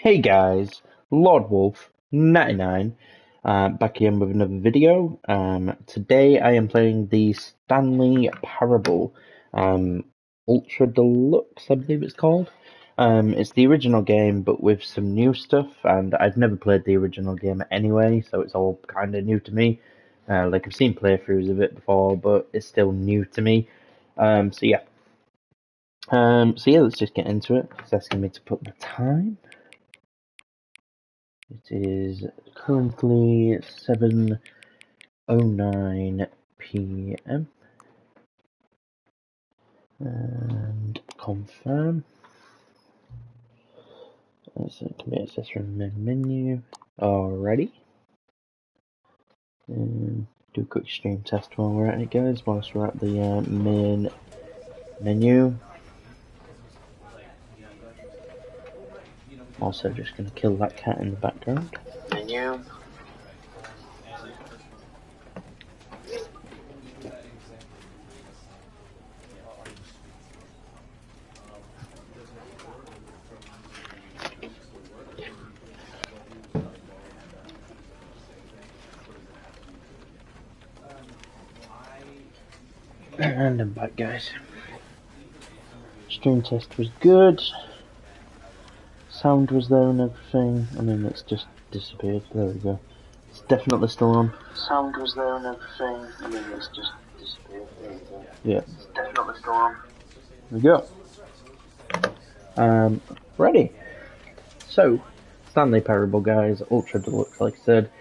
Hey guys, Lord Wolf 99 back again with another video. Today I am playing the Stanley Parable Ultra Deluxe, I believe it's called. It's the original game but with some new stuff, and I've never played the original game anyway, so it's all kind of new to me. Like I've seen playthroughs of it before, but it's still new to me. So yeah, let's just get into it. It's asking me to put the time. It is currently 7:09 p.m. and confirm. So it can be accessed from the menu. Alrighty. Do a quick stream test while we're at it, guys. Whilst we're at the main menu. Also, just going to kill that cat in the background. Menu. And I'm back, guys. Stream test was good. Sound was there and everything. I mean, it's just disappeared. There we go. It's definitely still on. Sound was there and everything. I mean, it's just disappeared. There we go. Yeah. It's definitely still on. There we go. Ready. So, Stanley Parable, guys. Ultra Deluxe, like I said.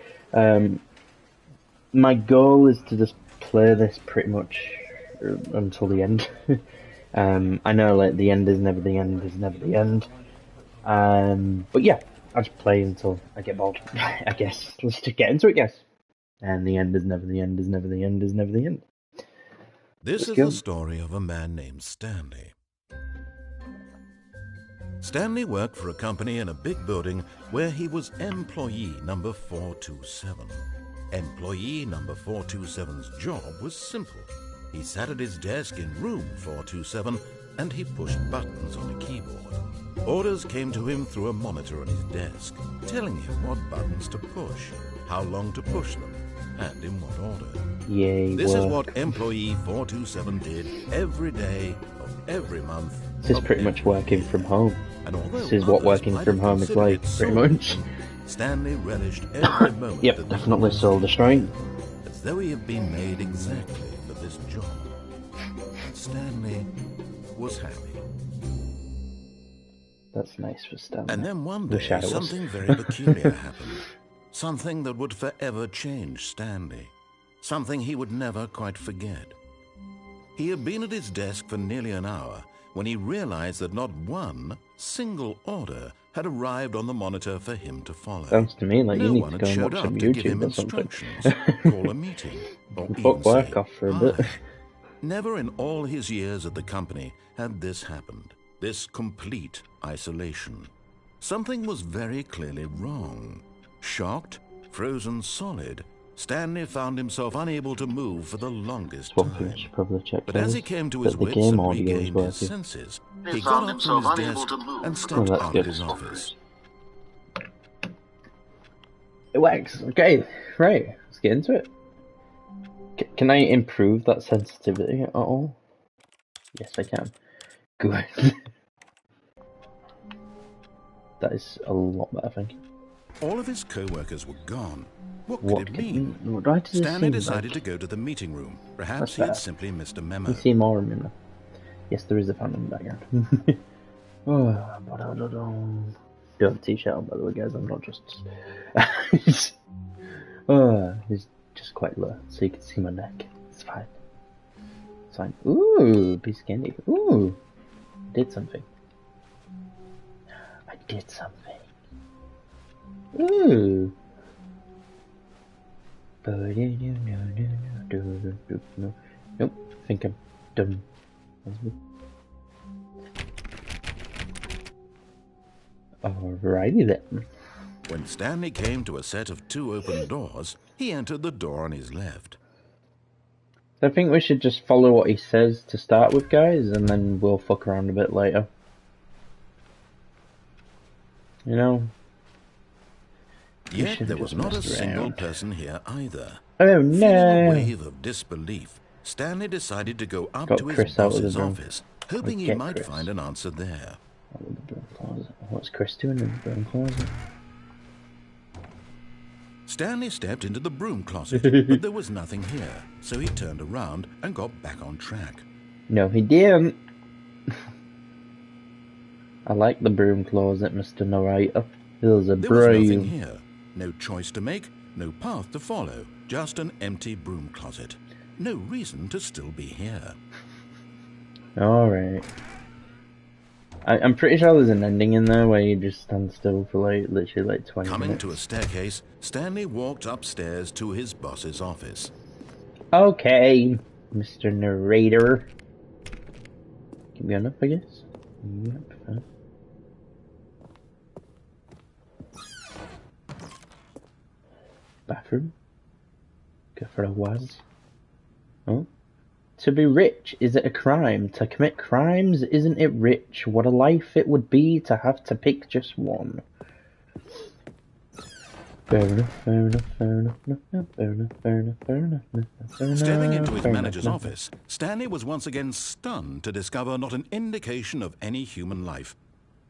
My goal is to just play this pretty much until the end. I know, like, the end is never the end is never the end. But yeah, I'll just play until I get bored, I guess. Let's just get into it, guys. And the end is never the end is never the end is never the end. This is the story of a man named Stanley. Stanley worked for a company in a big building where he was employee number 427. Employee number 427's job was simple. He sat at his desk in room 427 and he pushed buttons on a keyboard. Orders came to him through a monitor on his desk, telling him what buttons to push, how long to push them, and in what order. Yay, this is what employee 427 did every day of every month. This is pretty much working from home. This is what working from home is like, pretty much. Stanley relished every moment. Yep, definitely soul destroying. As though he had been made exactly for this job. Stanley was happy. That's nice for Stanley. And then one day, something very peculiar happened. Something that would forever change Stanley. Something he would never quite forget. He had been at his desk for nearly an hour when he realized that not one single order had arrived on the monitor for him to follow. Sounds to me like no you need one to had go and showed watch up some to give him YouTube or something. instructions, call a meeting, or even Fuck work say off for a hi. bit. Never in all his years at the company had this happened. This complete isolation. Something was very clearly wrong. Shocked, frozen solid, Stanley found himself unable to move for the longest time. But as he came to his wits and regained his senses, he got up from his desk and stepped out of his office. It works. Okay, right. Let's get into it. Can I improve that sensitivity at all? Yes, I can. Good. That is a lot better, thank you. All of his co-workers were gone. What could it mean? Stanley decided to go to the meeting room. Perhaps he had simply missed a memo. You see more of him. Yes, there is a fan in the background. Do have a t-shirt on, by the way, guys. I'm not just... he's just quite low, so you can see my neck. It's fine. It's fine. Ooh, piece of candy. Ooh, did something. I did something. Ooh. Nope, I think I'm done. Alrighty then. When Stanley came to a set of 2 open doors, he entered the door on his left. I think we should just follow what he says to start with, guys, and then we'll fuck around a bit later. You know? Yet there was not a single person here either. Oh no! Feeling a wave of disbelief, Stanley decided to go up to his boss's office, hoping he might find an answer there. What's Chris doing in the broom closet? Stanley stepped into the broom closet, but there was nothing here, so he turned around and got back on track. No, he didn't. I like the broom closet, Mr. Narrator. There's a broom. There was nothing here. No choice to make, no path to follow, just an empty broom closet. No reason to still be here. Alright. I'm pretty sure there's an ending in there where you just stand still for like literally like 20 minutes. Coming to a staircase, Stanley walked upstairs to his boss's office. Okay, Mr. Narrator. Keep going up, I guess. Yep. Bathroom. Go for a whiz. Oh. To be rich, is it a crime? To commit crimes, isn't it rich? What a life it would be to have to pick just one. Fair enough, fair enough, fair enough, fair enough, fair enough, fair enough, fair enough. Stepping into his manager's office, Stanley was once again stunned to discover not an indication of any human life.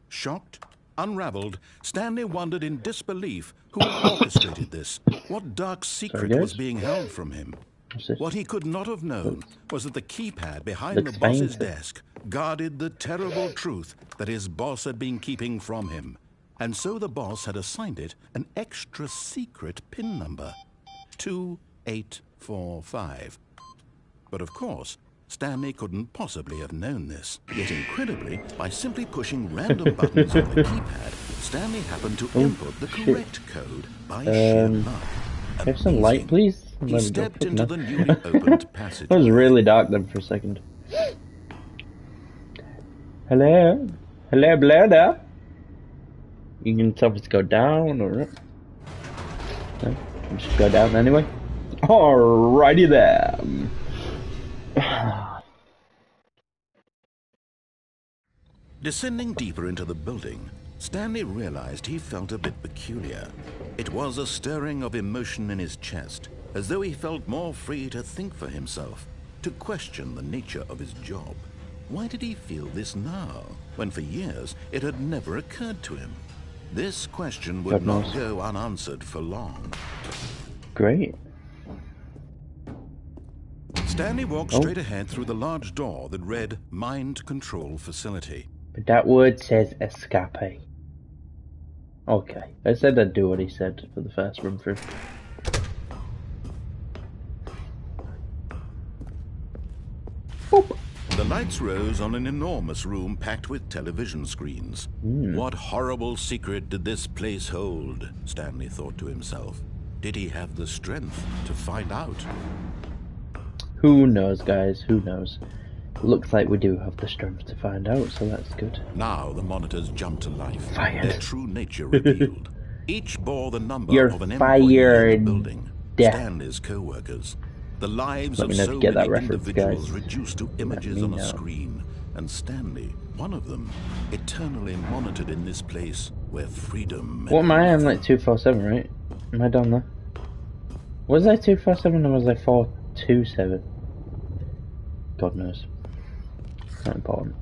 Shocked, unraveled, Stanley wondered in disbelief who had orchestrated this. What dark secret was being held from him? What he could not have known was that the keypad behind the boss's desk guarded the terrible truth that his boss had been keeping from him. And so the boss had assigned it an extra secret PIN number, 2845. But of course, Stanley couldn't possibly have known this. Yet incredibly, by simply pushing random buttons on the keypad, Stanley happened to input the correct code by sheer luck. Have some light, please? He stepped into the newly opened passage. It was really dark then for a second. Hello? Hello, Blada? You can tell if it's go down or up. No? Just go down anyway. Alrighty then. Descending deeper into the building, Stanley realized he felt a bit peculiar. It was a stirring of emotion in his chest, as though he felt more free to think for himself, to question the nature of his job. Why did he feel this now, when for years it had never occurred to him? This question would not go unanswered for long. Great. Stanley walked straight ahead through the large door that read Mind Control Facility. But that word says escape. Okay, I said I'd do what he said for the first run through. Boop. The lights rose on an enormous room packed with television screens. What horrible secret did this place hold? Stanley thought to himself. Did he have the strength to find out? Who knows, guys? Who knows? Looks like we do have the strength to find out, so that's good. Now the monitors jumped to life. Fired. Their true nature revealed. Each bore the number of an employee in the building. Stanley's co-workers. The lives of so many individuals reduced to images on a screen. And Stanley, one of them, eternally monitored in this place where freedom... What am I? I'm like 247, right? Am I done there? Was I 247 or was I 427? God knows. Not important.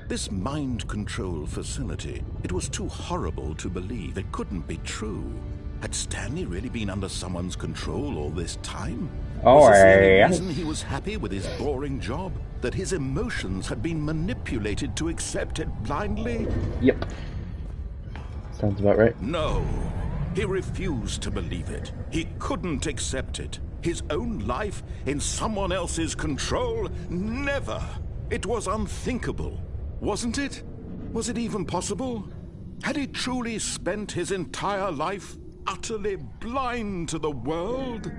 This mind control facility, it was too horrible to believe. It couldn't be true. Had Stanley really been under someone's control all this time? Was this the only reason he was happy with his boring job? That his emotions had been manipulated to accept it blindly? Yep. Sounds about right. No. He refused to believe it. He couldn't accept it. His own life in someone else's control? Never. It was unthinkable. Wasn't it? Was it even possible? Had he truly spent his entire life utterly blind to the world?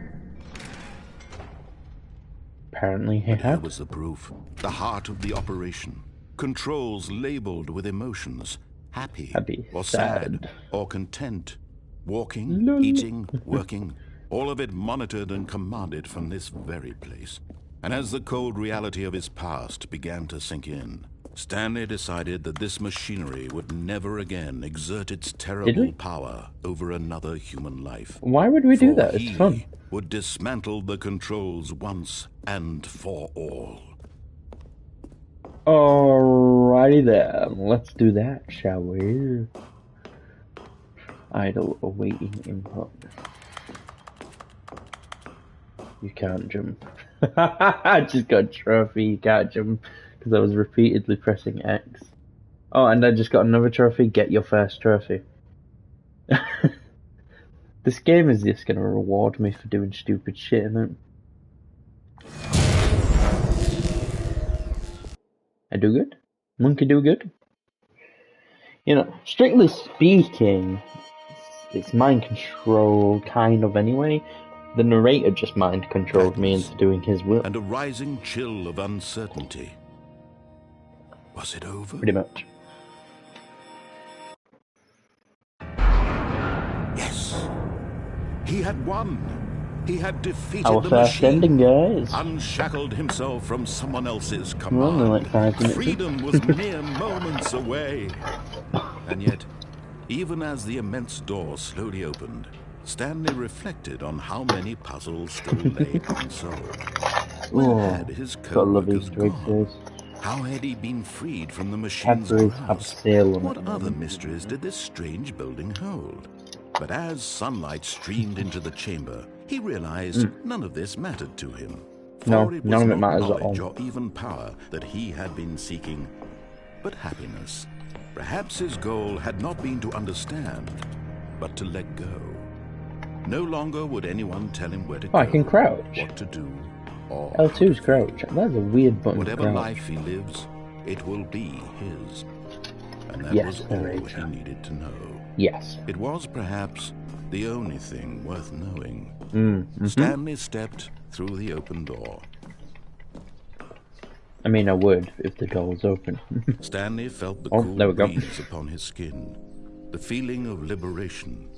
Apparently he had. Here was the proof. The heart of the operation. Controls labeled with emotions. Happy or sad or content. Walking, eating, working. All of it monitored and commanded from this very place. And as the cold reality of his past began to sink in, Stanley decided that this machinery would never again exert its terrible power over another human life. Why would we do that? It's fun. He would dismantle the controls once and for all. Alrighty then, let's do that, shall we? Idle awaiting input. You can't jump. I just got a trophy, you can't jump, because I was repeatedly pressing X. Oh, and I just got another trophy, get your first trophy. This game is just gonna reward me for doing stupid shit, isn't it? I do good? Monkey do good? You know, strictly speaking, it's mind control, kind of anyway. The narrator just mind controlled me into doing his will. And a rising chill of uncertainty. Was it over? Pretty much. Yes. He had won. He had defeated Our the first machine. ending, guys. Unshackled himself from someone else's command. Only like 5 minutes. Freedom was mere moments away. And yet, even as the immense door slowly opened, Stanley reflected on how many puzzles still lay unsolved. Where had his co-workers gone? How had he been freed from the machine's grasp? What other mysteries did this strange building hold? But as sunlight streamed into the chamber, he realized none of this mattered to him. No, none of it matters at all. Or even power that he had been seeking, but happiness. Perhaps his goal had not been to understand, but to let go. No longer would anyone tell him where to go, I can crouch. what to do, or L2's crouch. That's a weird button. Whatever life he lives, it will be his. And that was all he needed to know. Yes. It was perhaps the only thing worth knowing. Stanley stepped through the open door. I mean, I would if the door was open. Stanley felt the cool breeze upon his skin, the feeling of liberation,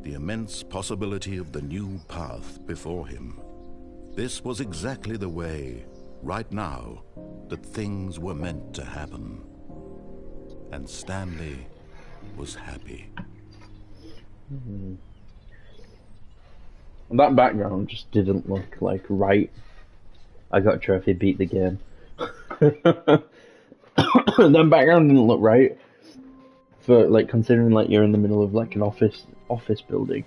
the immense possibility of the new path before him. This was exactly the way, right now, that things were meant to happen. And Stanley was happy. That background just didn't look like right. I got a trophy, beat the game. That background didn't look right for like considering like you're in the middle of like an office building.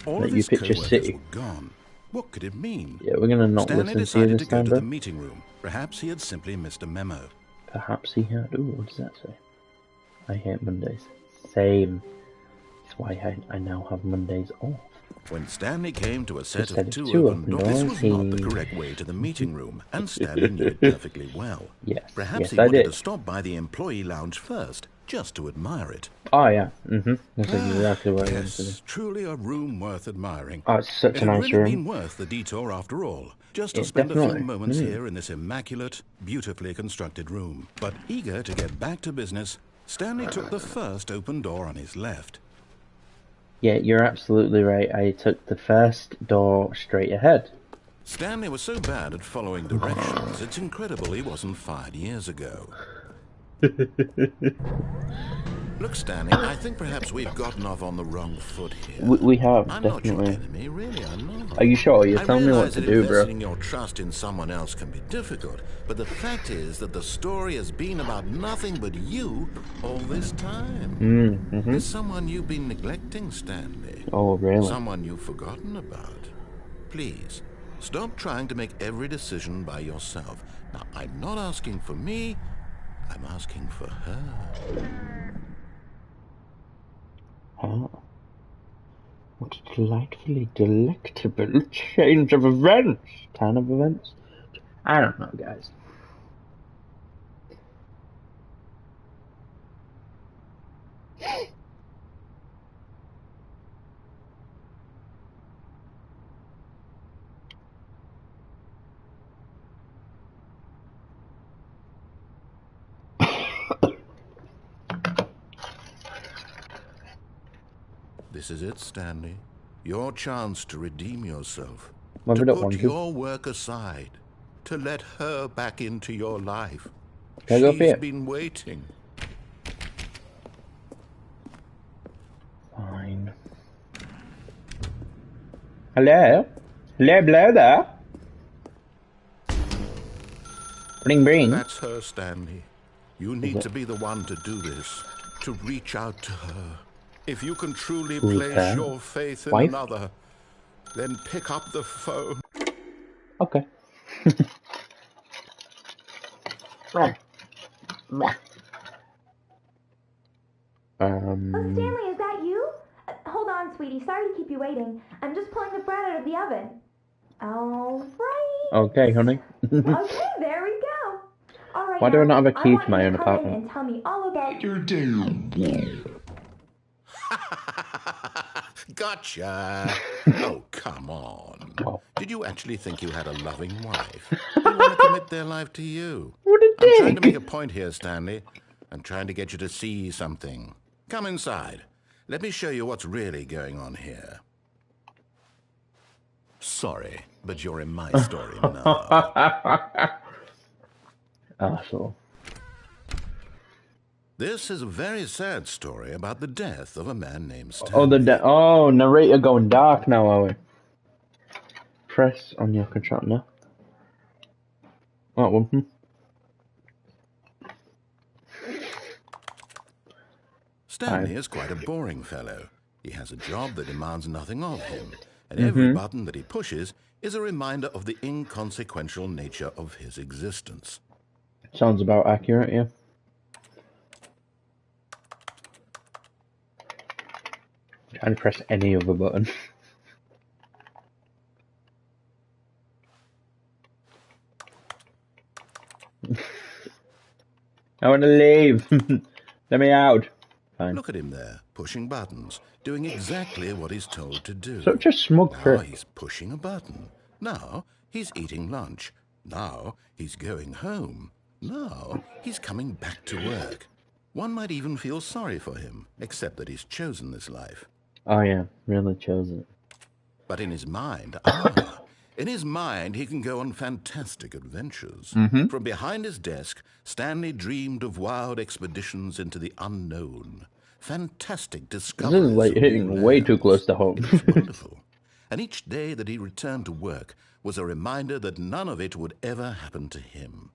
All like of you his picture co-workers city. were gone. What could it mean? Yeah, we're gonna not Stanley listen to you decided this to go time, to bro. the meeting room. Perhaps he had simply missed a memo. Perhaps he had. Ooh, what does that say? I hate Mondays. Same. That's why I now have Mondays off. When Stanley came to a set of two open open doors, this was not the correct way to the meeting room, and Stanley knew it perfectly well. Yes. Perhaps yes, he wanted to stop by the employee lounge first, just to admire it. Oh yeah. That's exactly what I wanted to do. Yes, truly a room worth admiring. Oh, it's such a nice It had really room. been worth the detour after all, just to spend a few definitely. moments here in this immaculate, beautifully constructed room. But eager to get back to business, Stanley took the first open door on his left. Yeah, you're absolutely right. I took the first door straight ahead. Stanley was so bad at following directions, it's incredible he wasn't fired years ago. Look, Stanley, I think perhaps we've gotten off on the wrong foot here. We have, I'm definitely. not your enemy, really, I'm not. Are you sure? You're telling me what to do, bro. Investing your trust in someone else can be difficult, but the fact is that the story has been about nothing but you all this time. There's someone you've been neglecting, Stanley. Oh, really? Someone you've forgotten about. Please, stop trying to make every decision by yourself. Now, I'm not asking for me, I'm asking for her. Oh. What a delightfully delectable change of events. Kind of events? I don't know, guys. This is it, Stanley. Your chance to redeem yourself. Well, to we don't put want to. your work aside. To let her back into your life. Can I go for She's you? been waiting. Fine. Hello? Hello there? Bring, bring. That's her, Stanley. You need to be the one to do this, to reach out to her. If you can truly Who's place her? your faith in Wife? another, then pick up the phone. Okay. Oh, Stanley, is that you? Hold on, sweetie. Sorry to keep you waiting. I'm just pulling the bread out of the oven. All right. Okay, honey. Okay, there we go. All right, Why do I not have a I key want to my you own to come in apartment? and tell me all about your day. Gotcha. Oh, come on. Oh. Did you actually think you had a loving wife? They want to commit their life to you. What a I'm trying to dick! make a point here, Stanley. I'm trying to get you to see something. Come inside. Let me show you what's really going on here. Sorry, but you're in my story now. Asshole. This is a very sad story about the death of a man named Oh, Stanley. narrator going dark now, are we? Press on your control. No. That one. Stanley is quite a boring fellow. He has a job that demands nothing of him, and every button that he pushes is a reminder of the inconsequential nature of his existence. Sounds about accurate, yeah. Trying to press any other button. I want to leave. Let me out. Fine. Look at him there, pushing buttons, doing exactly what he's told to do. Such a smug Now prick. he's pushing a button. Now he's eating lunch. Now he's going home. Now he's coming back to work. One might even feel sorry for him, except that he's chosen this life. Oh yeah, really chose it. But in his mind, he can go on fantastic adventures. From behind his desk, Stanley dreamed of wild expeditions into the unknown, fantastic discoveries. This is like hitting way too close to home. It was wonderful. And each day that he returned to work was a reminder that none of it would ever happen to him.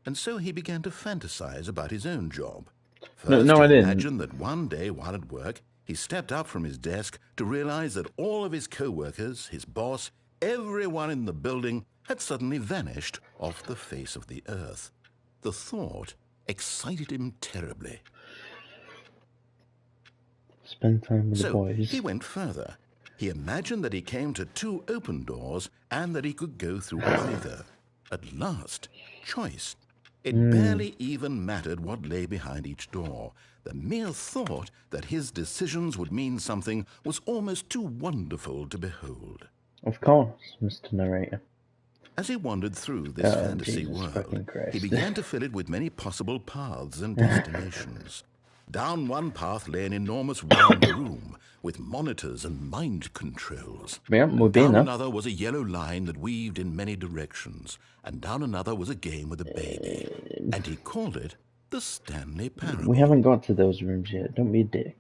And so he began to fantasize about his own job. First, No, I he didn't. imagined that one day while at work, he stepped up from his desk to realize that all of his co-workers, his boss, everyone in the building had suddenly vanished off the face of the earth. The thought excited him terribly. Spend time with the So boys. he went further. He imagined that he came to two open doors and that he could go through either. At last, choice. It barely even mattered what lay behind each door. The mere thought that his decisions would mean something was almost too wonderful to behold. Of course, Mr. Narrator. As he wandered through this fantasy Jesus world, fucking Christ. he began to fill it with many possible paths and destinations. Down one path lay an enormous round room with monitors and mind controls. Yeah, we'll be Down there. another was a yellow line that weaved in many directions, and down another was a game with a baby. And he called it the Stanley Parable. We haven't got to those rooms yet. Don't be a dick.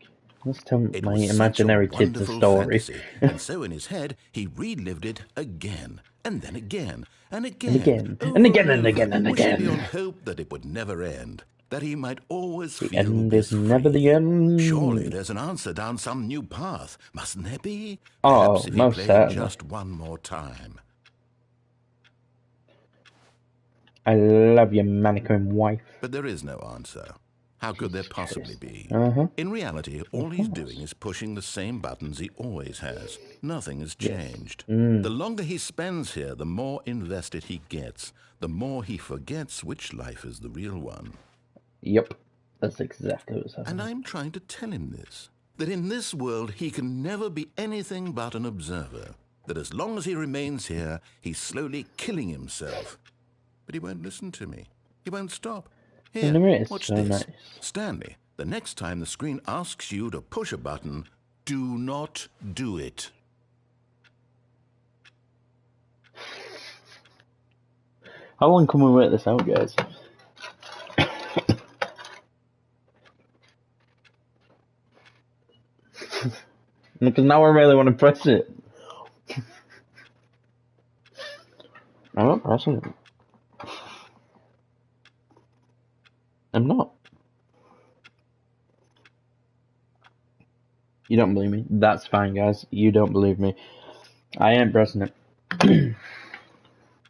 Let's tell It my was imaginary such a kids a wonderful story. fantasy, and so in his head he relived it again, and then again, and again, And again, over and again, and again, over, and wishing again. beyond hope that it would never end, that he might always The feel end is free. never the end. Surely there's an answer down some new path, mustn't there be? Oh, Perhaps if he most played certainly. just one more time. I love your mannequin wife. But there is no answer. How could there possibly be? Uh-huh. In reality, all he's doing is pushing the same buttons he always has. Nothing has changed. The longer he spends here, the more invested he gets, the more he forgets which life is the real one. Yep. That's exactly what's happening. And I'm trying to tell him this, that in this world he can never be anything but an observer, that as long as he remains here, he's slowly killing himself. But he won't listen to me. He won't stop. Here, watch so this. nice. Stanley, the next time the screen asks you to push a button, do not do it. How long can we wait this out, guys? Because now I really want to press it. I'm not pressing it. I'm not. You don't believe me? That's fine, guys. You don't believe me. I ain't pressing it.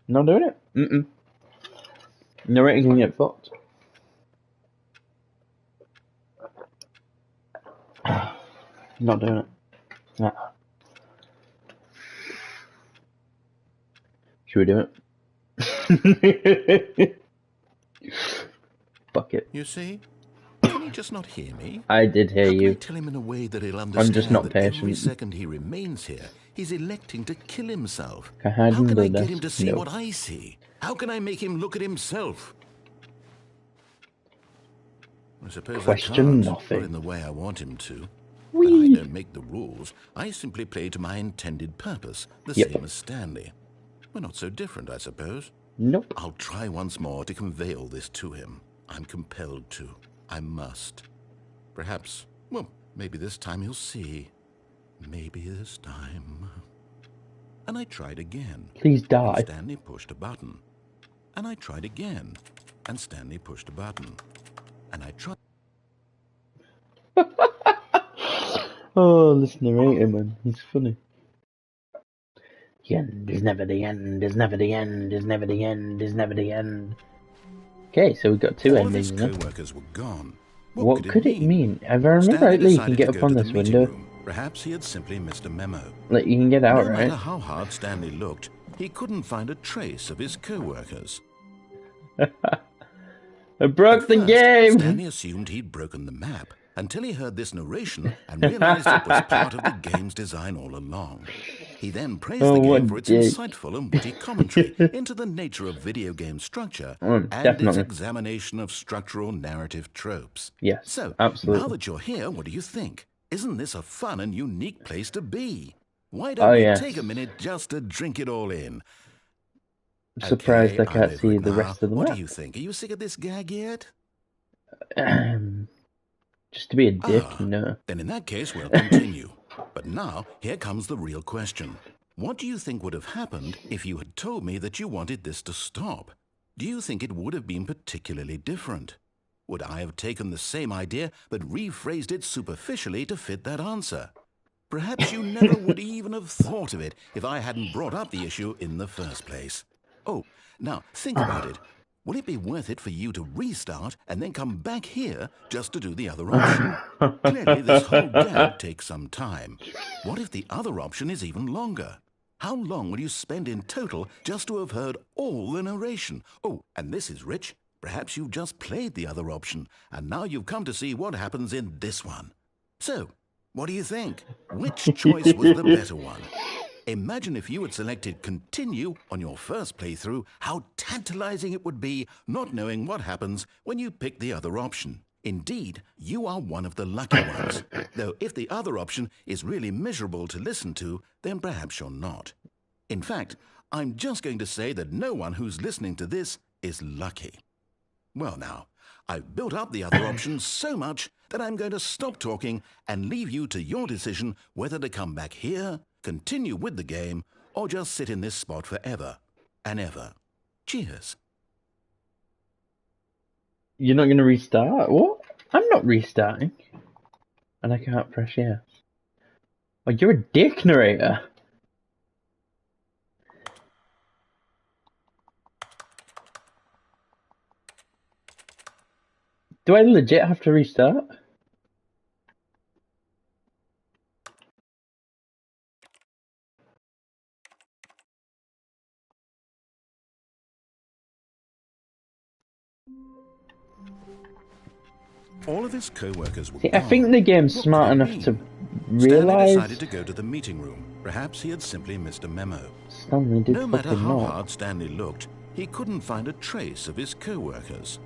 Not doing it. Narrator can get fucked. Not doing it. Nah. Should we do it? Fuck it. You see? Can he just not hear me? I did hear How can you. I tell him in a way that he'll understand I'm just not that every patient. second he remains here, he's electing to kill himself? Can I hide How can under I the get desk? him to see No. what I see? How can I make him look at himself? I suppose Question I can't. nothing. Not in the way I want him to. Whee! But I don't make the rules. I simply play to my intended purpose, the same as Stanley. We're not so different, I suppose. Nope. I'll try once more to convey all this to him. I'm compelled to. I must. Perhaps, well, maybe this time he'll see. Maybe this time. And I tried again. Please die. And Stanley pushed a button. And I tried again. And Stanley pushed a button. And I tried. Oh, this narrator, man. He's funny. The end is never the end, is never the end, is never the end, is never the end. Okay, so we've got two All endings of now. his co-workers were gone. What could it mean? If I remember rightly, you can get up on this window. Perhaps he had simply missed a memo. Like, you can get out, No right? matter how hard Stanley looked, he couldn't find a trace of his co-workers. I broke the First, game! Stanley assumed he'd broken the map until he heard this narration and realized it was part of the game's design all along. He then praised the game for its insightful and witty commentary into the nature of video game structure and its examination of structural narrative tropes. Yes, so, absolutely. now that you're here, what do you think? Isn't this a fun and unique place to be? Why don't we take a minute just to drink it all in? Surprised I can't see the now. rest of the map. What do you think? Are you sick of this gag yet? Just to be a dick, no. Then in that case, we'll continue. But now, here comes the real question. What do you think would have happened if you had told me that you wanted this to stop? Do you think it would have been particularly different? Would I have taken the same idea but rephrased it superficially to fit that answer? Perhaps you never would even have thought of it if I hadn't brought up the issue in the first place. Oh, now think about it. Will it be worth it for you to restart and then come back here just to do the other option? Clearly, this whole gag takes some time. What if the other option is even longer? How long will you spend in total just to have heard all the narration? Oh, and this is rich. Perhaps you've just played the other option, and now you've come to see what happens in this one. So, what do you think? Which choice was the better one? Imagine if you had selected continue on your first playthrough, how tantalizing it would be not knowing what happens when you pick the other option. Indeed, you are one of the lucky ones. Though if the other option is really miserable to listen to, then perhaps you're not. In fact, I'm just going to say that no one who's listening to this is lucky. Well now, I've built up the other option so much that I'm going to stop talking and leave you to your decision whether to come back here, continue with the game, or just sit in this spot forever and ever. Cheers. You're not going to restart? What? I'm not restarting. And I can't press yes. Oh, you're a dick, narrator. Do I legit have to restart? All of his co-workers were See, I think the game's smart enough to realise. Stanley decided to go to the meeting room. Perhaps he had simply missed a memo. Stanley did no matter fucking how not. hard Stanley looked, he couldn't find a trace of his co-workers.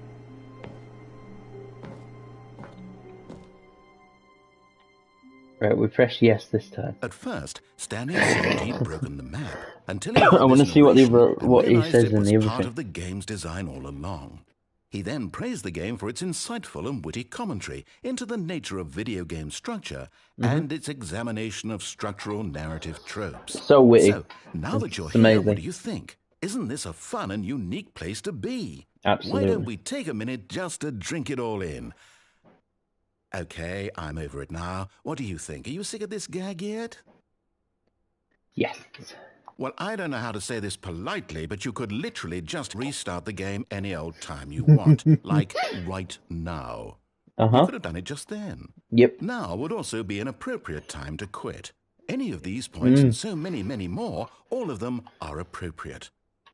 Right, we press yes this time. At first, Stanley assumed he'd broken the map until he I heard want to this see what narration and what he realized says it in was the other part thing. of the game's design all along. He then praised the game for its insightful and witty commentary into the nature of video game structure and its examination of structural narrative tropes. So witty. So, now that you're It's here, amazing. what do you think? Isn't this a fun and unique place to be? Absolutely. Why don't we take a minute just to drink it all in? Okay, I'm over it now. What do you think? Are you sick of this gag yet? Yes. Well, I don't know how to say this politely, but you could literally just restart the game any old time you want, like right now. You could have done it just then. Yep. Now would also be an appropriate time to quit. Any of these points and so many, many more, all of them are appropriate.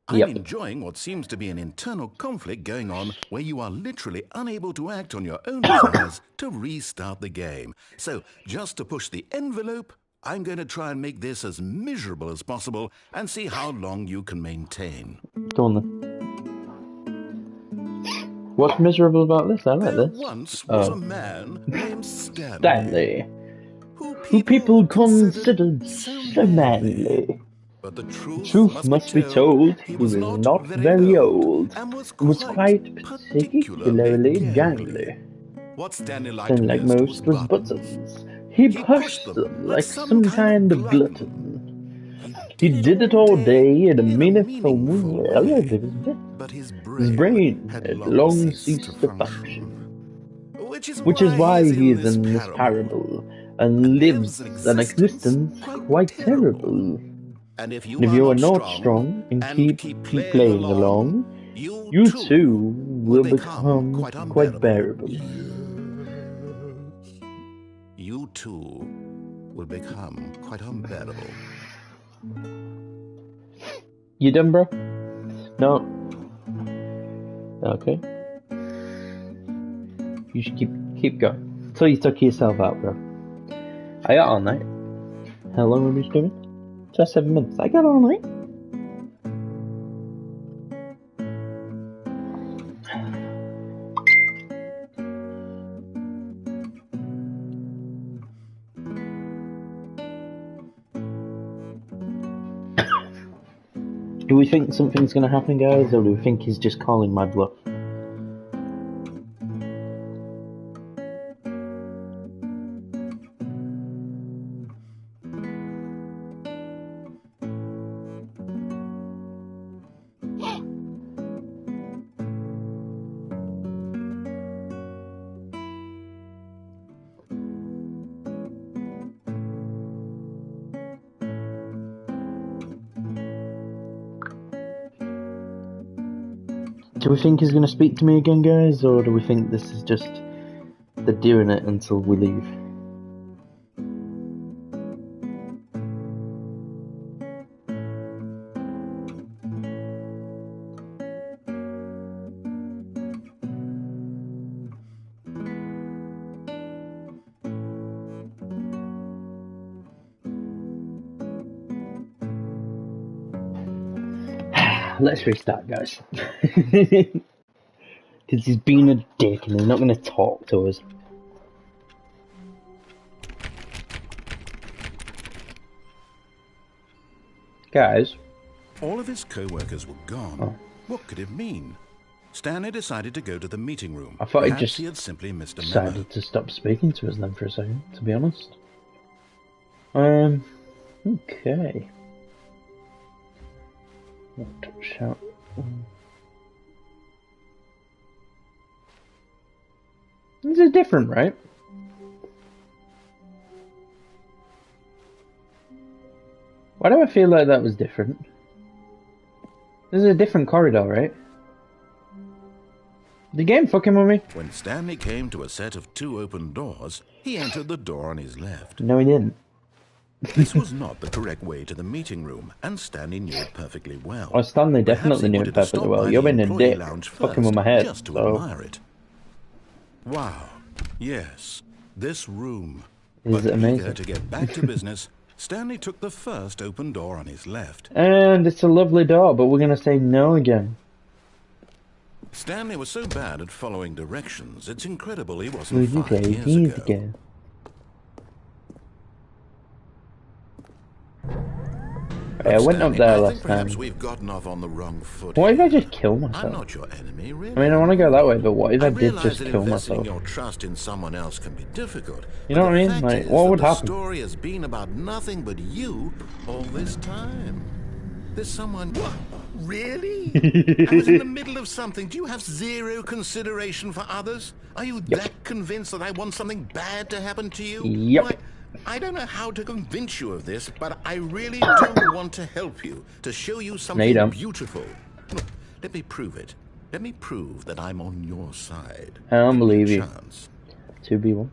I'm enjoying what seems to be an internal conflict going on where you are literally unable to act on your own desires to restart the game. So, just to push the envelope, I'm going to try and make this as miserable as possible and see how long you can maintain. Go on then. What's miserable about this? I like There this. once was a man named Stanley, who people considered so manly. But the Truth must be told, he was not very old, and was quite particularly gangly. What Stanley Like most was buttons. He pushed them like some kind of glutton. He did it all day in a meaningful way, but his brain had long ceased to function. Which is why he is in this parable, and lives an existence quite terrible. And if And if you are not strong and keep playing along, you too will become quite bearable. You too will become quite unbearable. You done, bro? No. Okay. You should keep going until you tuck yourself out, bro. I got all night. How long were we doing? Just 7 minutes. I got all night. Do we think something's gonna happen, guys, or do we think he's just calling my bluff? Do we think he's going to speak to me again, guys, or do we think this is just they're doing it until we leave? Let's restart, guys. Because he's being a dick and he's not going to talk to us. Guys. All of his co-workers were gone. Oh. What could it mean? Stanley decided to go to the meeting room. I thought Perhaps he had simply missed a memo. decided to stop speaking to us then for a second, to be honest. Okay. Shout. This is different, right? Why do I feel like that was different? This is a different corridor, right? The game fucking with me? When Stanley came to a set of 2 open doors, he entered the door on his left. No, he didn't. This was not the correct way to the meeting room, and Stanley knew it perfectly well. Oh, Stanley definitely knew it perfectly well. You're in a dick, fucking with my head, just to so... admire it. Wow, yes, this room. Is But amazing. eager to get back to business, Stanley took the first open door on his left. And it's a lovely door, but we're gonna say no again. Stanley was so bad at following directions, it's incredible he wasn't Would you 5 say years these ago. again? I went up Stanley, there I last think perhaps time. we've gotten off on the wrong foot. What if I here. just kill I'm myself? not your enemy, really. I mean, I want to go that way, but what if I did realize just that kill investing myself? your trust in someone else can be difficult. You but know what I the mean? fact Like, is what that would the happen? story has been about nothing but you all this time. There's someone... What? Really? I was in the middle of something. Do you have zero consideration for others? Are you that convinced that I want something bad to happen to you? Yep. Why, I don't know how to convince you of this, but I really do want to help you, to show you something beautiful. Look, let me prove it. Let me prove that I'm on your side. I don't believe you. Chance. 2v1.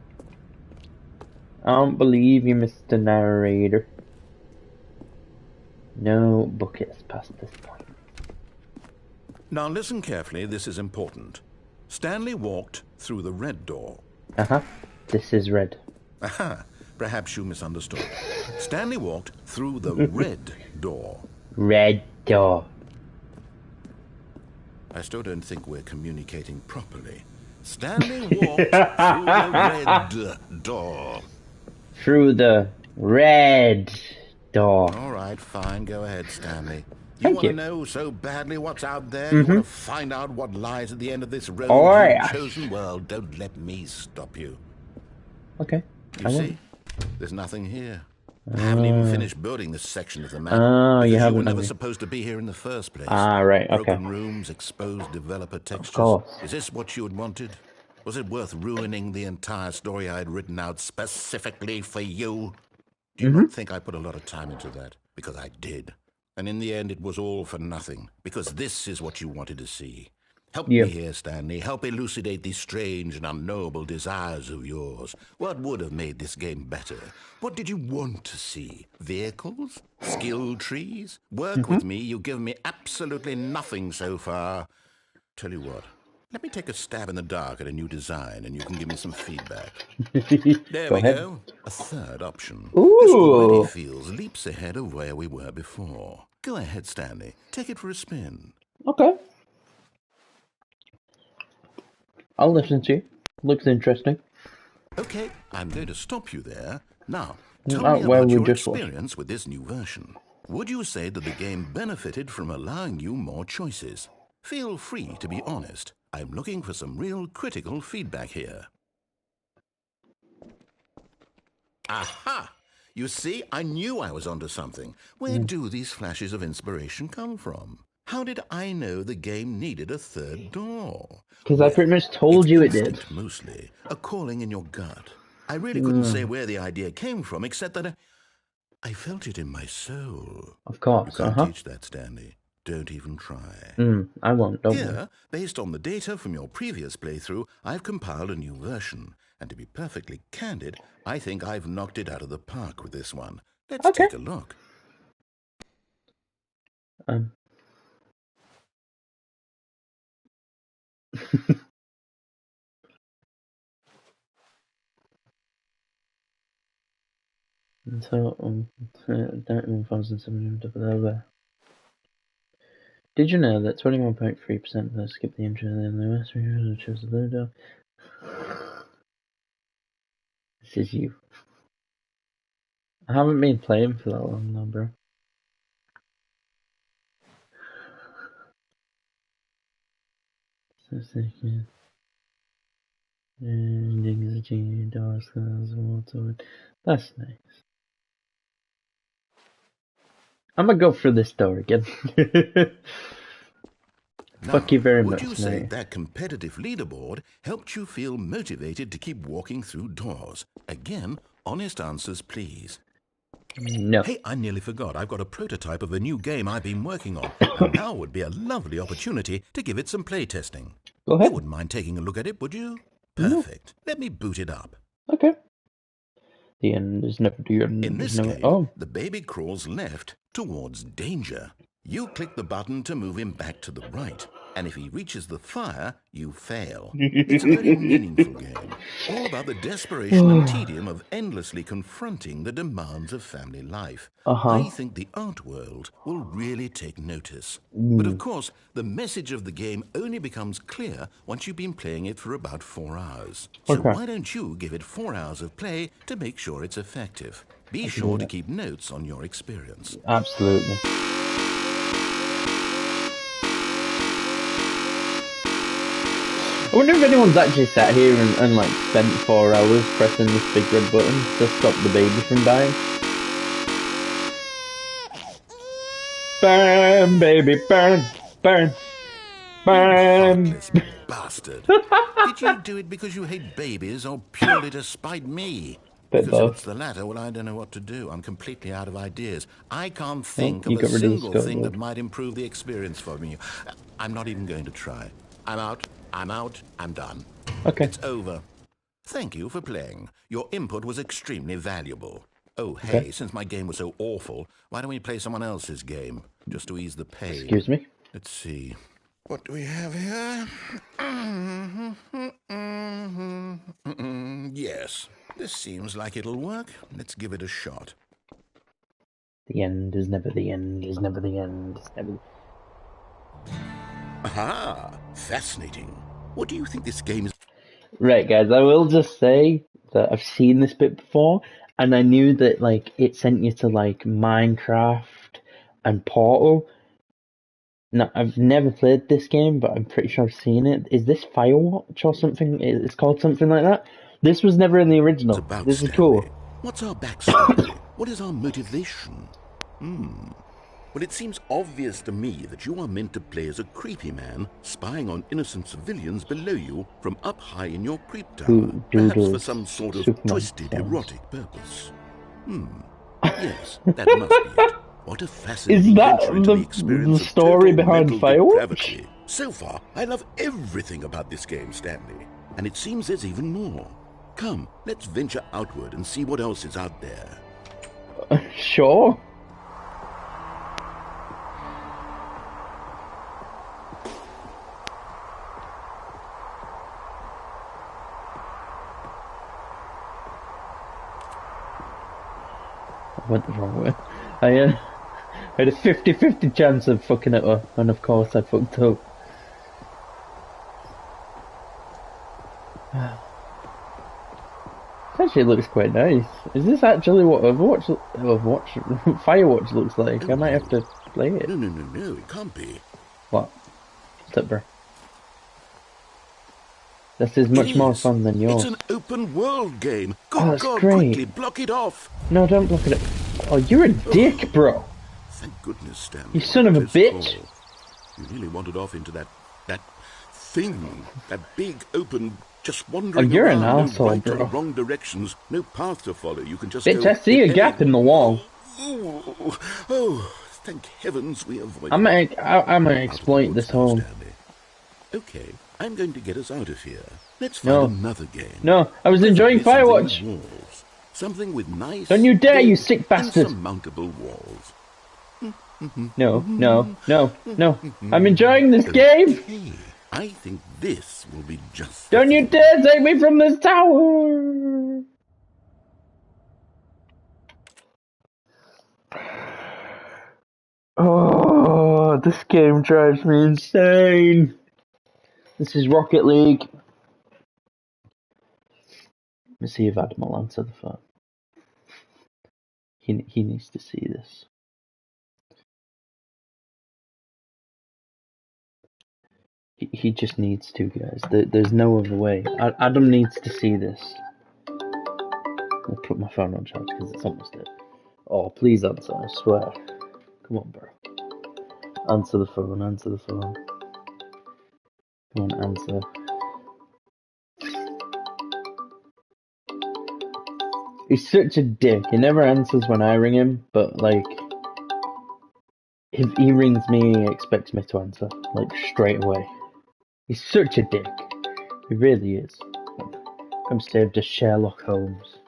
I don't believe you, Mr. Narrator. No buckets past this point. Now listen carefully, this is important. Stanley walked through the red door. Uh-huh. This is red. Aha, perhaps you misunderstood. Stanley walked through the red door. Red door. I still don't think we're communicating properly. Stanley walked through the red door. Through the red door. All right, fine. Go ahead, Stanley. You Thank want to you. know so badly what's out there? You want to find out what lies at the end of this road you've chosen? Well, don't let me stop you. Okay. You see? There's nothing here. I haven't even finished building this section of the map. Because you you were haven't. never supposed to be here in the first place. Ah, right, okay. Broken rooms, exposed developer textures. Of course. Is this what you had wanted? Was it worth ruining the entire story I had written out specifically for you? Do you not think I put a lot of time into that? Because I did. And in the end, it was all for nothing. Because this is what you wanted to see. Help me here, Stanley. Help elucidate these strange and unknowable desires of yours. What would have made this game better? What did you want to see? Vehicles? Skill trees? Work with me. You've given me absolutely nothing so far. Tell you what. Let me take a stab in the dark at a new design, and you can give me some feedback. There we go. A third option. Ooh. This already feels leaps ahead of where we were before. Go ahead, Stanley. Take it for a spin. Okay. I'll listen to you. Looks interesting. Okay, I'm going to stop you there. Now, tell me about your experience with this new version. Would you say that the game benefited from allowing you more choices? Feel free to be honest. I'm looking for some real critical feedback here. Aha! You see, I knew I was onto something. Where do these flashes of inspiration come from? How did I know the game needed a third door? Because I pretty much told you it did. Mostly, a calling in your gut. I really couldn't say where the idea came from, except that I felt it in my soul. Of course, You can't teach that, Stanley. Don't even try. I won't, don't worry. Here, based on the data from your previous playthrough, I've compiled a new version. And to be perfectly candid, I think I've knocked it out of the park with this one. Let's take a look. So, 1,700. Did you know that 21.3% of those skip the intro and the rest chose the blue door? This is you. I haven't been playing for that long though, bro. So second. That's nice. I'm gonna go through this door again. Fuck you very much, Would you say that competitive leaderboard helped you feel motivated to keep walking through doors? Again, honest answers, please. No. Hey, I nearly forgot. I've got a prototype of a new game I've been working on, and now would be a lovely opportunity to give it some play testing. Go ahead. You wouldn't mind taking a look at it, would you? Perfect. No. Let me boot it up. Okay. The end is never the end. In this game, the baby crawls left towards danger. You click the button to move him back to the right, and if he reaches the fire, you fail. It's a very meaningful game, all about the desperation and tedium of endlessly confronting the demands of family life. I think the art world will really take notice. But of course, the message of the game only becomes clear once you've been playing it for about 4 hours. So why don't you give it 4 hours of play to make sure it's effective? Be sure to keep notes on your experience. Absolutely. I wonder if anyone's actually sat here and like spent 4 hours pressing this big red button to stop the baby from dying. Burn, baby, burn, burn, burn. You heartless bastard. Did you do it because you hate babies or purely to spite me? Because if it's the latter, well, I don't know what to do. I'm completely out of ideas. I can't think of a single thing that might improve the experience for me. I'm not even going to try. I'm out. I'm done. Okay. It's over. Thank you for playing. Your input was extremely valuable. Oh, hey, since my game was so awful, why don't we play someone else's game, just to ease the pain? Excuse me? Let's see. What do we have here? Yes, this seems like it'll work. Let's give it a shot. The end is never the end, is never the end, is never... Aha! Fascinating. What do you think this game is? Right, guys, I will just say that I've seen this bit before, and I knew that, like, it sent you to, like, Minecraft and Portal. No, I've never played this game, but I'm pretty sure I've seen it. Is this Firewatch or something? It's called something like that? This was never in the original. This is cool. What's our backstory? What is our motivation? Well, it seems obvious to me that you are meant to play as a creepy man spying on innocent civilians below you from up high in your creep tower, perhaps for some sort of twisted, erotic purpose. Yes, that must be it. What a fascinating entry to the experience of total mental depravity. So far, I love everything about this game, Stanley, and it seems there's even more. Come, let's venture outward and see what else is out there. Sure. I went the wrong way. I had a 50-50 chance of fucking it up, and of course I fucked up. It actually looks quite nice. Is this actually what Firewatch looks like? I might have to play it. No, it can't be. What? What's up, bro? This is much more fun than yours. It's an open world game. Good God, great. Quickly block it off. No, don't block it. Oh, you're a dick, bro. Thank goodness, Stanley. You son of a bitch. You nearly wandered off into that thing. That big, open, just wandering you're around. An asshole, no right bro. or wrong directions. No path to follow. You can just Bitch, go... I see a gap in the wall. Oh, thank heavens we avoided... I'm gonna exploit this home. Okay, I'm going to get us out of here. Let's find another game. No, I was enjoying Firewatch. Something with nice... Don't you dare, you sick bastard! Insurmountable walls. No. I'm enjoying this game! Okay, I think this will be just... Don't you dare take me from this tower! Oh, this game drives me insane. This is Rocket League. Let's see if Adam will answer the phone. He needs to see this. He just needs to, guys. There's no other way. Adam needs to see this. I'll put my phone on charge because it's almost dead. Oh, please answer, I swear. Come on, bro. Answer the phone, answer the phone. Come on, answer. He's such a dick. He never answers when I ring him, but, like, if he rings me, he expects me to answer, like, straight away. He's such a dick. He really is. I'm saved as Sherlock Holmes.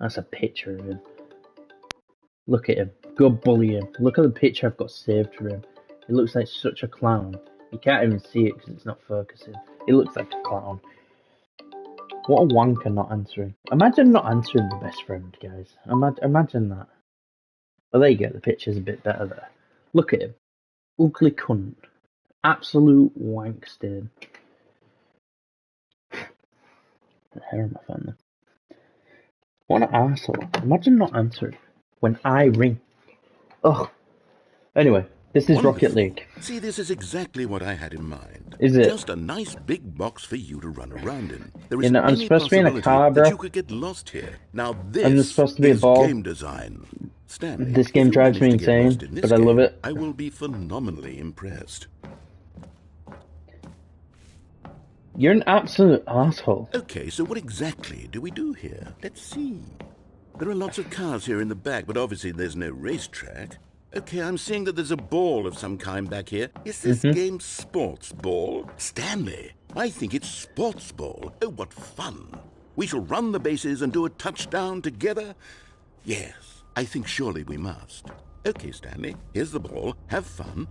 That's a picture of him. Look at him. Go bully him. Look at the picture I've got saved for him. He looks like such a clown. You can't even see it because it's not focusing. He looks like a clown. What a wanker not answering. Imagine not answering your best friend, guys. Imagine that. Well, there you go. The picture's a bit better there. Look at him. Ugly cunt. Absolute wank stain. The hair on my phone. What an arsehole. Imagine not answering when I ring. Ugh. Anyway, this is Rocket Wonderful. League. See, this is exactly what I had in mind. Is it? Just a nice big box for you to run around in. There You isn't know, I'm any supposed to be in a possibility car, that bro. you could get lost here. Now And there's this supposed to be a is ball. game design. Stanley, This if game you drives me manage to get lost insane, in this but I love game, it. I will be phenomenally impressed. You're an absolute asshole. Okay, so what exactly do we do here? Let's see. There are lots of cars here in the back, but obviously there's no racetrack. Okay, I'm seeing that there's a ball of some kind back here. Is this game sports ball? Stanley, I think it's sports ball. Oh, what fun. We shall run the bases and do a touchdown together? Yes, I think surely we must. Okay, Stanley, here's the ball. Have fun.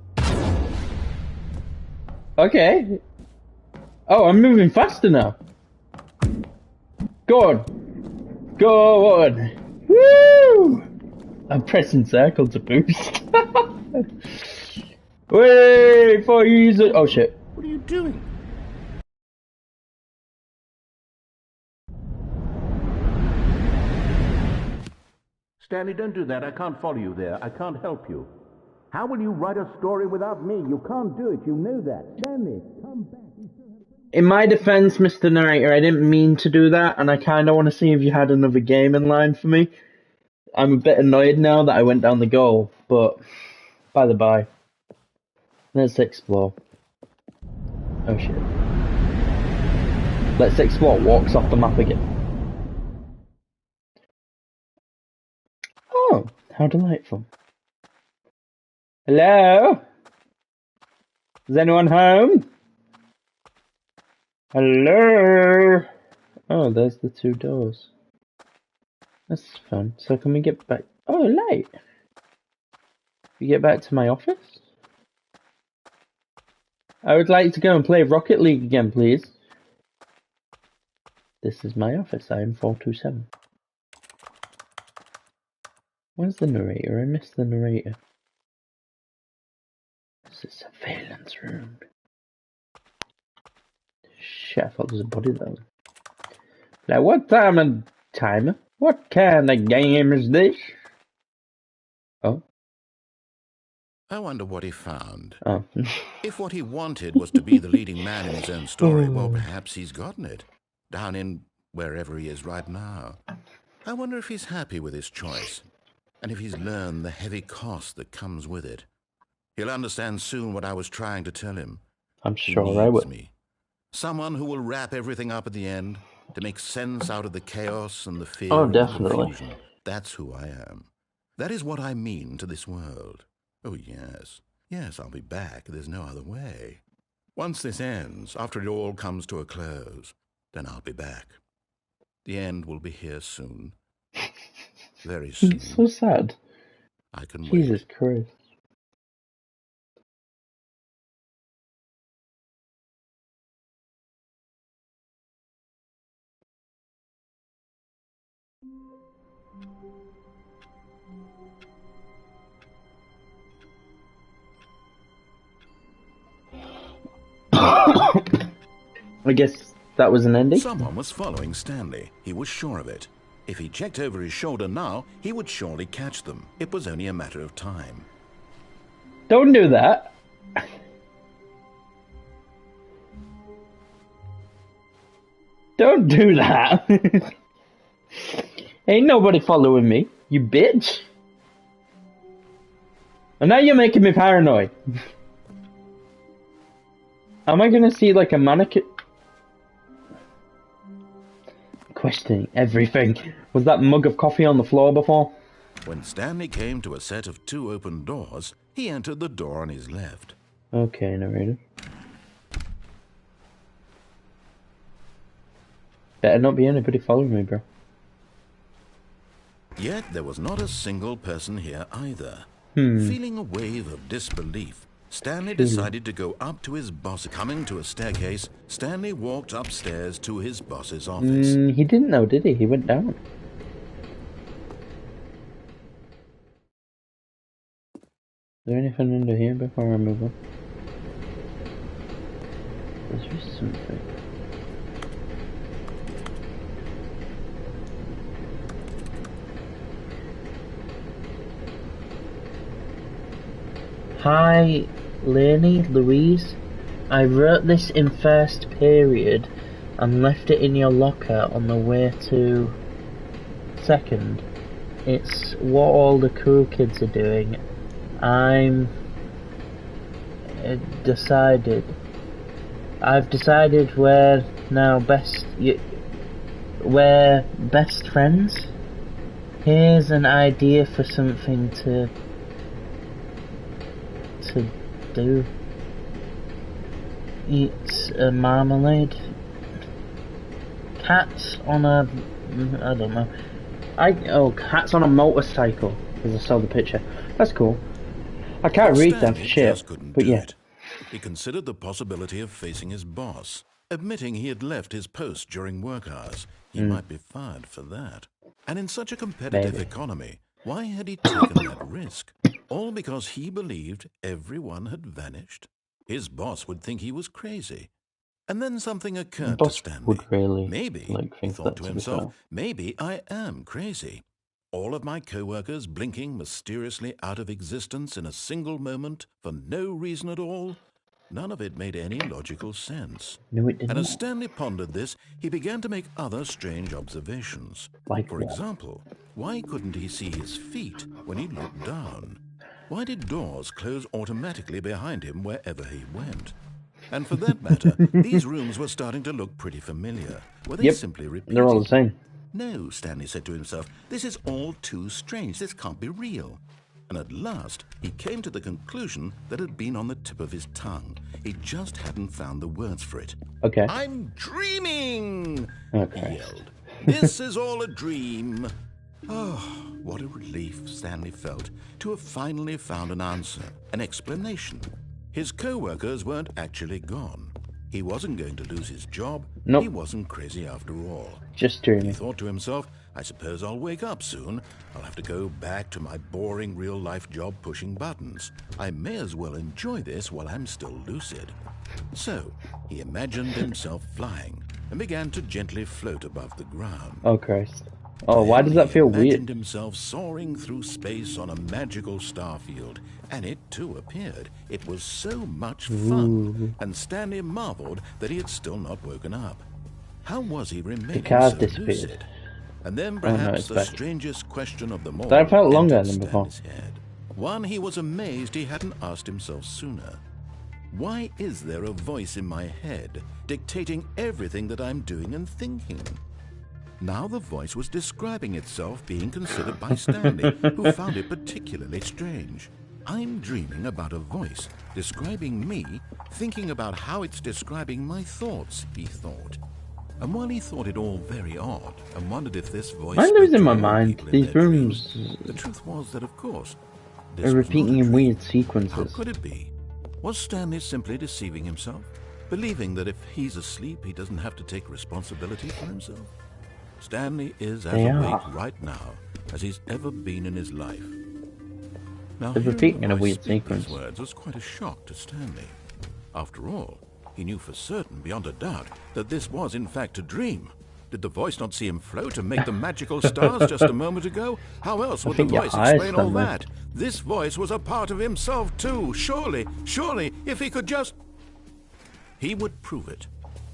Okay. Oh, I'm moving faster now. Go on. Go on. Woo! I'm pressing circle to boost. Wait for you use it. Oh shit. What are you doing? Stanley, don't do that. I can't follow you there. I can't help you. How will you write a story without me? You can't do it. You know that. Stanley, come back. In my defense, Mr. Narrator, I didn't mean to do that, and I kind of want to see if you had another game in line for me. I'm a bit annoyed now that I went down the goal, but by the by. Let's explore. Oh shit. Let's explore. Walks off the map again. Oh, how delightful. Hello? Is anyone home? Hello? Oh, there's the two doors. That's fun. So can we get back? Oh, light. We get back to my office? I would like to go and play Rocket League again, please. This is my office. I am 427. Where's the narrator? I missed the narrator. This is a surveillance room. Shit, I thought there was a body there. Now, what time? What kind of game is this? Oh. I wonder what he found. Oh. If what he wanted was to be the leading man in his own story, well, perhaps he's gotten it. Down in wherever he is right now. I wonder if he's happy with his choice, and if he's learned the heavy cost that comes with it. He'll understand soon what I was trying to tell him. I'm He sure I needs will. me. Someone who will wrap everything up at the end to make sense out of the chaos and the fear Oh, and the definitely. confusion. That's who I am. That is what I mean to this world. Oh, yes. Yes, I'll be back. There's no other way. Once this ends, after it all comes to a close, then I'll be back. The end will be here soon. Very soon. It's so sad. I can Jesus wait. Christ. I guess that was an ending. Someone was following Stanley. He was sure of it. If he checked over his shoulder now, he would surely catch them. It was only a matter of time. Don't do that. Don't do that. Ain't nobody following me, you bitch. And now you're making me paranoid. Am I gonna see like a mannequin? Questioning everything. Was that mug of coffee on the floor before? When Stanley came to a set of 2 open doors, he entered the door on his left. Okay, narrator. Better not be anybody following me, bro. Yet there was not a single person here either. Feeling a wave of disbelief, Stanley decided to go up to his boss. Coming to a staircase, Stanley walked upstairs to his boss's office. He didn't know, did he? He went down. Is there anything under here before I move on? There's just something. Hi, Louise. I wrote this in first period and left it in your locker on the way to second. It's what all the cool kids are doing. I'm decided. I've decided we're best friends. Here's an idea for something to do. Eat a marmalade. Cats on a... I don't know. Cats on a motorcycle, because I saw the picture. That's cool. I can't But read that Stanley for shit, just couldn't but do yeah. it. He considered the possibility of facing his boss, admitting he had left his post during work hours. He might be fired for that. And in such a competitive economy, why had he taken that risk? All because he believed everyone had vanished? His boss would think he was crazy. And then something occurred to Boss would Stanley. really Maybe, he think thought that, to to be himself, fair. maybe I am crazy. All of my co-workers blinking mysteriously out of existence in a single moment for no reason at all? None of it made any logical sense. No, it And as didn't. Stanley pondered this, he began to make other strange observations. Like For what? example, why couldn't he see his feet when he looked down? Why did doors close automatically behind him wherever he went? And for that matter, these rooms were starting to look pretty familiar. Were they Yep, simply they're all the repeated? same. No, Stanley said to himself, this is all too strange. This can't be real. And at last, he came to the conclusion that had been on the tip of his tongue. He just hadn't found the words for it. Okay. I'm dreaming, Okay. he yelled. This is all a dream. Oh, what a relief Stanley felt to have finally found an answer, an explanation. His co-workers weren't actually gone. He wasn't going to lose his job. Nope. He wasn't crazy after all. Just He dreaming. thought to himself, I suppose I'll wake up soon. I'll have to go back to my boring real-life job pushing buttons. I may as well enjoy this while I'm still lucid. So, he imagined himself flying and began to gently float above the ground. Oh, Christ. Oh, why does that feel He imagined weird? himself soaring through space on a magical starfield, and it too appeared. It was so much fun, and Stanley marveled that he had still not woken up. How was he remaining car's so disappeared. lucid? And then no, perhaps it's the back. strangest question of them all That felt longer entered than before. Stanley's head. One he was amazed he hadn't asked himself sooner. Why is there a voice in my head dictating everything that I'm doing and thinking? Now the voice was describing itself being considered by Stanley, who found it particularly strange. I'm dreaming about a voice describing me, thinking about how it's describing my thoughts, he thought. And while he thought it all very odd and wondered if this voice I'm spoke losing to my all mind. people in These their rooms dreams, the truth was that, of course, this are was not a repeating in dream. weird How sequences. could it be? Was Stanley simply deceiving himself, believing that if he's asleep, he doesn't have to take responsibility for himself? Stanley is as They awake are. right now as he's ever been in his life. Now, They're hearing repeating the in a voice weird speak sequence. these words was quite a shock to Stanley. After all, he knew for certain, beyond a doubt, that this was in fact a dream. Did the voice not see him float and make the magical stars just a moment ago? How else would the think you're voice high, explain all Stanley. that? This voice was a part of himself too. Surely, if he could just... He would prove it.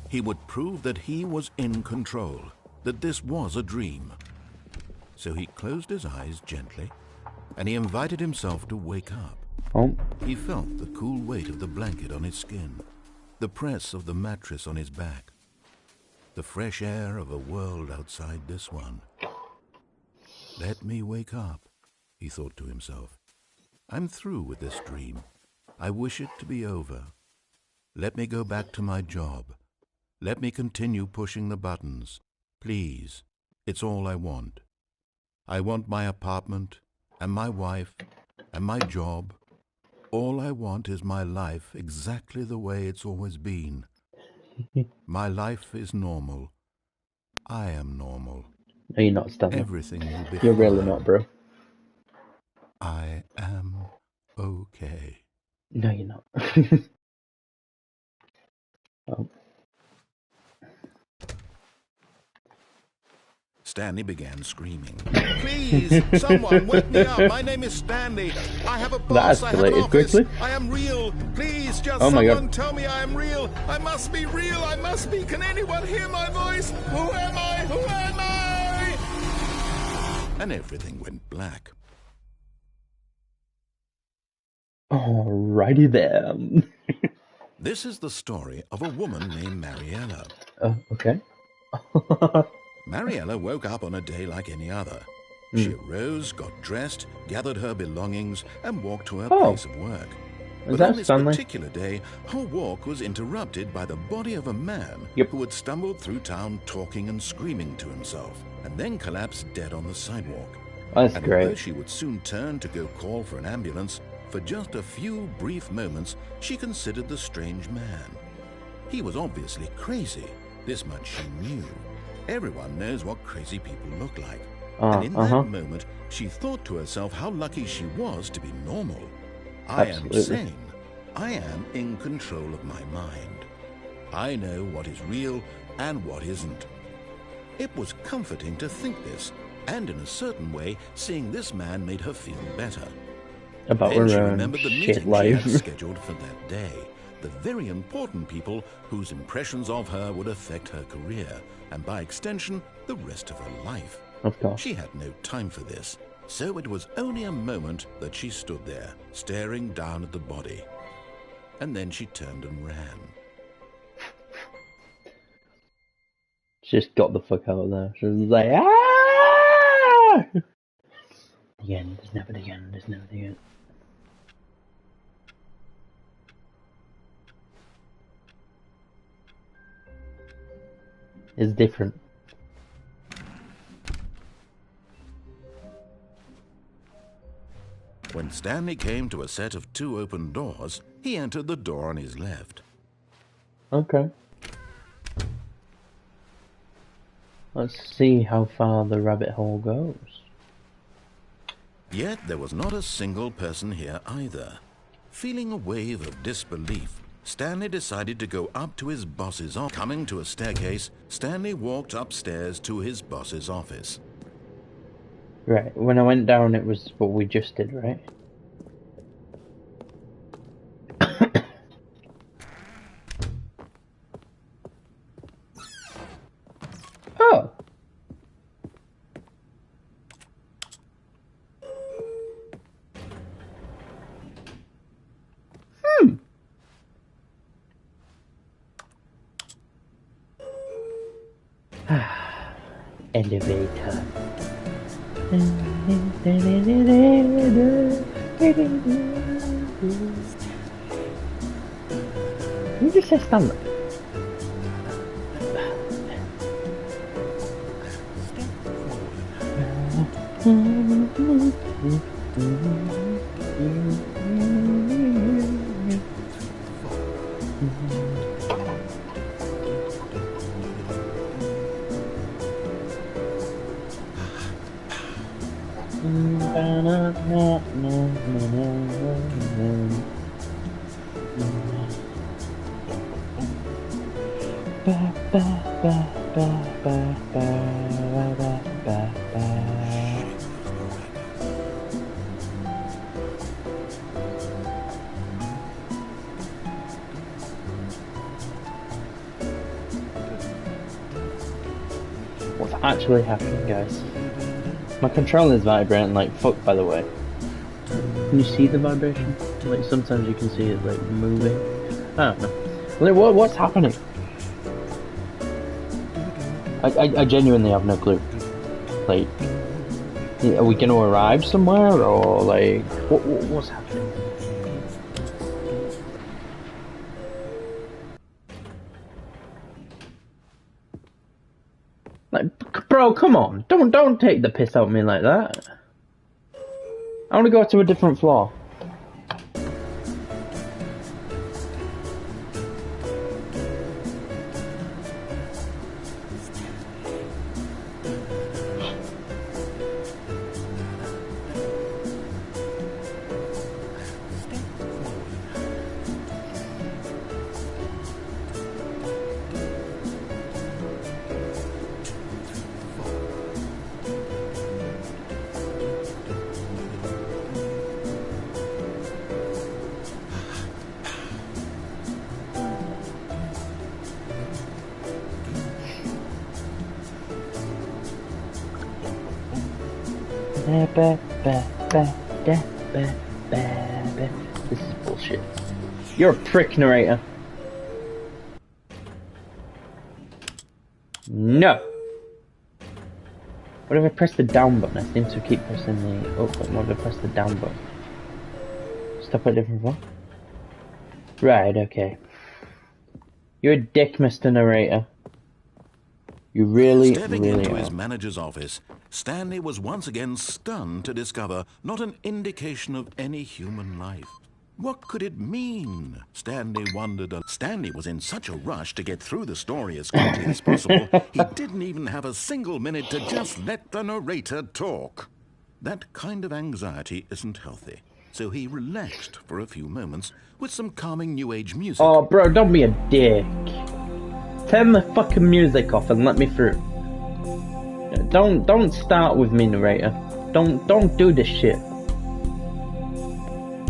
He would prove that he was in control, that this was a dream. So he closed his eyes gently, and he invited himself to wake up. Oh, He felt the cool weight of the blanket on his skin, the press of the mattress on his back, the fresh air of a world outside this one. Let me wake up, he thought to himself. I'm through with this dream. I wish it to be over. Let me go back to my job. Let me continue pushing the buttons. Please, it's all I want. I want my apartment, and my wife, and my job. All I want is my life exactly the way it's always been. My life is normal. I am normal. no, you're not, Stanley. Everything will be You're fine. really not, bro. I am okay. No, you're not. Oh. Stanley began screaming. Please, someone wake me up. My name is Stanley. I have a boss. I have an escalated office. quickly. I am real. Please, just Oh my someone God. tell me I am real. I must be real. I must be. Can anyone hear my voice? Who am I? Who am I? And everything went black. Alrighty then. This is the story of a woman named Mariella. Oh, okay. Mariella woke up on a day like any other. She arose, got dressed, gathered her belongings, and walked to her place of work. Is But that on this Stanley? particular day, her walk was interrupted by the body of a man who had stumbled through town talking and screaming to himself, and then collapsed dead on the sidewalk. That's And great. although she would soon turn to go call for an ambulance, for just a few brief moments, she considered the strange man. He was obviously crazy. This much she knew. Everyone knows what crazy people look like. And in that moment, she thought to herself how lucky she was to be normal. I Absolutely. am sane. I am in control of my mind. I know what is real and what isn't. It was comforting to think this, and in a certain way, seeing this man made her feel better. About Then she her remembered the shit meeting she life. had scheduled for that day. The very important people whose impressions of her would affect her career, and by extension, the rest of her life. Of course. She had no time for this, so it was only a moment that she stood there, staring down at the body. And then she turned and ran. She just got the fuck out of there. She was like, ah! The end. There's never the end. There's never the end. It's different. When Stanley came to a set of 2 open doors, he entered the door on his left. Okay. Let's see how far the rabbit hole goes. Yet there was not a single person here either. Feeling a wave of disbelief, Stanley decided to go up to his boss's office. Coming to a staircase, Stanley walked upstairs to his boss's office. Right, when I went down it was what we just did, right? Oh! Elevator. You just say Stanley. What's actually happening, guys? My controller is vibrating like fuck, by the way. Can you see the vibration? Like sometimes you can see it like moving. I don't know. Like, what's happening? I genuinely have no clue. Like, are we going to arrive somewhere, or like, what's happening? Like, bro, come on! Don't take the piss out of me like that. I want to go to a different floor. This is bullshit. You're a prick, narrator. No! What if I press the down button? I seem to keep pressing the up button. What if I press the down button? Stop at different one? Right, okay. You're a dick, Mr. Narrator. You really, Stepping really into are. his manager's office, Stanley was once again stunned to discover not an indication of any human life. What could it mean? Stanley wondered. Stanley was in such a rush to get through the story as quickly as possible, he didn't even have a single minute to just let the narrator talk. That kind of anxiety isn't healthy, so he relaxed for a few moments with some calming new age music. Oh, bro, don't be a dick. Turn the fucking music off and let me through. Don't start with me, narrator. Don't do this shit.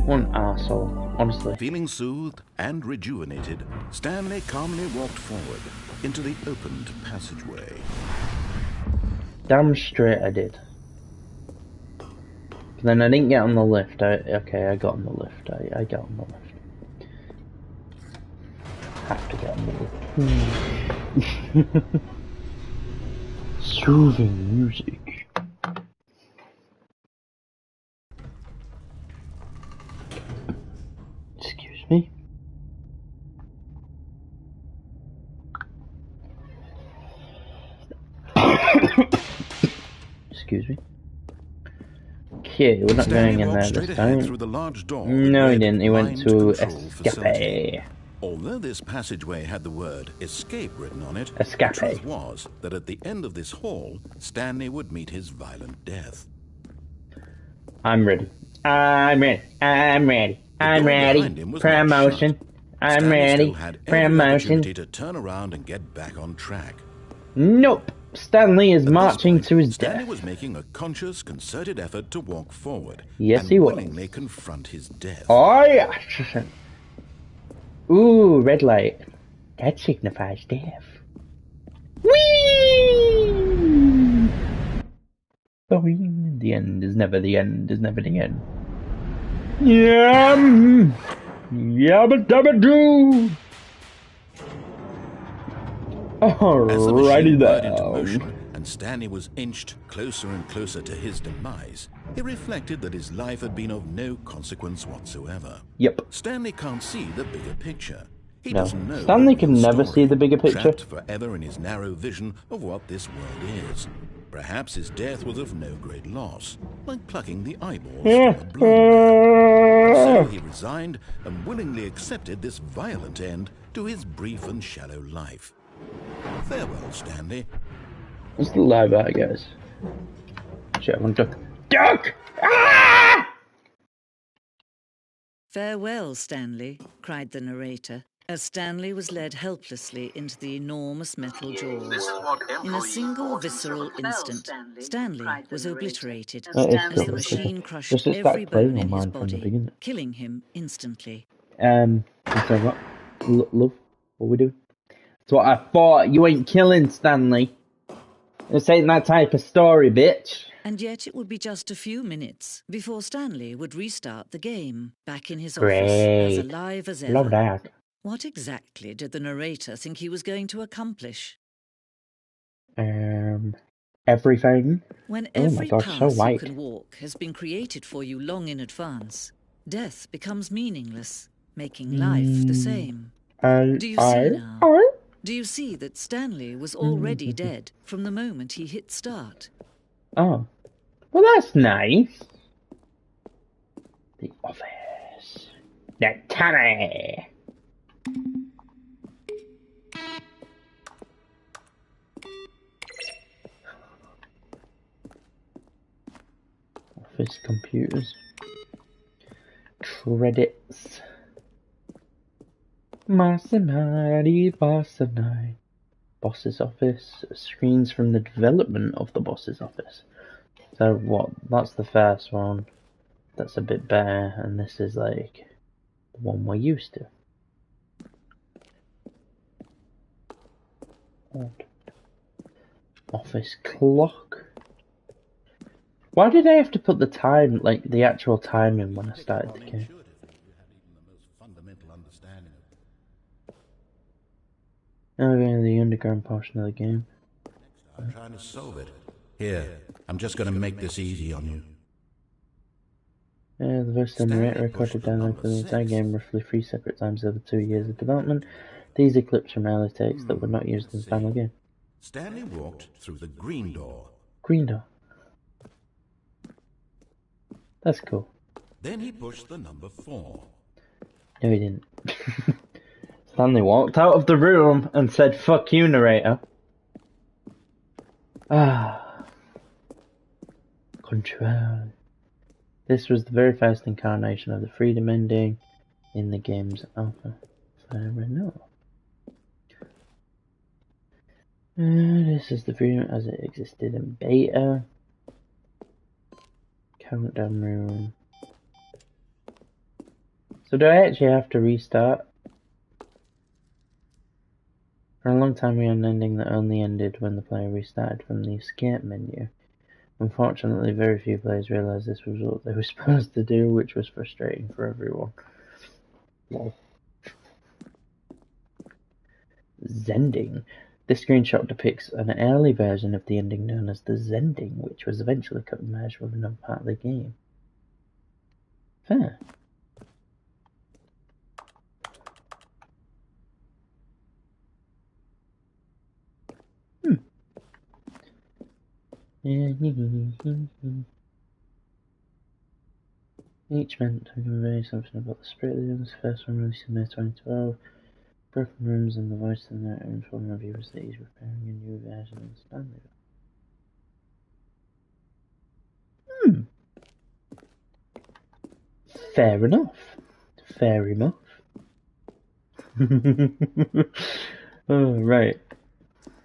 What an arsehole, honestly. Feeling soothed and rejuvenated, Stanley calmly walked forward into the opened passageway. Damn straight I did. Then I didn't get on the lift. Okay, I got on the lift. I got on the lift. Have to get on the lift. Soothing music. Excuse me. Excuse me. Okay, we're not going in there this time. Through the large door No, he didn't. He went to Escape. Although this passageway had the word escape written on it, Escape. the truth was that at the end of this hall, Stanley would meet his violent death. I'm ready. I'm ready. I'm ready. I'm ready. Promotion. I'm ready. Promotion. To turn around and get back on track. Nope. Stanley is marching to his death. Stanley was making a conscious, concerted effort to walk forward. Yes, and he was. willingly confront his death. Oh, yeah. Ooh, red light. That signifies death. Whee! The end is never the end, is never the end. Yum! Yabba dabba doo! Alrighty then. And Stanley was inched closer and closer to his demise, he reflected that his life had been of no consequence whatsoever. Yep. Stanley can't see the bigger picture. He No. doesn't know. Stanley can never see the bigger picture. Trapped forever in his narrow vision of what this world is. Perhaps his death was of no great loss, like plucking the eyeballs from a blind. So he resigned and willingly accepted this violent end to his brief and shallow life. Farewell, Stanley. It's the live out, guys. Shit, I want to duck! Ah! Farewell, Stanley, cried the narrator, as Stanley was led helplessly into the enormous metal jaws. In a single visceral instant, Stanley was obliterated as the machine crushed every bone in his body, killing him instantly. So what? Love, what we do? That's what I thought. You ain't killing Stanley. This ain't that type of story, bitch. And yet it would be just a few minutes before Stanley would restart the game, back in his Great. office, as alive as ever. Love that. What exactly did the narrator think he was going to accomplish? Everything. When Oh my every God, path so you white. can walk has been created for you long in advance, death becomes meaningless, making life the same. Do you see now? Do you see that Stanley was already dead from the moment he hit start? Oh. Well, that's nice. The office. The Tommy. Office computers. Credits. Maserati, boss of night. Boss's office. Screens from the development of the boss's office. So what? That's the first one. That's a bit better, and this is like the one we're used to. Odd. Office clock. Why did I have to put the time, like the actual time in when I started the game? Okay, the underground portion of the game. I'm trying to solve it. Here, I'm just going to make this easy on you. The voice of the narrator recorded download for the entire game roughly 3 separate times over 2 years of development. These are clips from early takes that were not used in the final game. Stanley walked through the green door. Green door. That's cool. Then he pushed the number 4. No, he didn't. Stanley walked out of the room and said, "Fuck you, narrator." Control. This was the very first incarnation of the freedom ending in the game's alpha. Fair enough. This is the freedom as it existed in beta. Countdown room. So do I actually have to restart? For a long time we had an ending that only ended when the player restarted from the escape menu. Unfortunately, very few players realised this was what they were supposed to do, which was frustrating for everyone. Lol. Zending. This screenshot depicts an early version of the ending known as the Zending, which was eventually cut and merged with another part of the game. Fair. Each meant to convey something about the spirit of the illness. First one released in May 2012. Broken Rooms and the voice of the narrator informing reviewers that he's preparing a new version of Stanley. Fair enough. Fair enough. Oh, right.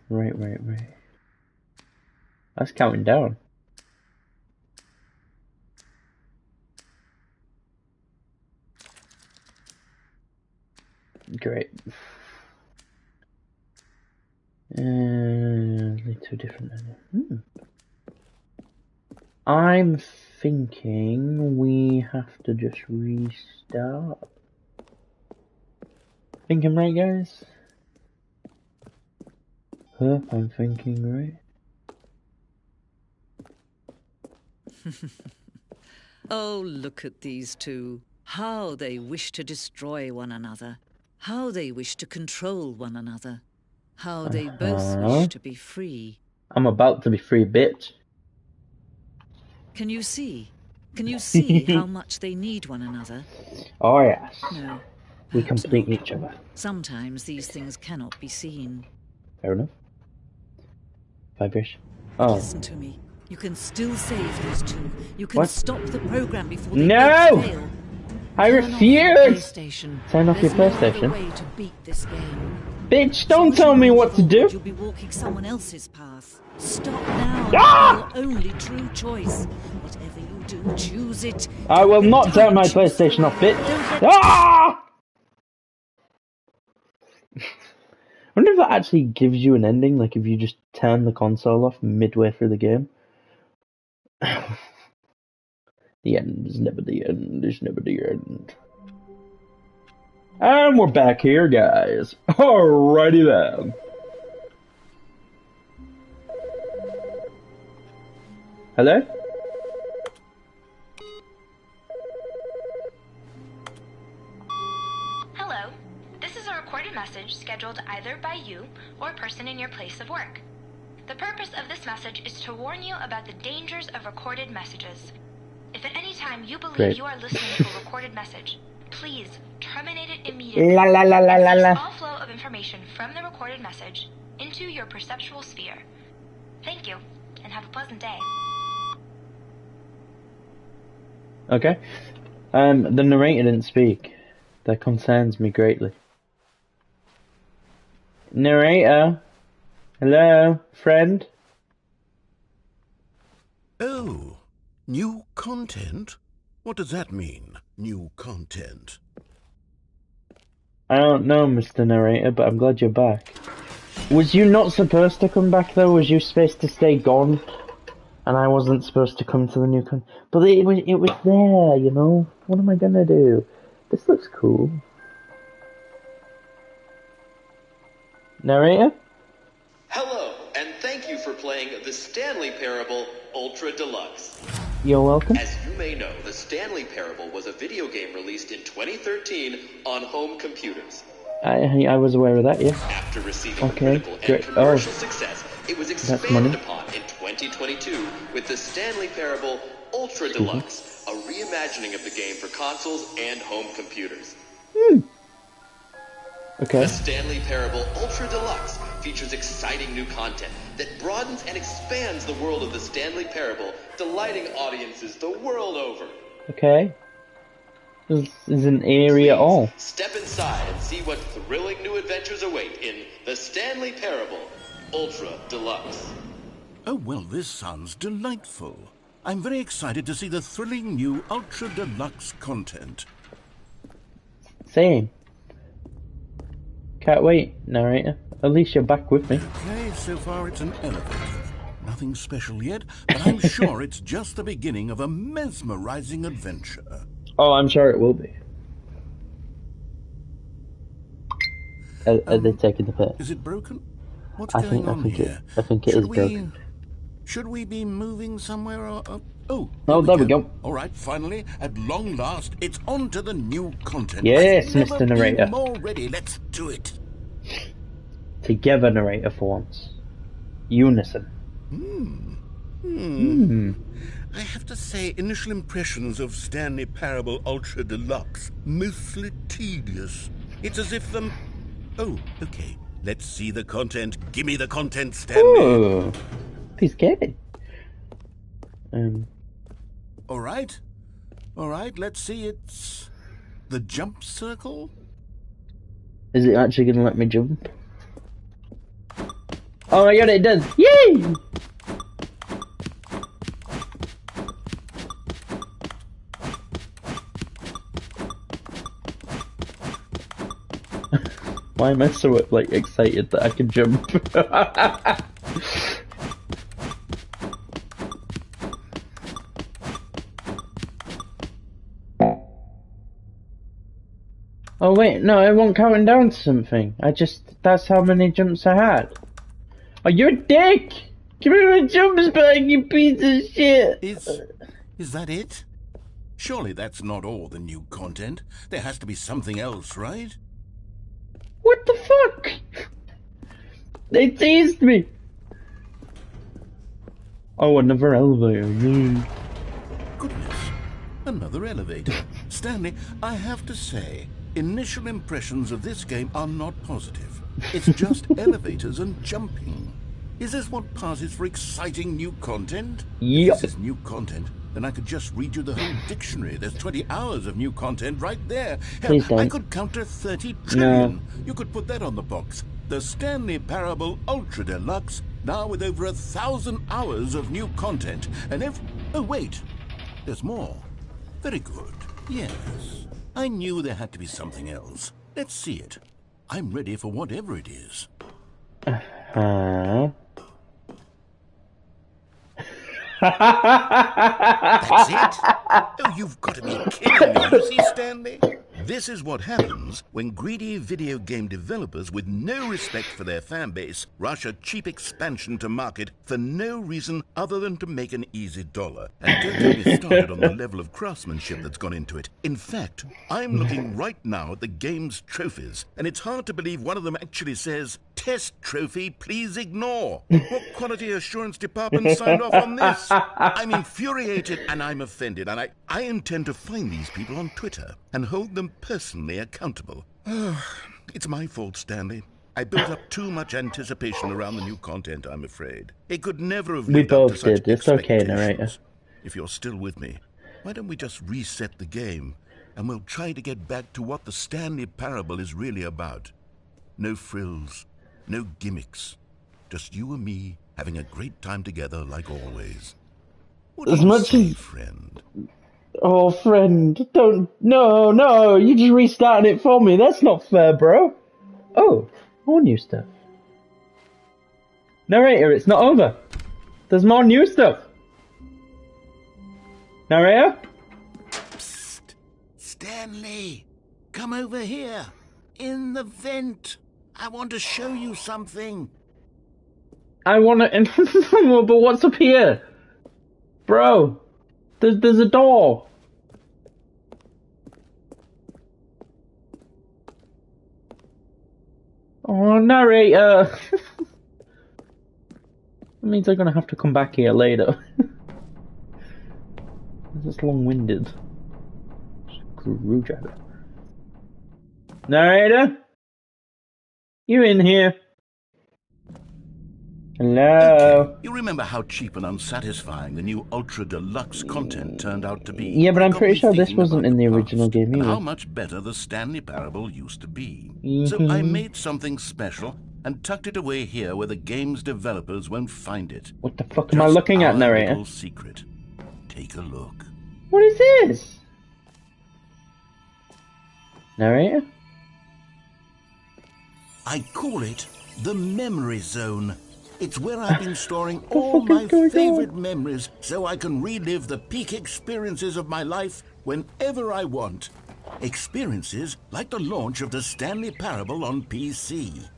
Right. That's counting down. Great. Two different. I'm thinking we have to just restart. Thinking right, guys? Hope I'm thinking right. Oh, look at these two. How they wish to destroy one another. How they wish to control one another. How they both wish to be free. I'm about to be free, bitch. Can you see? Can you see how much they need one another? Oh, yes. No. We complete each other. Sometimes these things cannot be seen. Fair enough. Vibration. Oh. Listen to me. You can still save those two. You can What? stop the program before they No! fail. I refuse! Turn off your PlayStation. There's no other way to beat this game. Bitch, don't tell me what to do! You'll be walking someone else's path. Stop now. Ah! Your only true choice. Whatever you do, choose it. I will not turn my PlayStation off, bitch. Ah! I wonder if that actually gives you an ending, like if you just turn the console off midway through the game. The end is never the end, is never the end. And we're back here, guys. Alrighty then. Hello? Hello. This is a recorded message scheduled either by you or a person in your place of work. The purpose of this message is to warn you about the dangers of recorded messages. If at any time you believe you are listening to a recorded message, please terminate it immediately. La la la la la la. All flow of information from the recorded message into your perceptual sphere. Thank you, and have a pleasant day. Okay. The narrator didn't speak. That concerns me greatly. Narrator? Hello, friend? Oh, new content? What does that mean, new content? I don't know, Mr. Narrator, but I'm glad you're back. Was you not supposed to come back, though? Was you supposed to stay gone? And I wasn't supposed to come to the new but it was there, you know? What am I gonna do? This looks cool. Narrator? Hello, and thank you for playing the Stanley Parable Ultra Deluxe. You're welcome. As you may know, the Stanley Parable was a video game released in 2013 on home computers. I was aware of that, yeah. After receiving critical and commercial success, it was expanded upon in 2022 with the Stanley Parable Ultra Deluxe, a reimagining of the game for consoles and home computers. Okay. The Stanley Parable Ultra Deluxe features exciting new content that broadens and expands the world of the Stanley Parable, delighting audiences the world over. Okay. This isn't eerie at all. Step inside and see what thrilling new adventures await in the Stanley Parable Ultra Deluxe. Oh, well, this sounds delightful. I'm very excited to see the thrilling new Ultra Deluxe content. Same. Can't wait, narrator. At least you're back with me. Okay, so far it's an elevator. Nothing special yet, but I'm sure it's just the beginning of a mesmerizing adventure. Oh, I'm sure it will be. Are they taking the piss? Is it broken? What's going on here? I think it is broken. Should we be moving somewhere? Oh, there we go. All right, finally, at long last, it's on to the new content. Yes, Mr. Narrator. I'm all ready. Let's do it. Together, narrator, for once. Unison. I have to say, initial impressions of Stanley Parable Ultra Deluxe, mostly tedious. It's as if Oh, okay. Let's see the content. Give me the content, Stanley. Ooh. He's kidding. All right, let's see. It's the jump circle. Is it actually going to let me jump? Oh my god, it does! Yay! Why am I so, like, excited that I can jump? Oh wait, no, it wasn't counting down to something. That's how many jumps I had. Oh, you're a dick! Give me my jumps back, you piece of shit! Is that it? Surely that's not all the new content. There has to be something else, right? What the fuck? They teased me! Oh, another elevator. Goodness, another elevator. Stanley, I have to say, initial impressions of this game are not positive. It's just elevators and jumping. Is this what passes for exciting new content? Yep. If this is new content, then I could just read you the whole dictionary. There's 20 hours of new content right there. Hell, I could count to 30 trillion. No. You could put that on the box. The Stanley Parable Ultra Deluxe, now with over 1,000 hours of new content. And oh, wait. There's more. Very good. Yes. I knew there had to be something else. Let's see it. I'm ready for whatever it is. That's it? Oh, you've got to be kidding me. You see, Stanley? This is what happens when greedy video game developers with no respect for their fan base rush a cheap expansion to market for no reason other than to make an easy dollar. And don't get me started on the level of craftsmanship that's gone into it. In fact, I'm looking right now at the game's trophies, and it's hard to believe one of them actually says, "Test trophy, please ignore." What quality assurance department signed off on this? I'm infuriated and I'm offended, and I intend to find these people on Twitter and hold them personally accountable. It's my fault, Stanley. I built up too much anticipation around the new content, I'm afraid. It could never have lived up to such expectations. It's okay, narrator. If you're still with me, why don't we just reset the game and we'll try to get back to what the Stanley Parable is really about. No frills, no gimmicks. Just you and me having a great time together like always. What do you say, friend? Oh, friend, don't... No, you just restarted it for me. That's not fair, bro. Oh, more new stuff. Narrator, it's not over. There's more new stuff. Narrator? Psst! Stanley! Come over here! In the vent! I want to show you something! I wanna... but what's up here? Bro! There's a door! Oh, narrator! That means I'm gonna have to come back here later. This is long-winded. Screwdriver. Narrator? You in here? Hello? Okay, you remember how cheap and unsatisfying the new Ultra Deluxe content turned out to be? Yeah, but I'm Got pretty me sure this thinking wasn't about in the original past game and either. how much better the Stanley Parable used to be. So I made something special and tucked it away here where the game's developers won't find it. What the fuck Just am I looking at, our narrator? little secret. Take a look. What is this? Narrator? I call it the Memory Zone. It's where I've been storing The all fuck is my going favorite on? memories so I can relive the peak experiences of my life whenever I want. Experiences like the launch of the Stanley Parable on PC.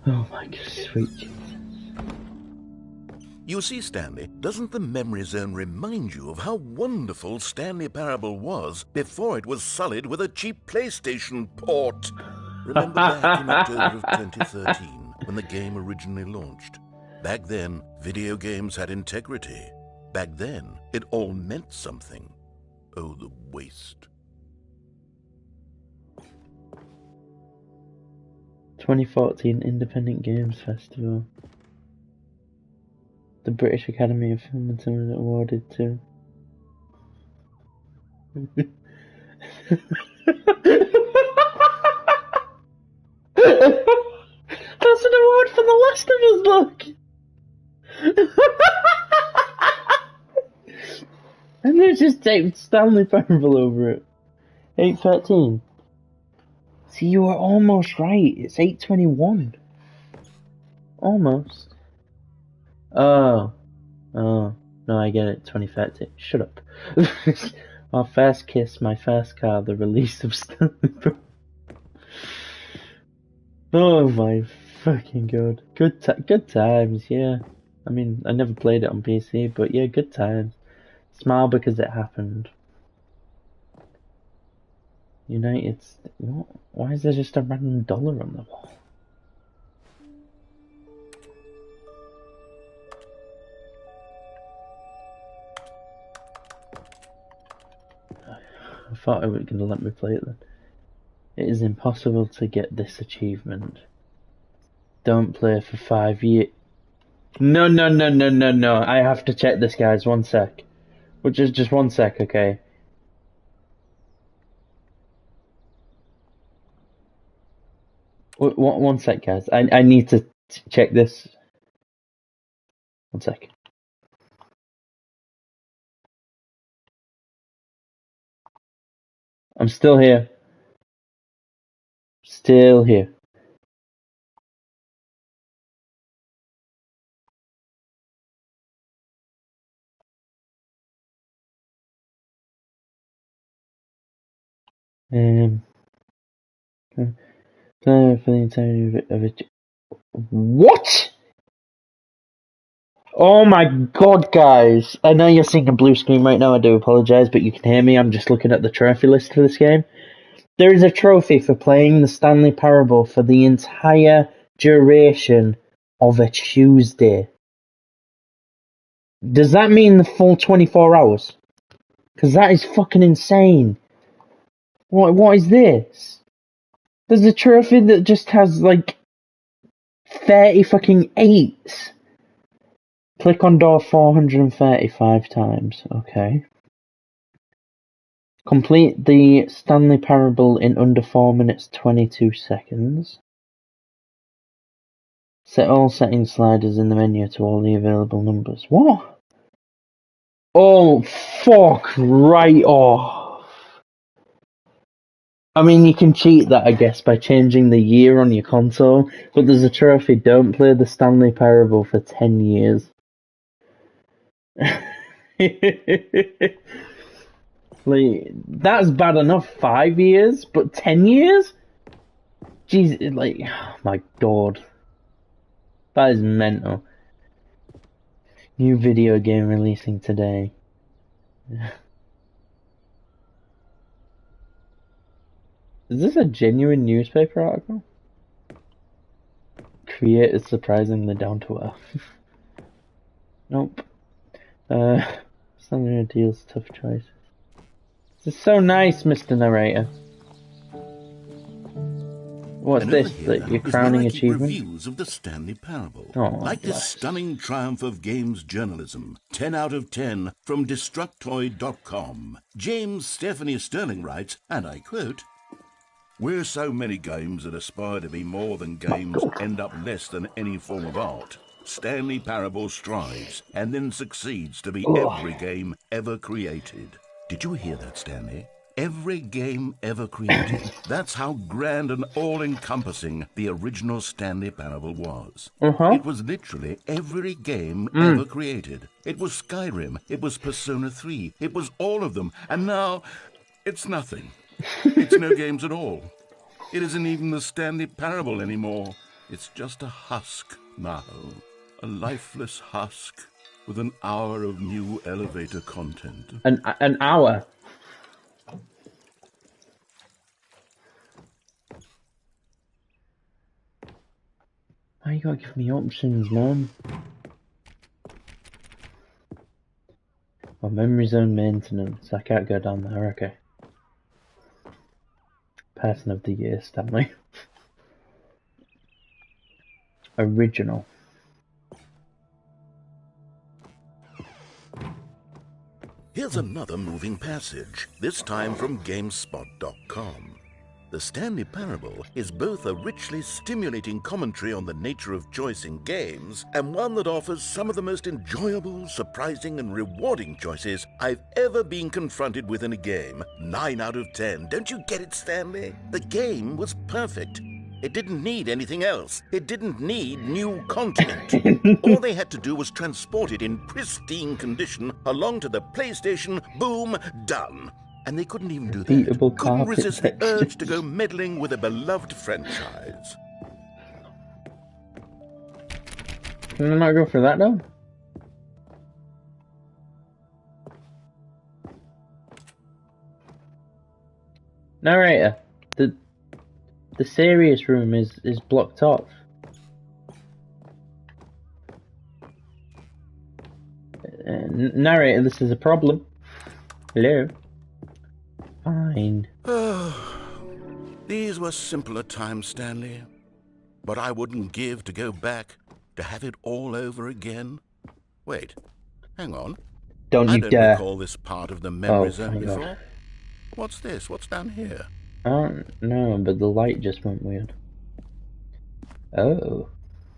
Oh my god, sweet Jesus. You see, Stanley, doesn't the Memory Zone remind you of how wonderful Stanley Parable was before it was sullied with a cheap PlayStation port? Remember back in October of 2013, when the game originally launched? Back then, video games had integrity. Back then, it all meant something. Oh, the waste. 2014 Independent Games Festival. The British Academy of Film and Cinema awarded to. That's an award for The Last of Us, look! And they just taped Stanley Parable over it. 8:13. See, you were almost right. It's 8:21. Almost. Oh. Oh. No, I get it. 2013. Shut up. Our first kiss, my first car, the release of Stanley Parable. Oh my fucking god. Good times, yeah. I mean, I never played it on PC, but yeah, good times. Smile because it happened. United... What? Why is there just a random dollar on the wall? I thought it was going to let me play it then. It is impossible to get this achievement. Don't play for 5 years. No. I have to check this, guys. 1 sec. Well, just 1 sec, okay? One sec, guys. I need to check this. 1 sec. I'm still here. Still here. For the entirety of it. What? Oh my god, guys. I know you're seeing a blue screen right now, I do apologise, but you can hear me, I'm just looking at the trophy list for this game. There is a trophy for playing the Stanley Parable for the entire duration of a Tuesday. Does that mean the full 24 hours? Because that is fucking insane. What is this? There's a trophy that just has, like, 30 fucking 8s. Click on door 435 times. Okay. Complete the Stanley Parable in under 4 minutes 22 seconds. Set all setting sliders in the menu to all the available numbers. What? Oh, fuck right off. I mean, you can cheat that, I guess, by changing the year on your console, but there's a trophy, don't play the Stanley Parable for 10 years. Like, that's bad enough 5 years, but 10 years? Jeez, like, oh my god. That is mental. New video game releasing today. Is this a genuine newspaper article? Creators surprisingly down to earth. Nope. Stanley deals tough choices. This is so nice, Mr. Narrator. What's this? Like your crowning achievement? Reviews of the Stanley Parable. Oh, like this stunning triumph of games journalism. 10 out of 10 from Destructoid.com. James Stephanie Sterling writes, and I quote, "Where so many games that aspire to be more than games end up less than any form of art, Stanley Parable strives and then succeeds to be every game ever created." Did you hear that, Stanley? Every game ever created. That's how grand and all-encompassing the original Stanley Parable was. It was literally every game ever created. It was Skyrim. It was Persona 3. It was all of them. And now, it's nothing. It's no games at all. It isn't even the Stanley Parable anymore. It's just a husk now. A lifeless husk with an hour of new elevator content. An hour? Why you gotta give me options, man? Oh, memory zone maintenance. I can't go down there, okay. Person of the year, Stanley. Original. Here's another moving passage, this time from GameSpot.com. The Stanley Parable is both a richly stimulating commentary on the nature of choice in games and one that offers some of the most enjoyable, surprising, and rewarding choices I've ever been confronted with in a game. 9 out of 10. Don't you get it, Stanley? The game was perfect. It didn't need anything else. It didn't need new content. All they had to do was transport it in pristine condition along to the PlayStation. Boom, done. And they couldn't even do that. Couldn't resist the urge to go meddling with a beloved franchise. Can I not go for that though? Narrator, the serious room is blocked off. Narrator, this is a problem. Hello? Fine. These were simpler times, Stanley. But I wouldn't give to go back to have it all over again. Wait, hang on. Don't you dare. I don't recall this part of the memory zone before. What's this? What's down here? I don't know, but the light just went weird. Oh.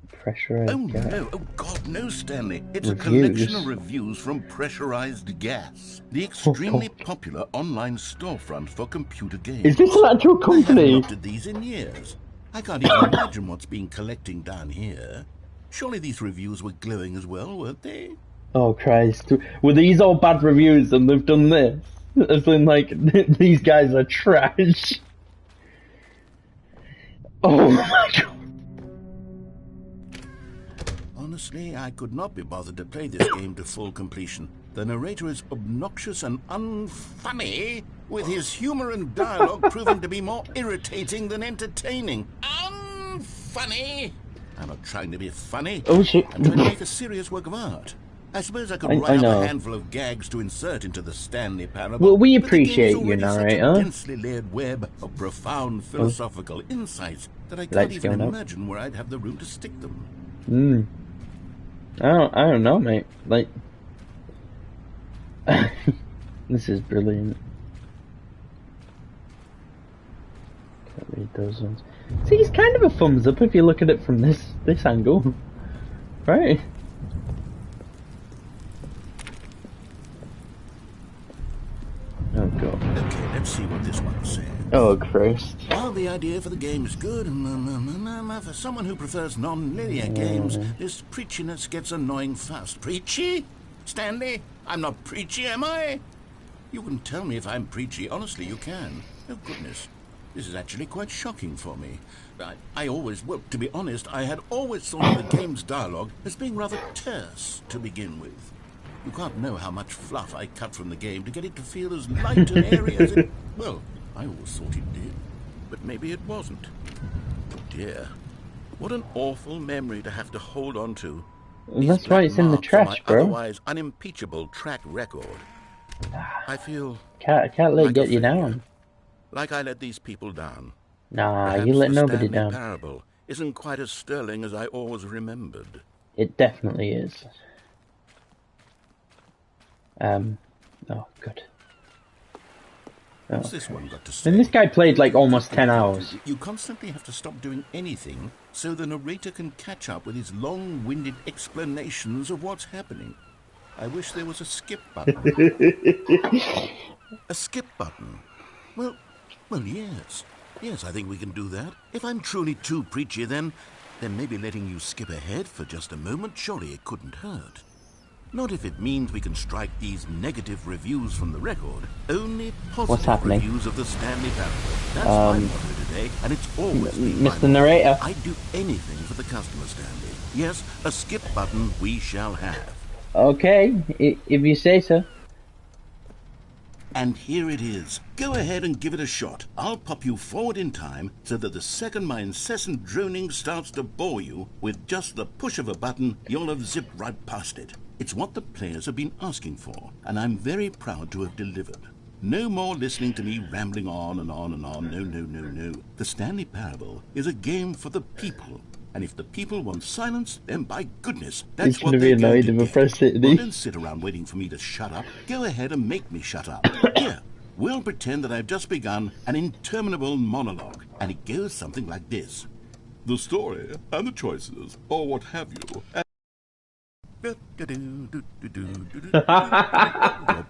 Pressurized gas. No, oh God, no, Stanley. It's a collection of reviews from Pressurized Gas, the extremely popular online storefront for computer games. Is this an actual company? I haven't looked at these in years. I can't even imagine what's been collecting down here. Surely these reviews were glowing as well, weren't they? Oh Christ. Were these all bad reviews and they've done this? As in, like, these guys are trash. Oh my God. Honestly, I could not be bothered to play this game to full completion. The narrator is obnoxious and unfunny, with his humor and dialogue proving to be more irritating than entertaining. Unfunny! I'm not trying to be funny. Oh shit. I'm trying to make a serious work of art. I suppose I could write up a handful of gags to insert into the Stanley Parable. Well, we appreciate you, narrator. Such a densely layered web of profound philosophical insights that I can't even imagine where I'd have the room to stick them. I don't know, mate. Like, this is brilliant. Can't read those ones. See, it's kind of a thumbs up if you look at it from this angle, right? Oh God. Okay, let's see what this one says. Oh Christ. While the idea for the game is good, for someone who prefers non-linear games, this preachiness gets annoying fast. Preachy? Stanley, I'm not preachy, am I? You can tell me if I'm preachy. Honestly, you can. Oh, goodness. This is actually quite shocking for me. Well, to be honest, I had always thought of the game's dialogue as being rather terse to begin with. You can't know how much fluff I cut from the game to get it to feel as light and airy as it... Well, I always thought it did, but maybe it wasn't. Oh dear. What an awful memory to have to hold on to. That's why it's in the trash, bro. Otherwise unimpeachable track record. I feel... I can't let like it get you down. Like I let these people down. Nah, Perhaps you let the nobody Stanley down. Parable isn't quite as sterling as I always remembered. It definitely is. Oh, good. What's this one got to say? And this guy played like almost 10 hours. You constantly have to stop doing anything so the narrator can catch up with his long-winded explanations of what's happening. I wish there was a skip button. A skip button? Well, yes. Yes, I think we can do that. If I'm truly too preachy, then maybe letting you skip ahead for just a moment, surely it couldn't hurt. Not if it means we can strike these negative reviews from the record. Only positive reviews of the Stanley Parable. That's my motto today, and it's always been Mr. Narrator. I'd do anything for the customer, Stanley. Yes, a skip button we shall have. Okay, if you say so. And here it is. Go ahead and give it a shot. I'll pop you forward in time so that the second my incessant droning starts to bore you, with just the push of a button, you'll have zipped right past it. It's what the players have been asking for, and I'm very proud to have delivered. No more listening to me rambling on and on and on. No. The Stanley Parable is a game for the people. And if the people want silence, then by goodness, that's what they're going to get. Well, don't sit around waiting for me to shut up. Go ahead and make me shut up. Here, we'll pretend that I've just begun an interminable monologue, and it goes something like this. The story and the choices, or what have you. You're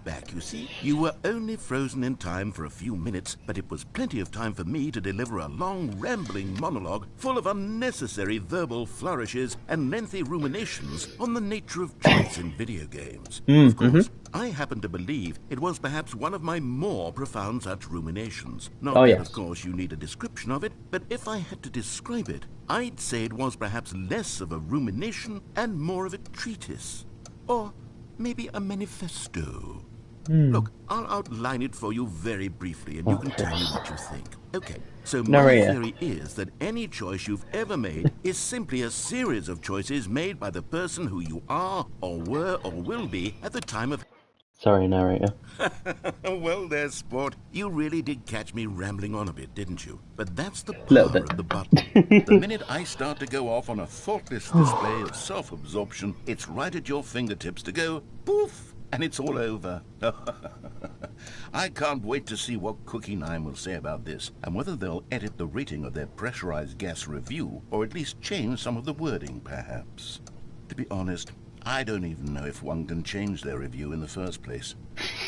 back, you see. You were only frozen in time for a few minutes, but it was plenty of time for me to deliver a long, rambling monologue full of unnecessary verbal flourishes and lengthy ruminations on the nature of choice in video games. Of course, I happen to believe it was perhaps one of my more profound such ruminations. Not that, of course, you need a description of it, but if I had to describe it, I'd say it was perhaps less of a rumination and more of a treatise. Or maybe a manifesto. Look, I'll outline it for you very briefly, and you can tell me what you think. Okay, so my theory is that any choice you've ever made is simply a series of choices made by the person who you are, or were, or will be at the time of... Sorry, narrator. Well there, sport. You really did catch me rambling on a bit, didn't you? But that's the power of the button. The minute I start to go off on a thoughtless display of self-absorption, it's right at your fingertips to go poof, and it's all over. I can't wait to see what Cookie 9 will say about this, and whether they'll edit the rating of their pressurized gas review, or at least change some of the wording, perhaps. To be honest, I don't even know if one can change their review in the first place.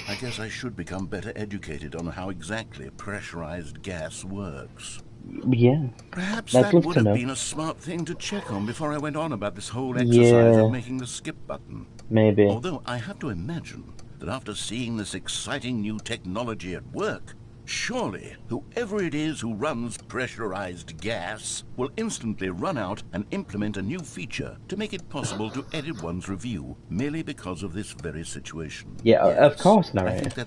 I guess I should become better educated on how exactly pressurized gas works. Yeah. Perhaps that would have been a smart thing to check on before I went on about this whole exercise of making the skip button. Maybe. Although I have to imagine that after seeing this exciting new technology at work, surely whoever it is who runs pressurized gas will instantly run out and implement a new feature to make it possible to edit one's review merely because of this very situation. Yeah, of course, narrator.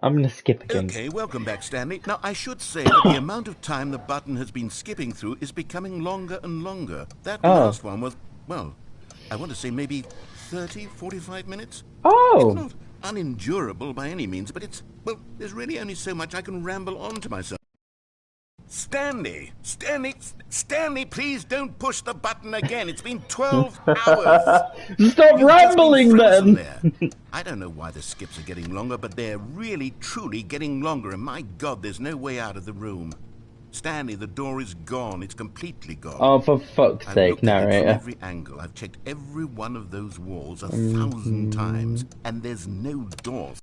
I'm gonna skip again. Okay, welcome back, Stanley. Now, I should say that the amount of time the button has been skipping through is becoming longer and longer. That last one was, well, I want to say maybe 30, 45 minutes? Oh! It's not unendurable by any means, but it's, well, there's really only so much I can ramble on to myself. Stanley, please don't push the button again. It's been 12 hours. Stop rambling then. I don't know why the skips are getting longer, but they're really, truly getting longer, and my God, there's no way out of the room. Stanley, the door is gone. It's completely gone. Oh, for fuck's sake, narrator. From every angle. I've checked every one of those walls 1,000 times, and there's no door.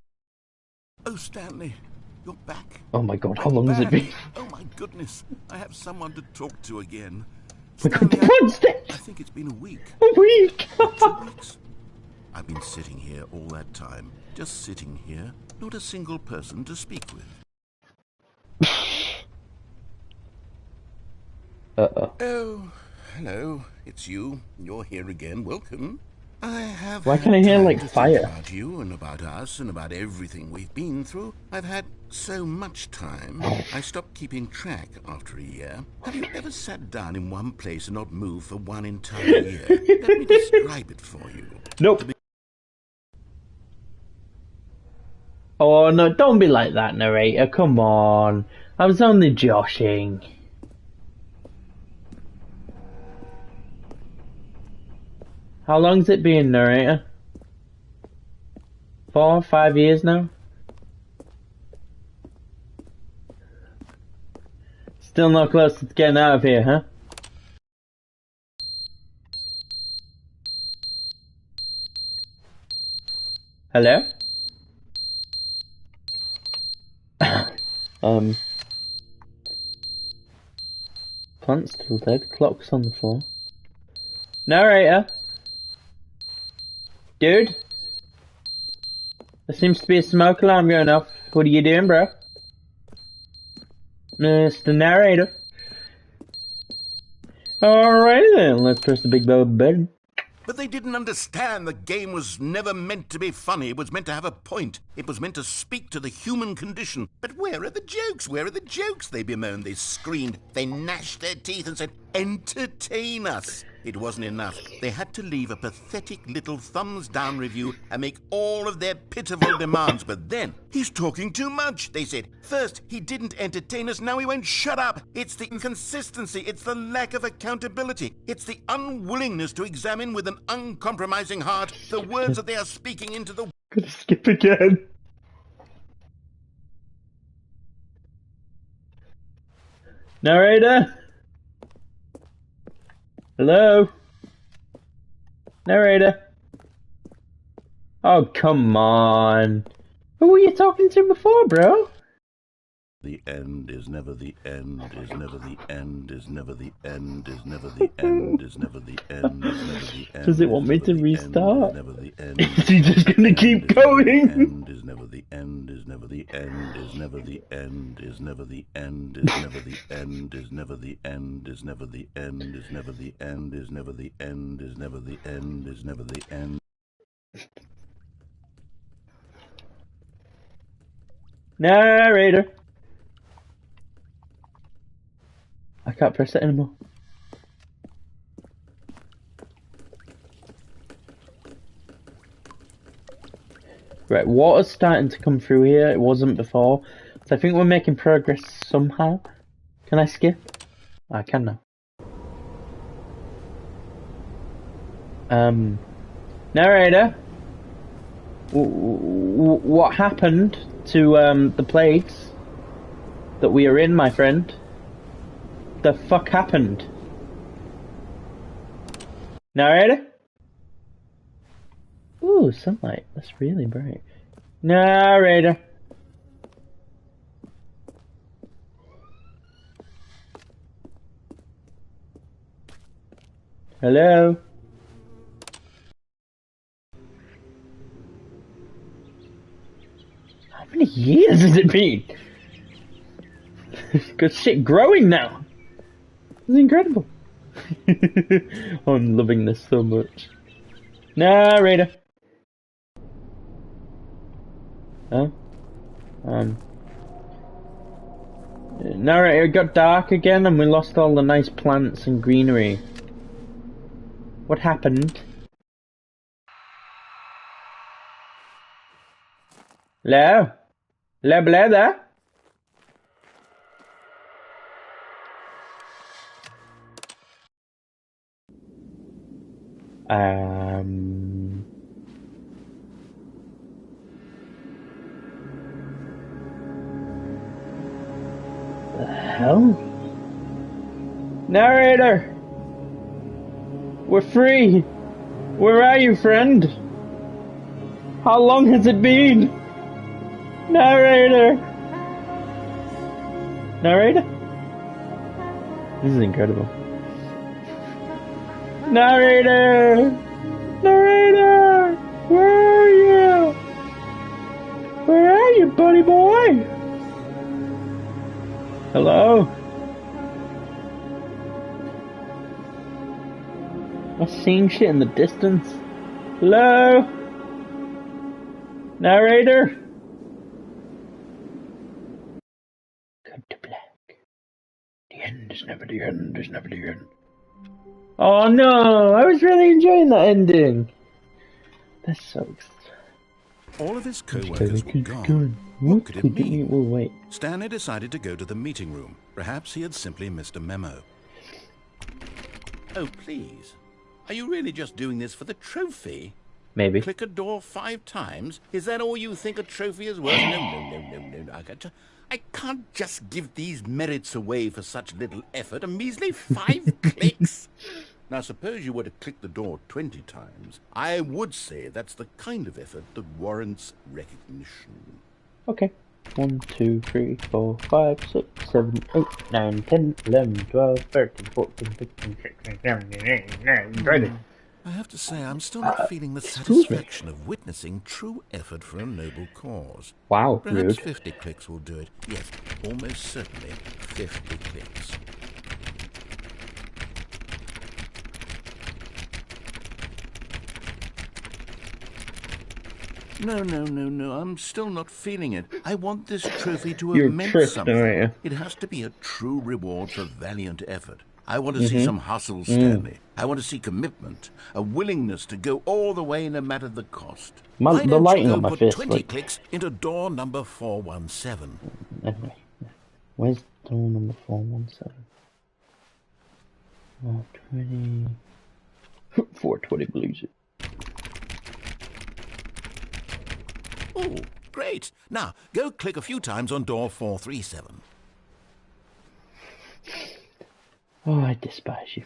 Oh, Stanley, you're back. Oh my God, how long has it been? Oh my goodness, I have someone to talk to again. Stanley, I think it's been a week. A week? 2 weeks. I've been sitting here all that time, just sitting here, not a single person to speak with. Uh-oh. Oh, hello, it's you. You're here again. Welcome. I have Why had can I hear, time like, to fire? think about you and about us and about everything we've been through. I've had so much time, I stopped keeping track after a year. Have you ever sat down in one place and not moved for one entire year? Let me describe it for you. Nope. Oh, no, don't be like that, narrator. Come on. I was only joshing. How long's it been, narrator? 4, 5 years now? Still not close to getting out of here, huh? Hello? Plant's still dead, clock's on the floor. Narrator? Dude? There seems to be a smoke alarm going off. What are you doing, bro? Mr. Narrator. Alright then, let's press the big bell button. But they didn't understand the game was never meant to be funny. It was meant to have a point. It was meant to speak to the human condition. But where are the jokes? Where are the jokes? They bemoaned, they screamed, they gnashed their teeth and said, entertain us. It wasn't enough. They had to leave a pathetic little thumbs-down review and make all of their pitiful demands. But then, he's talking too much, they said. First, he didn't entertain us, now he won't shut up. It's the inconsistency, it's the lack of accountability. It's the unwillingness to examine with an uncompromising heart the words that they are speaking into the... Gonna skip again. Narrator? Hello? Narrator? Oh, come on. Who were you talking to before, bro? The end is never the end, is never the end, is never the end, is never the end, is never the end, is never the end. Does it want me to restart? Never the end. Is he just gonna keep going? End is never the end, is never the end, is never the end, is never the end, is never the end, is never the end, is never the end, is never the end, is never the end, is never the end, is never the end. Narrator. I can't press it anymore. Right, water's starting to come through here. It wasn't before. So I think we're making progress somehow. Can I skip? I can now. Narrator? What happened to the plagues that we are in, my friend? The fuck happened? Narrator? Ooh, sunlight. That's really bright. Narrator. Hello? How many years has it been? Good shit growing now. It's incredible. Oh, I'm loving this so much. Narrator. Huh? Narrator, it got dark again and we lost all the nice plants and greenery. What happened? Hello? Hello, hello there? The hell? Narrator! We're free! Where are you, friend? How long has it been? Narrator! Narrator? This is incredible. Narrator! Narrator! buddy boy? Hello? I'm seeing shit in the distance. Hello? Narrator? Cut to black. The end is never the end, is never the end. Oh no! I was really enjoying that ending! That sucks. All of his co-workers were gone. What could it mean? Well, wait. Stanley decided to go to the meeting room. Perhaps he had simply missed a memo. Oh, please. Are you really just doing this for the trophy? Maybe. Click a door 5 times? Is that all you think a trophy is worth? No. I can't just give these merits away for such little effort. A measly 5 clicks. Now, suppose you were to click the door 20 times. I would say that's the kind of effort that warrants recognition. Okay. 1, 2, 3, 4, 5, 6, 7, 8, 9, 10, 11, 12, 13, 14, 15, 16, 17, 18, 19, 20. I have to say, I'm still not feeling the satisfaction of witnessing true effort for a noble cause. Wow, Perhaps rude. 50 clicks will do it. Yes, almost certainly 50 clicks. No. I'm still not feeling it. I want this trophy to You're have meant tricked, something. aren't you? It has to be a true reward for valiant effort. I want to see some hustle, Stanley. I want to see commitment, a willingness to go all the way no matter the cost. Why The don't lighting you on go my put fist, 20 like... clicks into door number 417? Anyway. Where's door number 417? Oh, 20... 420 believes it. Oh, great. Now, go click a few times on door 437. Oh, I despise you.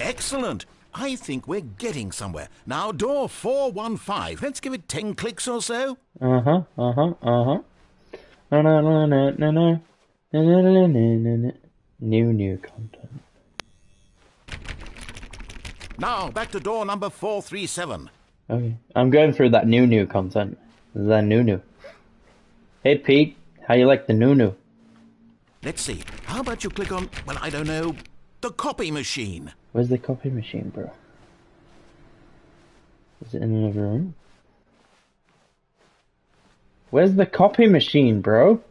Excellent. I think we're getting somewhere. Now, door 415. Let's give it 10 clicks or so. No. New content. Now, back to door number 437. Okay. I'm going through that new content. The new. Hey Pete, how you like the new? Let's see. How about you click on, well, I don't know, the copy machine? Where's the copy machine, bro? Is it in another room? Where's the copy machine, bro?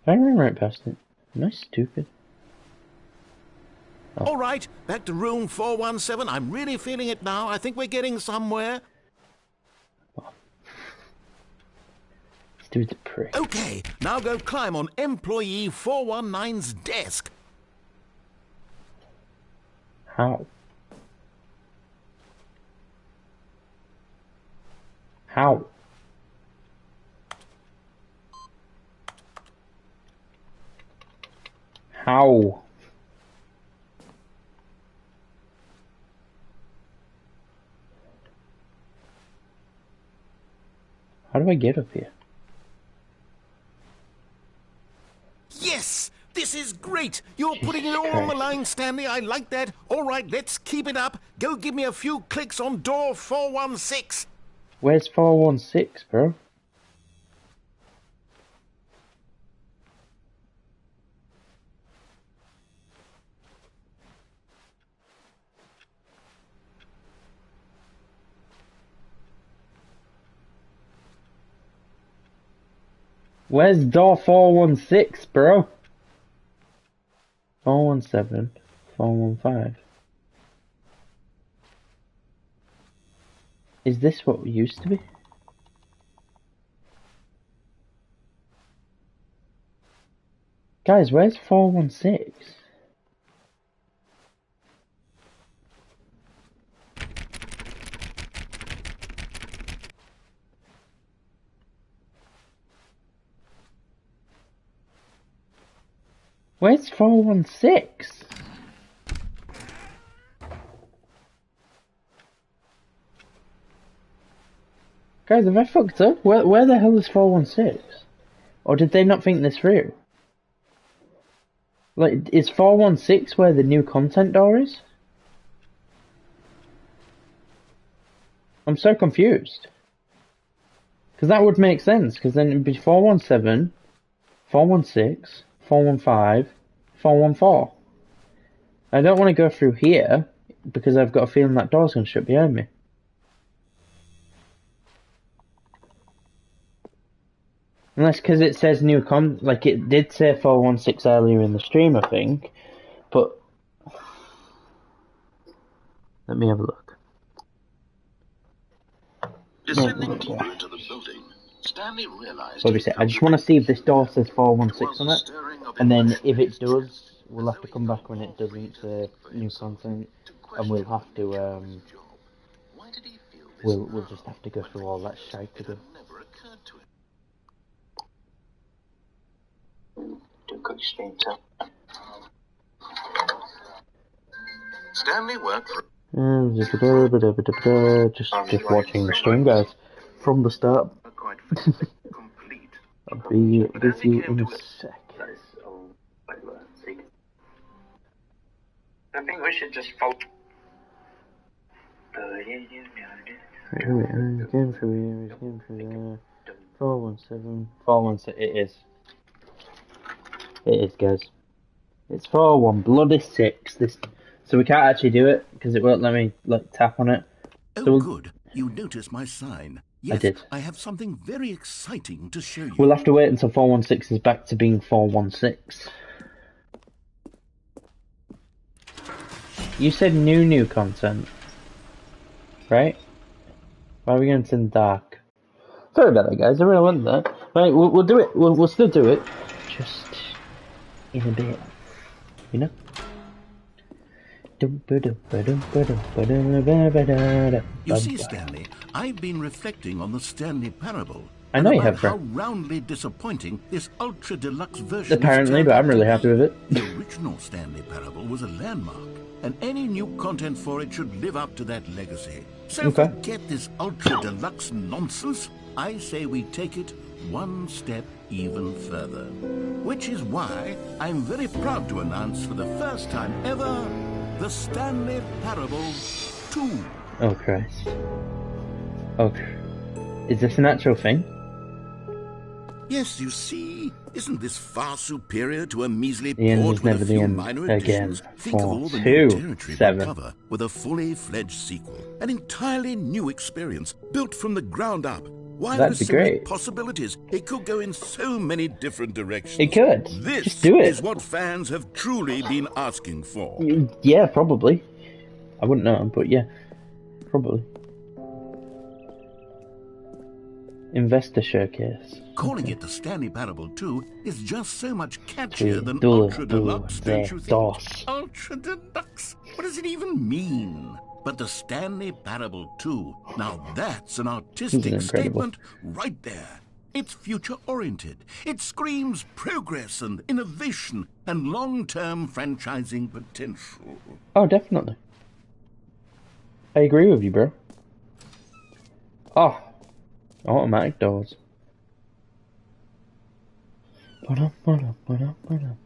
I ran right past it. Am I stupid? Oh. All right, back to room 417. I'm really feeling it now. I think we're getting somewhere. Dude's a prick. Okay, now go climb on employee 419's desk. How? How? How? How do I get up here? Yes! This is great! You're putting it all on the line, Stanley. I like that. All right, let's keep it up. Go give me a few clicks on door 416. Where's 416, bro? Where's door 416, bro? 417, 415. Is this what we used to be? Guys, where's 416? Where's 416? Guys, have I fucked up? Where the hell is 416? Or did they not think this through? Like, is 416 where the new content door is? I'm so confused. Because that would make sense, because then it'd be 417, 416, 415, 414. I don't want to go through here, because I've got a feeling that door's going to shut behind me. Unless because it says new like it did say 416 earlier in the stream, I think. But let me have a look. Descending deeper into the building, Stanley realized. I just want to see if this door says 416 on it, and then if it does, we'll have to come back when it doesn't say new content, and we'll have to we'll just have to go through all that shite again. Stanley worked for just watching the stream, guys, from the start. I'll be with you in a sec. I think we should just follow. Came through here. 417. 416. It is. It is, guys. It's 416. This, so we can't actually do it because it won't let me tap on it. Oh, So good. You noticed my sign. Yes, I did. I have something very exciting to show you. We'll have to wait until 416 is back to being 416. You said new content, right? Why are we going to the dark? Sorry about that, guys. I really want that. Right, we'll do it. We'll still do it. Just in a bit, you know. You see, Stanley, I've been reflecting on the Stanley Parable. I know and you about have, bro. how roundly disappointing this ultra deluxe version Apparently, is. but I'm really happy with it. The original Stanley Parable was a landmark, and any new content for it should live up to that legacy. So Okay. forget this ultra deluxe nonsense. I say we take it one step even further. Which is why I'm very proud to announce for the first time ever the Stanley Parable 2. Oh Christ. Okay. Is this an actual thing? Yes, you see, isn't this far superior to a measly The end port is with never a the few end. minor Again. additions? Think of all the 4, new 2, territory 7. we cover with a fully fledged sequel, an entirely new experience built from the ground up. Why That'd be so many great. possibilities? It could go in so many different directions. It could. This Just do it. is what fans have truly been asking for. Yeah, probably. I wouldn't know, but yeah, probably. Investor showcase. Calling it the Stanley Parable 2 is just so much catchier than Dual, Ultra Deluxe, don't you think? DOS. Ultra Deluxe? What does it even mean? But the Stanley Parable 2, now that's an artistic Isn't it incredible? statement right there. It's future-oriented. It screams progress and innovation and long-term franchising potential. Oh, definitely. I agree with you, bro. Oh, automatic doors.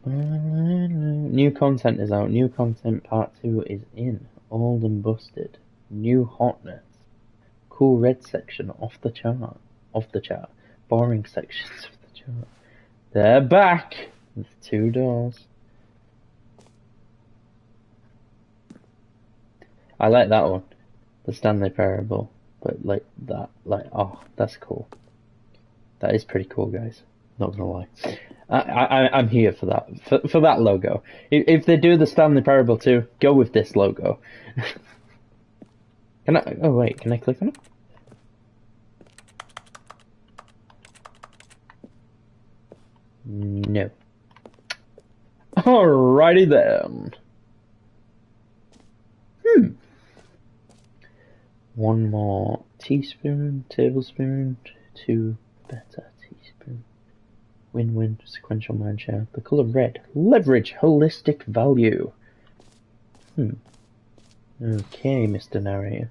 New content is out. New content part 2 is in. Old and busted. New hotness. Cool red section off the chart. Off the chart. Boring sections of the chart. They're back with 2 doors. I like that one. The Stanley Parable. But like that, oh, that's cool. That is pretty cool, guys. Not gonna lie. I'm here for that. For that logo. If they do the Stanley Parable 2, go with this logo. Can I? Oh wait, can I click on it? No. Alrighty then. One more teaspoon, tablespoon, 2 better teaspoon. Win-win, sequential mindshare. The colour red. Leverage holistic value. Okay, Mr. Narrator.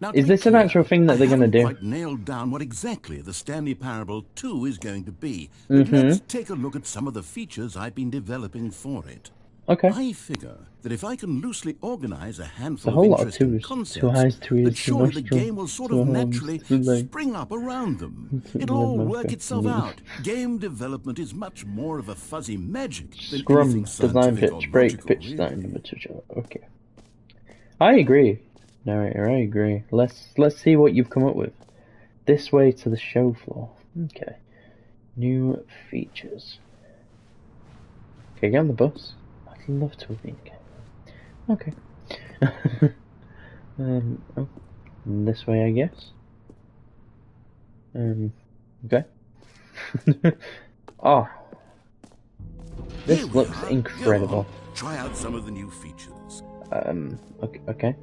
Now, Is to be this an clear, actual thing that they're going to do? I haven't quite nailed down what exactly the Stanley Parable 2 is going to be. But let's take a look at some of the features I've been developing for it. Okay. I figure that if I can loosely organize a handful a whole of lot of interesting twos. concepts, 2 eyes, 2 that ears, 2 surely the nostrils, game will sort 2 of arms, naturally 2 legs. spring up around them. 2 It'll all limb, work itself 2 out. Game development is much more of a fuzzy magic than Scrum, anything design scientific or pitch, break, logical, pitch, really. design, number 2. Okay. I agree. Narrator, I agree. Let's see what you've come up with. This way to the show floor. Okay. New features. Okay, get on the bus. I'd love to have been okay. Oh, this way, I guess. Okay. Oh, this looks incredible. Try out some of the new features. Okay.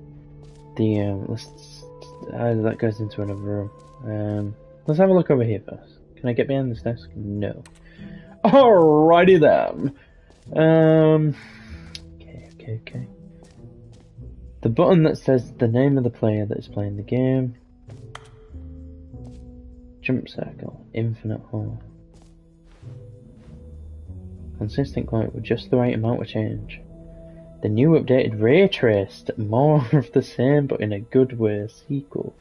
That goes into another room. Let's have a look over here first. Can I get behind this desk? No. Alrighty then. Okay. The button that says the name of the player that is playing the game. Jump circle. Infinite hole. Consistent quality with just the right amount of change. The new updated ray traced. More of the same but in a good way. Sequel.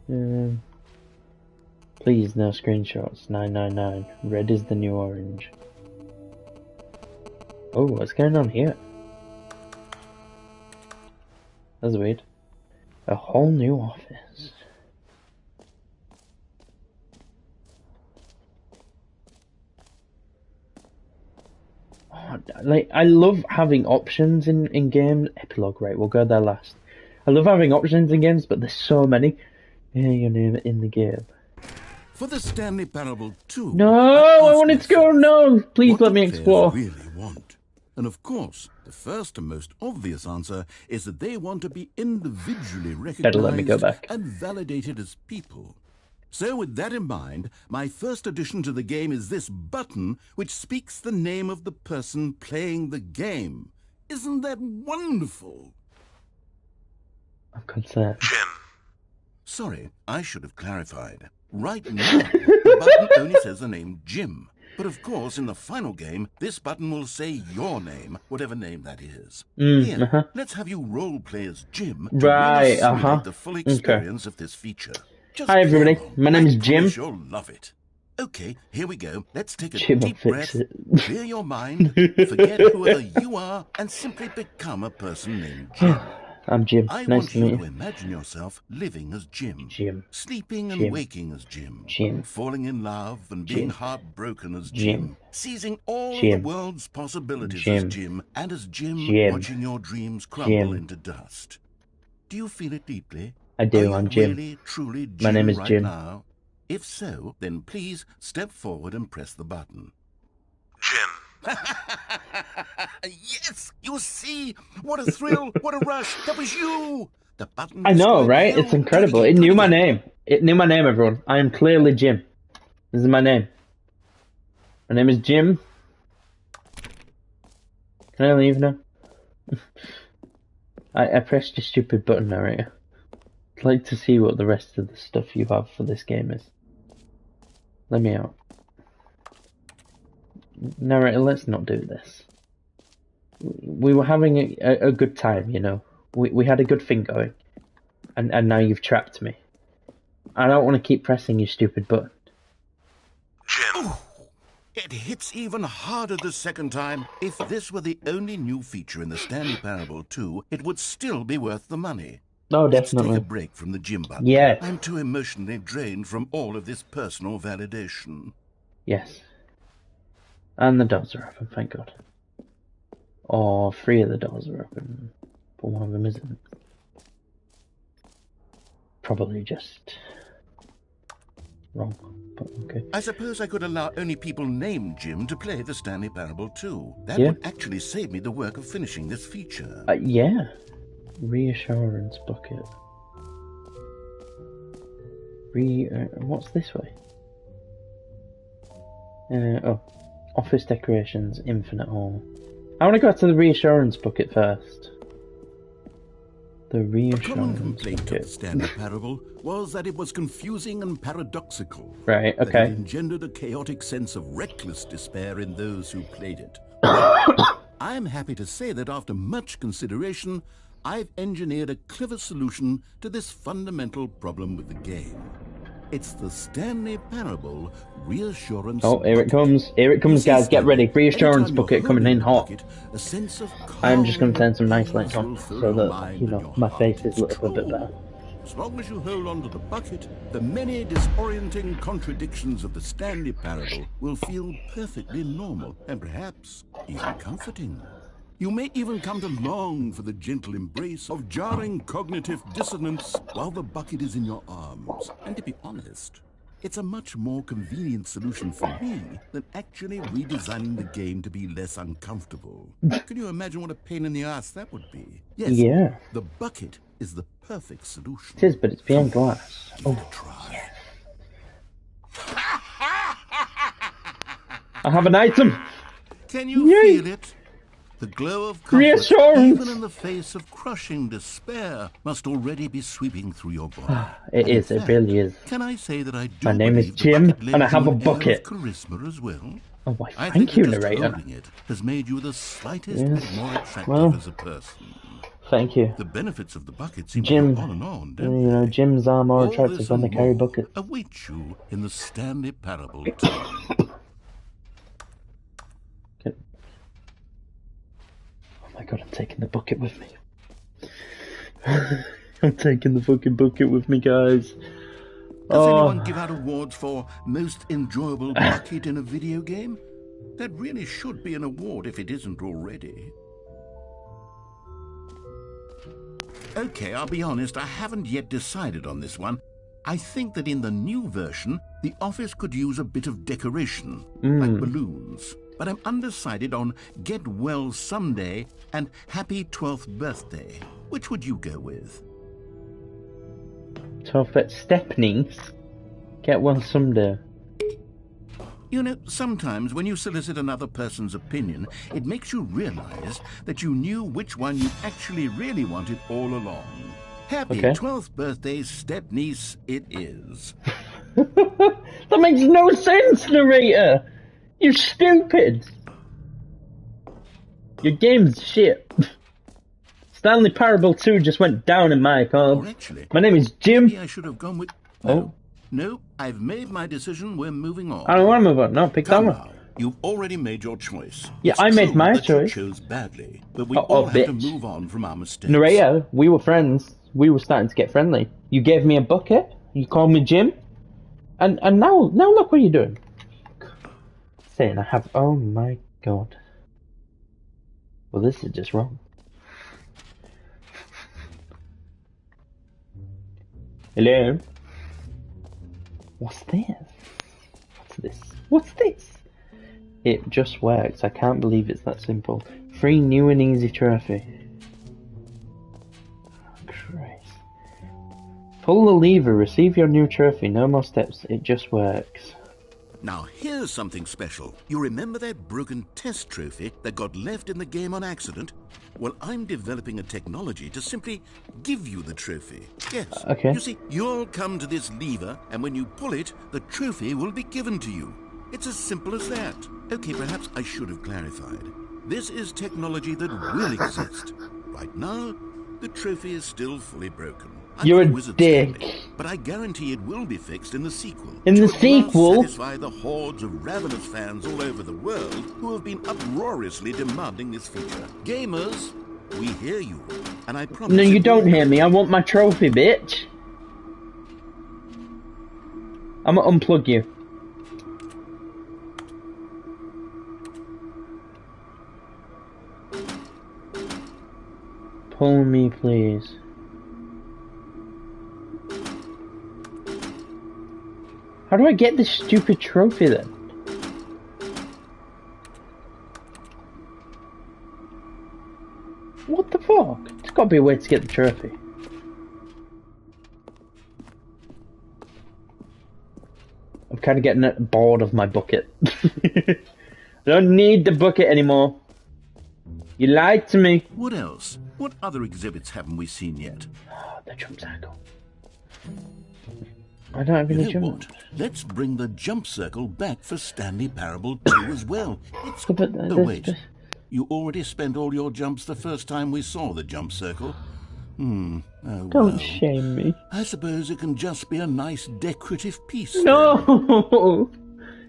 Please no screenshots. 999. Red is the new orange. Oh, what's going on here? That's weird. A whole new office. Oh, like, I love having options in games. Epilogue, right, we'll go there last. I love having options in games, but there's so many. Hear your name in the game. For the Stanley Parable 2... No, I wanted to go, no! Please let me explore. What do players really want? And of course, the first and most obvious answer is that they want to be individually recognized and validated as people. So with that in mind, my first addition to the game is this button which speaks the name of the person playing the game. Isn't that wonderful? I'm concerned. Jim. Sorry, I should have clarified. Right now, the button only says the name Jim. But of course, in the final game, this button will say your name, whatever name that is. Here, let's have you role-play as Jim to really simulate the full experience of this feature. Just hi everybody, my name is Jim. You'll love it. Okay, here we go. Let's take a deep breath, clear your mind, forget whoever you are, and simply become a person named Jim. I'm Jim. I nice want to meet you you. to imagine yourself living as Jim. Jim. Sleeping and waking as Jim. Jim. Falling in love and being heartbroken as Jim. Seizing all of the world's possibilities as Jim. And as Jim, watching your dreams crumble into dust. Do you feel it deeply? I do, I'm Jim. Really, truly Jim my name is right Jim. Now? If so, then please step forward and press the button. Jim. Yes! You see? What a thrill! What a rush! That was you! The button. I know, right? It's incredible. It knew my name. It knew my name, everyone. I am clearly Jim. This is my name. My name is Jim. Can I leave now? I pressed your stupid button, narrator. I'd like to see what the rest of the stuff you have for this game is. Let me out. Narrator, let's not do this. We were having a good time, you know. We had a good thing going. And now you've trapped me. I don't want to keep pressing your stupid button. Jim. Ooh, it hits even harder the second time. If this were the only new feature in the Stanley Parable 2, it would still be worth the money. Oh, definitely. Let's take a break from the Jim button. Yeah. I'm too emotionally drained from all of this personal validation. Yes. And the doors are open, thank God. Or 3 of the doors are open, but one of them isn't. Probably just wrong, but okay. I suppose I could allow only people named Jim to play the Stanley Parable 2. That would actually save me the work of finishing this feature. Yeah. Reassurance bucket. What's this way? Office decorations, infinite hall. I want to go to the reassurance bucket first. The reassurance A common complaint bucket. of the Stanley Parable was that it was confusing and paradoxical. Right, That okay. it engendered a chaotic sense of reckless despair in those who played it. I'm happy to say that after much consideration, I've engineered a clever solution to this fundamental problem with the game. It's the Stanley Parable Reassurance Oh, here it Bucket. comes. Here it comes, guys. Get ready. Reassurance bucket coming in hot. A sense of I'm just going to turn some nice calm lights on will fill so your that, mind you and know, your my heart. face is It's lit up a bit true. better. As long as you hold on to the bucket, the many disorienting contradictions of the Stanley Parable will feel perfectly normal and perhaps even comforting. You may even come to long for the gentle embrace of jarring cognitive dissonance while the bucket is in your arms. And to be honest, it's a much more convenient solution for me than actually redesigning the game to be less uncomfortable. Can you imagine what a pain in the ass that would be? Yes, Yeah. the bucket is the perfect solution. It is, but it's behind glass. Give it a try. I have an item. Can you Yay. feel it? The glow of comfort, Reassurance. even in the face of crushing despair, must already be sweeping through your body. It And in is, it fact, really is. Can I say that I do My name is believe the Jim, bucket and I lends have you a an air of bucket. charisma as well? Oh, why, I thank think you, that just narrator. holding it has made you the slightest Yes. bit more attractive Well, as a person. Thank you. The benefits of the bucket seem Jim, to go on and on, you don't know, they? gyms are more All attractive this when they and carry more buckets. awaits you in the Stanley Parable too. Okay. Oh my god, I'm taking the bucket with me. I'm taking the fucking bucket with me, guys. Does anyone give out awards for most enjoyable bucket in a video game? That really should be an award if it isn't already. Okay, I'll be honest, I haven't yet decided on this one. I think that in the new version, the office could use a bit of decoration, like balloons. But I'm undecided on Get Well Someday and Happy 12th Birthday. Which would you go with? 12 at Stepney's. Get well someday. You know, sometimes when you solicit another person's opinion, it makes you realize that you knew which one you actually really wanted all along. Happy Okay. 12th birthday, step-niece, it is. That makes no sense, narrator! You stupid! Your game's shit. Stanley Parable 2 just went down in my Or cards. actually, My name is Jim. maybe I should have gone with... No. Oh. No, I've made my decision. We're moving on. I don't want to move on. No, pick that Come one. now. You've already made your choice. Yeah, It's I made true my that choice. You chose badly, but we Oh, all have to bitch. move on from our mistakes. Narrator, we were friends. We were starting to get friendly. You gave me a bucket. You called me Jim. And now look what you're doing. Saying I have... Oh my god. Well, this is just wrong. Hello? What's this? What's this? What's this? It just works. I can't believe it's that simple. Free new and easy trophy. Oh, Christ. Pull the lever, receive your new trophy. No more steps. It just works. Now, here's something special. You remember that broken test trophy that got left in the game on accident? Well, I'm developing a technology to simply give you the trophy. Yes. Okay. You see, you'll come to this lever, and when you pull it, the trophy will be given to you. It's as simple as that. Okay, perhaps I should have clarified. This is technology that will exist. Right now, the trophy is still fully broken. I'm You're no a wizard, dick. Stanley, but I guarantee it will be fixed in the sequel. In the to at last sequel? satisfy the hordes of ravenous fans all over the world who have been uproariously demanding this feature. Gamers, we hear you, and I promise... No, it you will don't hear come. me. I want my trophy, bitch. I'm gonna unplug you. Pull me, please. How do I get this stupid trophy then? What the fuck? There's gotta be a way to get the trophy. I'm kind of getting bored of my bucket. I don't need the bucket anymore. You lied to me. What else? What other exhibits haven't we seen yet? The jump circle. I don't have You any know jump. what? Let's bring the jump circle back for Stanley Parable 2 as well. It's... Yeah, but Oh, wait. You already spent all your jumps the first time we saw the jump circle. Oh, Don't well. shame me. I suppose it can just be a nice decorative piece. No!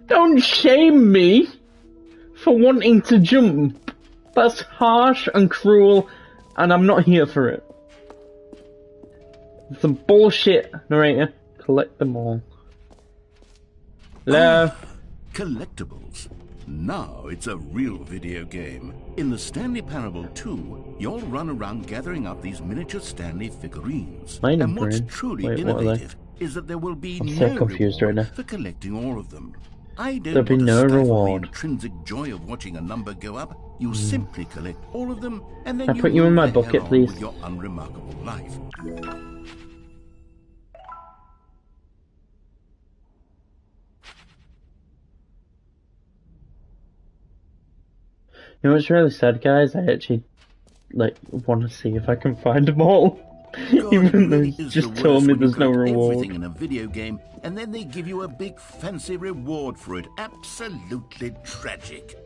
Don't shame me for wanting to jump. That's harsh and cruel, and I'm not here for it. Some bullshit, narrator. Collect them all. Hello? Collectibles. Now it's a real video game. In the Stanley Parable 2, you'll run around gathering up these miniature Stanley figurines. Mining And what's brain. truly Wait, what are they? innovative is that there will be I'm so no confused reward right now. for collecting all of them. I don't There'll be want to no stifle reward. the intrinsic joy of watching a number go up. You simply collect all of them, and then I put you in my bucket, please. with your unremarkable life. You know what's really sad, guys? I actually, want to see if I can find them all. God, Even it though really you is just the told worst me when you there's no collect reward. everything in a video game, and then they give you a big fancy reward for it. Absolutely tragic.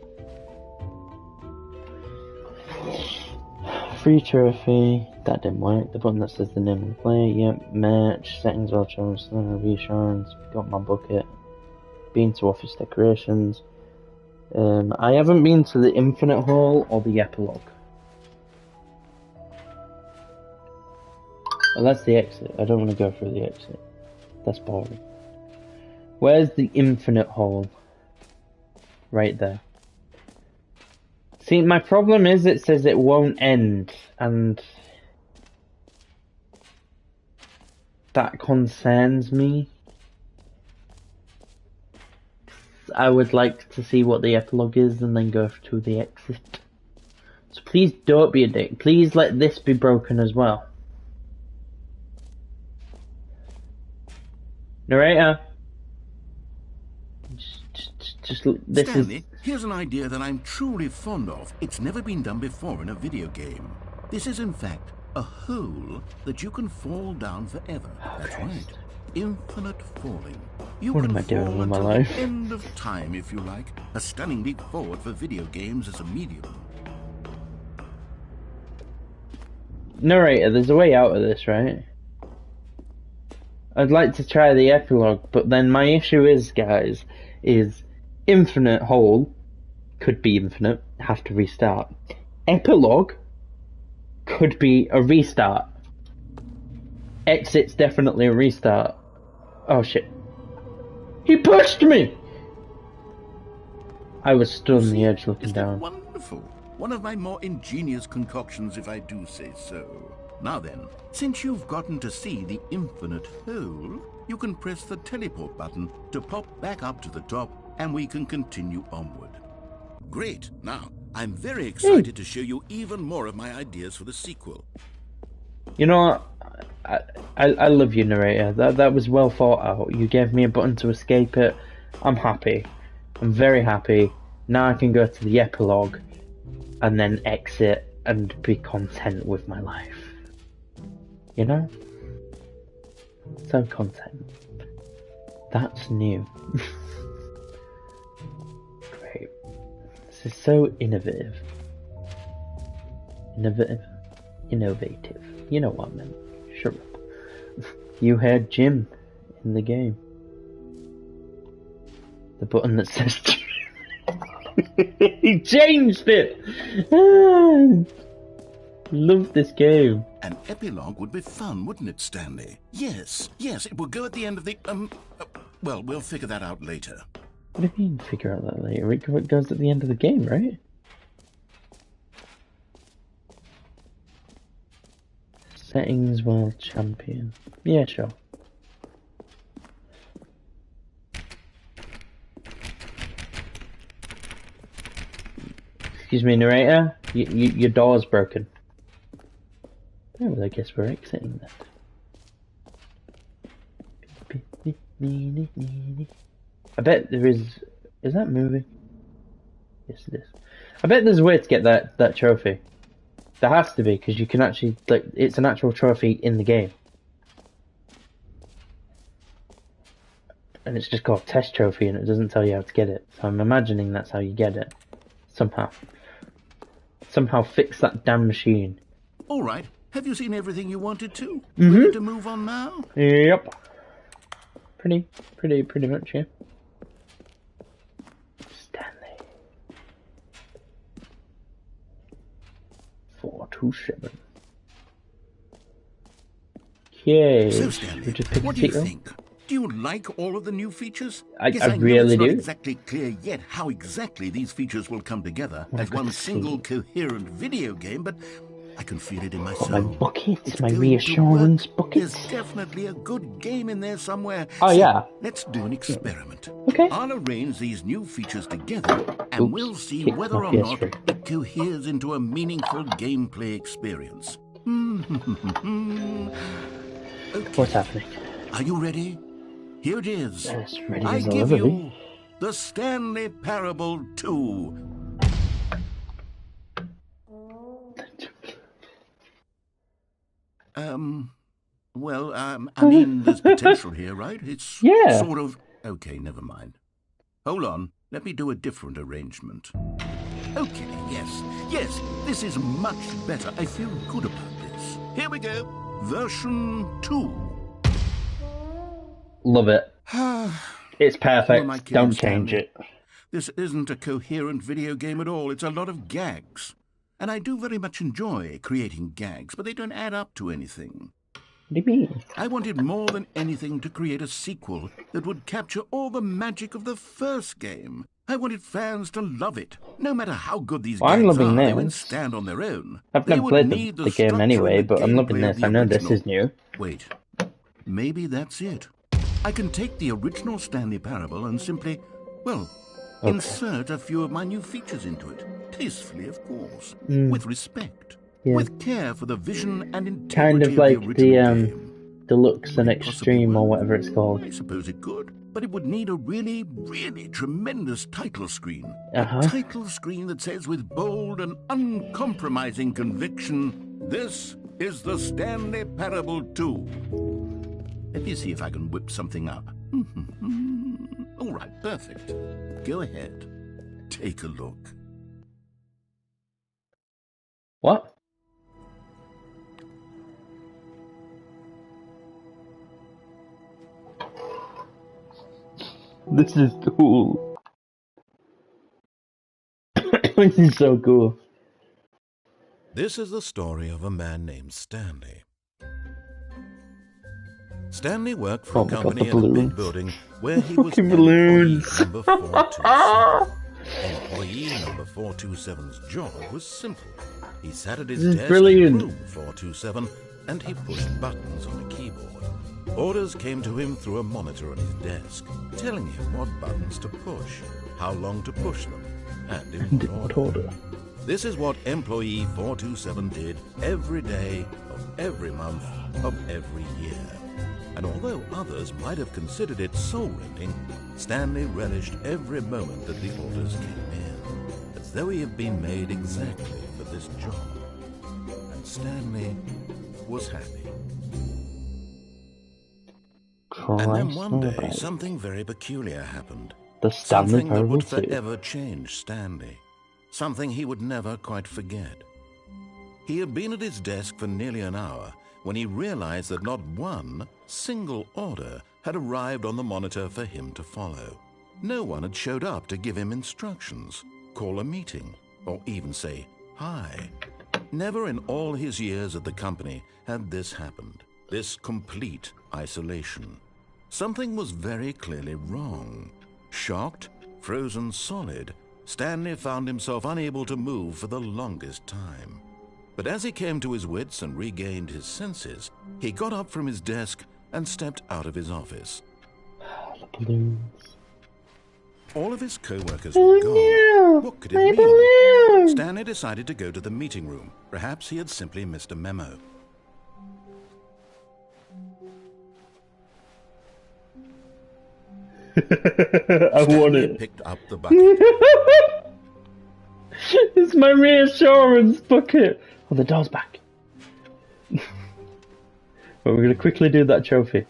Free trophy. That didn't work. The button that says the name of the player. Yep. Match. Settings all changed. Reassurance. Got my bucket. Been to office decorations. I haven't been to the Infinite Hall or the Epilogue. Well, that's the exit. I don't want to go through the exit. That's boring. Where's the Infinite Hall? Right there. See, my problem is it says it won't end, and that concerns me. I would like to see what the epilogue is and then go to the exit. So please don't be a dick. Please let this be broken as well. Narrator. Just this Stanley, is... here's an idea that I'm truly fond of. It's never been done before in a video game. This is, in fact, a hole that you can fall down forever. That's right. Infinite falling. You What can am I doing fall with my until life? the end of time, if you like. A stunning leap forward for video games as a medium. Narrator, there's a way out of this, right? I'd like to try the epilogue, but then my issue is, guys, is infinite hole could be infinite, have to restart. Epilogue could be a restart. Exit's definitely a restart. Oh shit. He pushed me! I was stood on the edge looking Isn't it down. wonderful? One of my more ingenious concoctions, if I do say so. Now then, since you've gotten to see the infinite hole, you can press the teleport button to pop back up to the top, and we can continue onward. Great. Now, I'm very excited to show you even more of my ideas for the sequel. You know what? I love you, narrator. That was well thought out. You gave me a button to escape it. I'm happy. I'm very happy. Now I can go to the epilogue and then exit and be content with my life. You know? So content. That's new. Great. This is so innovative. Innovative. You know what I meant. Shut up. You heard Jim in the game. The button that says Jim. He changed it! Love this game. An epilogue would be fun, wouldn't it, Stanley? Yes, it will go at the end of the, well, we'll figure that out later. What do you mean figure out that later? It goes at the end of the game, right? Settings world champion. Yeah, sure. Excuse me, narrator. Your door's broken. Oh, well, I guess we're exiting that. I bet there is... Is that moving? Yes, it is. I bet there's a way to get that trophy. There has to be, because you can actually... it's an actual trophy in the game. And it's just called Test Trophy, and it doesn't tell you how to get it. So I'm imagining that's how you get it. Somehow. somehow fix that damn machine. All right. Have you seen everything you wanted to? Ready to move on now? Yep. Pretty much, yeah. Stanley. 427. Okay. So, Stanley, what do you think? Do you like all of the new features? I know really it's not do. exactly clear yet how exactly these features will come together as one single coherent video game, but I can feel it in my soul. My buckets, it's my going reassurance to work. buckets. There's definitely a good game in there somewhere. Oh, so yeah. Let's do an experiment. Okay. I'll arrange these new features together, and Oops, we'll see kicked whether my or not PS3. it coheres into a meaningful gameplay experience. Okay. What's happening? Are you ready? Here it is. As ready I as I'll give ever you be. the Stanley Parable 2. I mean, there's potential here, right? It's Yeah. sort of... Okay, never mind. Hold on. Let me do a different arrangement. Okay, yes, this is much better. I feel good about this. Here we go. Version 2. Love it. It's Who am I perfect. kidding, Don't change Stanley? it. This isn't a coherent video game at all. It's a lot of gags. And I do very much enjoy creating gags, but they don't add up to anything. What do you mean? I wanted more than anything to create a sequel that would capture all the magic of the first game. I wanted fans to love it. No matter how good these Well, I'm games loving are, they this. wouldn't stand on their own. I've They never would played need the game structure anyway, and the but I'm loving gameplay of this. the I know this original. is new. Wait, maybe that's it. I can take the original Stanley Parable and simply, well, insert a few of my new features into it. Tastefully, of course. With respect. Yeah. With care for the vision and integrity Kind of like the original the game. Deluxe and Would it possibly Extreme or work? whatever it's called. I suppose it could, but it would need a really, really tremendous title screen. Uh-huh. A title screen that says with bold and uncompromising conviction, "This is the Stanley Parable 2. Let me see if I can whip something up. All right, perfect. Go ahead. Take a look. What? This is cool. This is so cool. This is the story of a man named Stanley. Stanley worked for a company in a big building where he was employee number 427. Employee number 427's job was simple. He sat at his desk in room 427 and he pushed buttons on a keyboard. Orders came to him through a monitor on his desk, telling him what buttons to push, how long to push them, and in what order. This is what employee 427 did every day of every month of every year. And although others might have considered it soul-rending, Stanley relished every moment that the orders came in, as though he had been made exactly for this job. And Stanley was happy. And then one day, something very peculiar happened. Something that would forever change Stanley. Something he would never quite forget. He had been at his desk for nearly an hour when he realized that not one single order had arrived on the monitor for him to follow. No one had showed up to give him instructions, call a meeting, or even say hi. Never in all his years at the company had this happened, this complete isolation. Something was very clearly wrong. Shocked, frozen solid, Stanley found himself unable to move for the longest time. But as he came to his wits and regained his senses, he got up from his desk and stepped out of his office. The balloons. All of his co-workers were gone. What could it mean? Balloon. Stanley decided to go to the meeting room. Perhaps he had simply missed a memo. I want it. Picked up the bucket. It's my reassurance bucket. Oh, the door's back. Well, we're going to quickly do that trophy.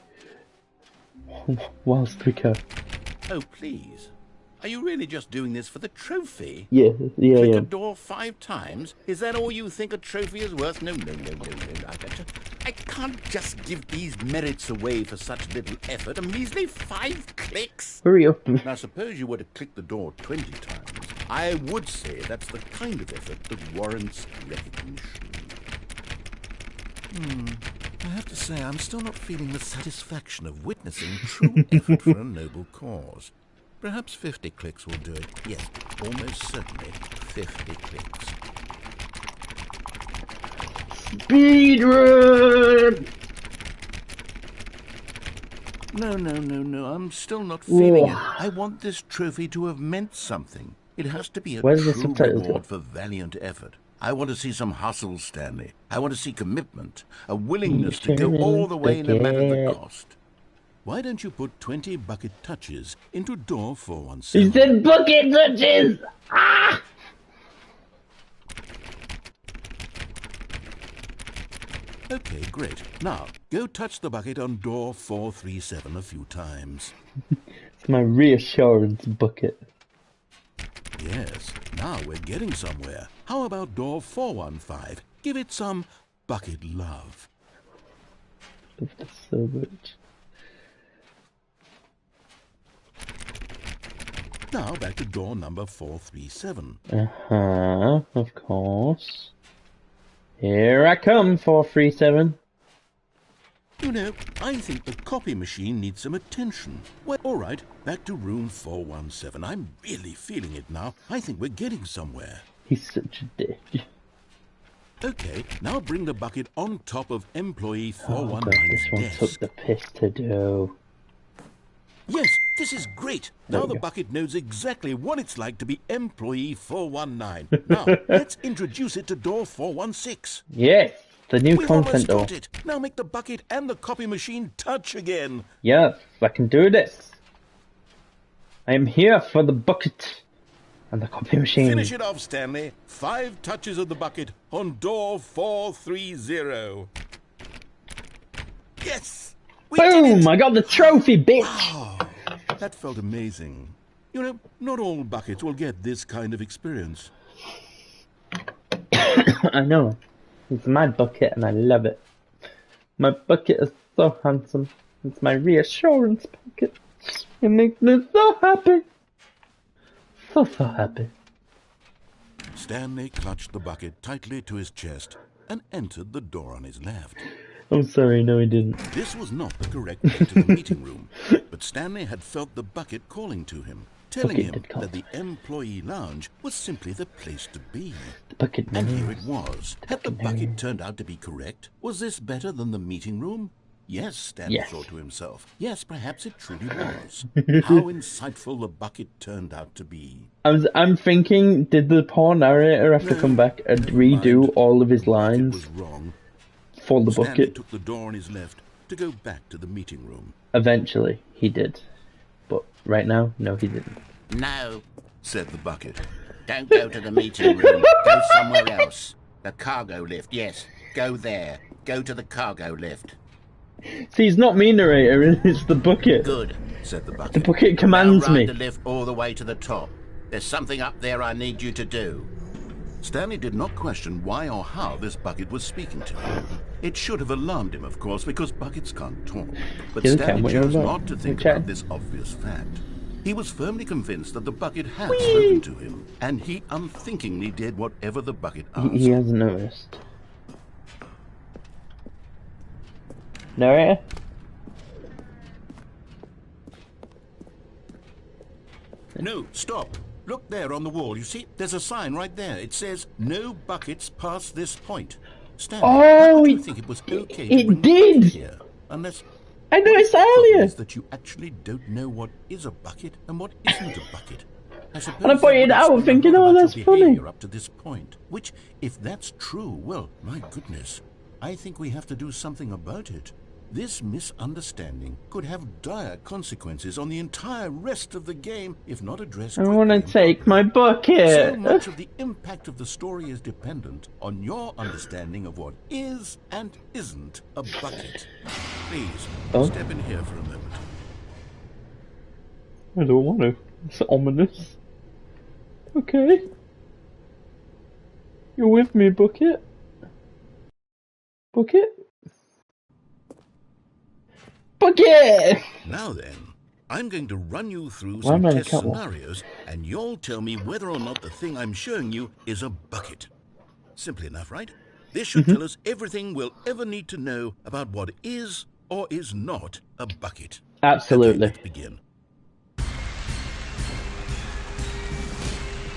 Whilst we go. Oh, please. Are you really just doing this for the trophy? Yeah. Click a door 5 times? Is that all you think a trophy is worth? No. I can't just give these merits away for such little effort. A measly 5 clicks. Hurry up. Now, suppose you were to click the door 20 times. I would say that's the kind of effort that warrants recognition. I have to say, I'm still not feeling the satisfaction of witnessing true effort for a noble cause. Perhaps 50 clicks will do it. Yes, almost certainly 50 clicks. Speedrun! No. I'm still not feeling it. I want this trophy to have meant something. It has to be a true reward for valiant effort. I want to see some hustle, Stanley. I want to see commitment, a willingness to go all the way no matter the cost. Why don't you put 20 bucket touches into door 417? He said bucket touches! Ah! Okay, great. Now, go touch the bucket on door 437 a few times. It's my reassurance bucket. Yes, now we're getting somewhere. How about door 415? Give it some bucket love. Love this so much. Now back to door number 437. Of course. Here I come, 437. You know, I think the copy machine needs some attention. Well, all right, back to room 417. I'm really feeling it now. I think we're getting somewhere. He's such a dick. Okay, now bring the bucket on top of employee Oh god, 419's this one desk. took the piss to do. Yes, this is great. Now the bucket knows exactly what it's like to be employee 419. Now, let's introduce it to door 416. Yes, the new We've content almost door. got it. Now make the bucket and the copy machine touch again. Yes, I can do this. I am here for the bucket and the copy machine. Finish it off, Stanley. 5 touches of the bucket on door 430. Yes! We did Boom! it! I got the trophy, bitch! Oh, that felt amazing. You know, not all buckets will get this kind of experience. I know. It's my bucket and I love it. My bucket is so handsome. It's my reassurance bucket. It makes me so happy. So happy. Stanley clutched the bucket tightly to his chest and entered the door on his left. I'm sorry, no he didn't. This was not the correct way to the meeting room, but Stanley had felt the bucket calling to him, telling him that the employee lounge was simply the place to be. The bucket knows. And here it was. Had the bucket turned out to be correct? Was this better than the meeting room? Yes, Stanley thought to himself. Yes, perhaps it truly was. How insightful the bucket turned out to be. I'm thinking, did the poor narrator have to come back and redo all of his lines? Was wrong. For the Stanley bucket? took the door on his left to go back to the meeting room. Eventually, he did. But right now, no he didn't. No, said the bucket. Don't go to the meeting room. Go somewhere else. The cargo lift, yes. Go there. Go to the cargo lift. See, it's not me, narrator, it's the bucket. Good, said the bucket. The bucket commands now ride me. the lift all the way to the top. There's something up there I need you to do. Stanley did not question why or how this bucket was speaking to him. It should have alarmed him, of course, because buckets can't talk. But Stanley chose not to think about this obvious fact. He was firmly convinced that the bucket had spoken to him, and he unthinkingly did whatever the bucket asked. He hasn't noticed. Narrator? No, stop. Look there on the wall. You see, there's a sign right there. It says, no buckets past this point. Stanley, how do you think it was okay to bring did! Here? Unless... I noticed earlier! Is that you actually don't know what is a bucket and what isn't a bucket. I suppose and I pointed out thinking, oh, that's funny. Up to this point, which, if that's true, well, my goodness, I think we have to do something about it. This misunderstanding could have dire consequences on the entire rest of the game if not addressed. I want to take my bucket. So much of the impact of the story is dependent on your understanding of what is and isn't a bucket. Please, step in here for a moment. I don't want to. It's ominous. Okay. You're with me, Bucket? Bucket? Bucket! Now then, I'm going to run you through Why am some I in a test catwalk? scenarios, and you'll tell me whether or not the thing I'm showing you is a bucket. Simple enough, right? This should tell us everything we'll ever need to know about what is or is not a bucket. Absolutely. Okay, let's begin.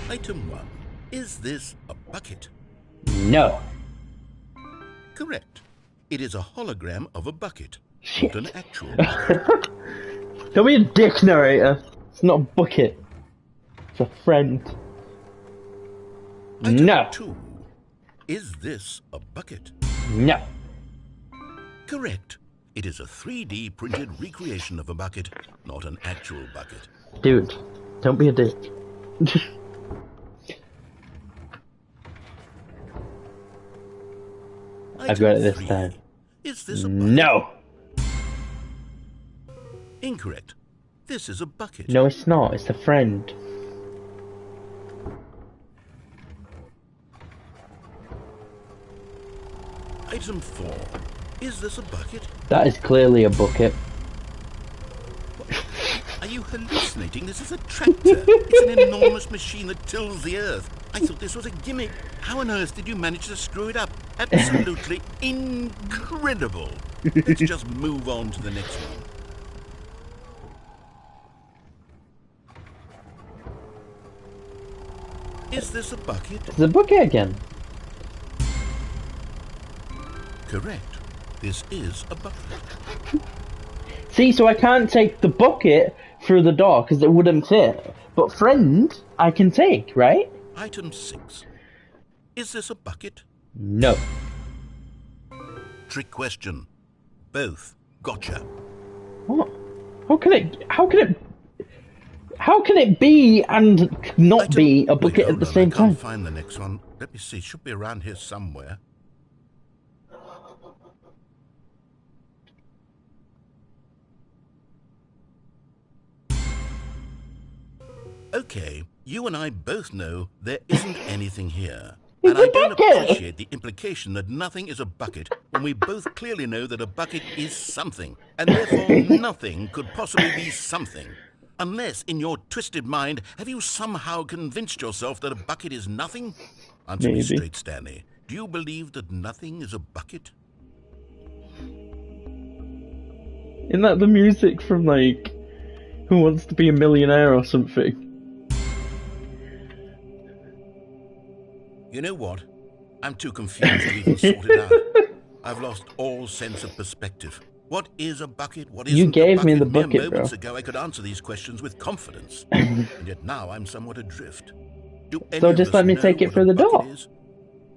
Item 1. Is this a bucket? No. Correct. It is a hologram of a bucket, Shit. not an actual bucket. Don't be a dick, narrator. It's not a bucket. It's a friend. Item No. 2. Is this a bucket? No. Correct. It is a 3D printed recreation of a bucket, not an actual bucket. Dude, don't be a dick. I've got it this 3. time. Is this a bucket? No. Incorrect. This is a bucket. No, it's not. It's a friend. Item 4. Is this a bucket? That is clearly a bucket. Are you hallucinating? This is a tractor. It's an enormous machine that tills the earth. I thought this was a gimmick. How on earth did you manage to screw it up? Absolutely incredible. Let's just move on to the next one. Is this a bucket? It's a bucket again. Correct. This is a bucket. See, so I can't take the bucket through the door because it wouldn't fit. But friend, I can take, right? Item 6. Is this a bucket? No. Trick question. Both. Gotcha. What? How can it be and not be a bucket Wait, at the hold on, same I can't time? find the next one. Let me see. It should be around here somewhere. Okay, you and I both know there isn't anything here. It's And a I don't bucket! appreciate the implication that nothing is a bucket when we both clearly know that a bucket is something, and therefore nothing could possibly be something. Unless, in your twisted mind, have you somehow convinced yourself that a bucket is nothing? Answer me Maybe. straight, Stanley. Do you believe that nothing is a bucket? Isn't that the music from, like, Who Wants to Be a Millionaire or something? You know what? I'm too confused to even sort it out. I've lost all sense of perspective. What is a bucket? What isn't You gave a me bucket? the bucket, Mere moments bro. ago, I could answer these questions with confidence, and yet now I'm somewhat adrift. Do any So of just us let me know take it what through a the bucket door. is?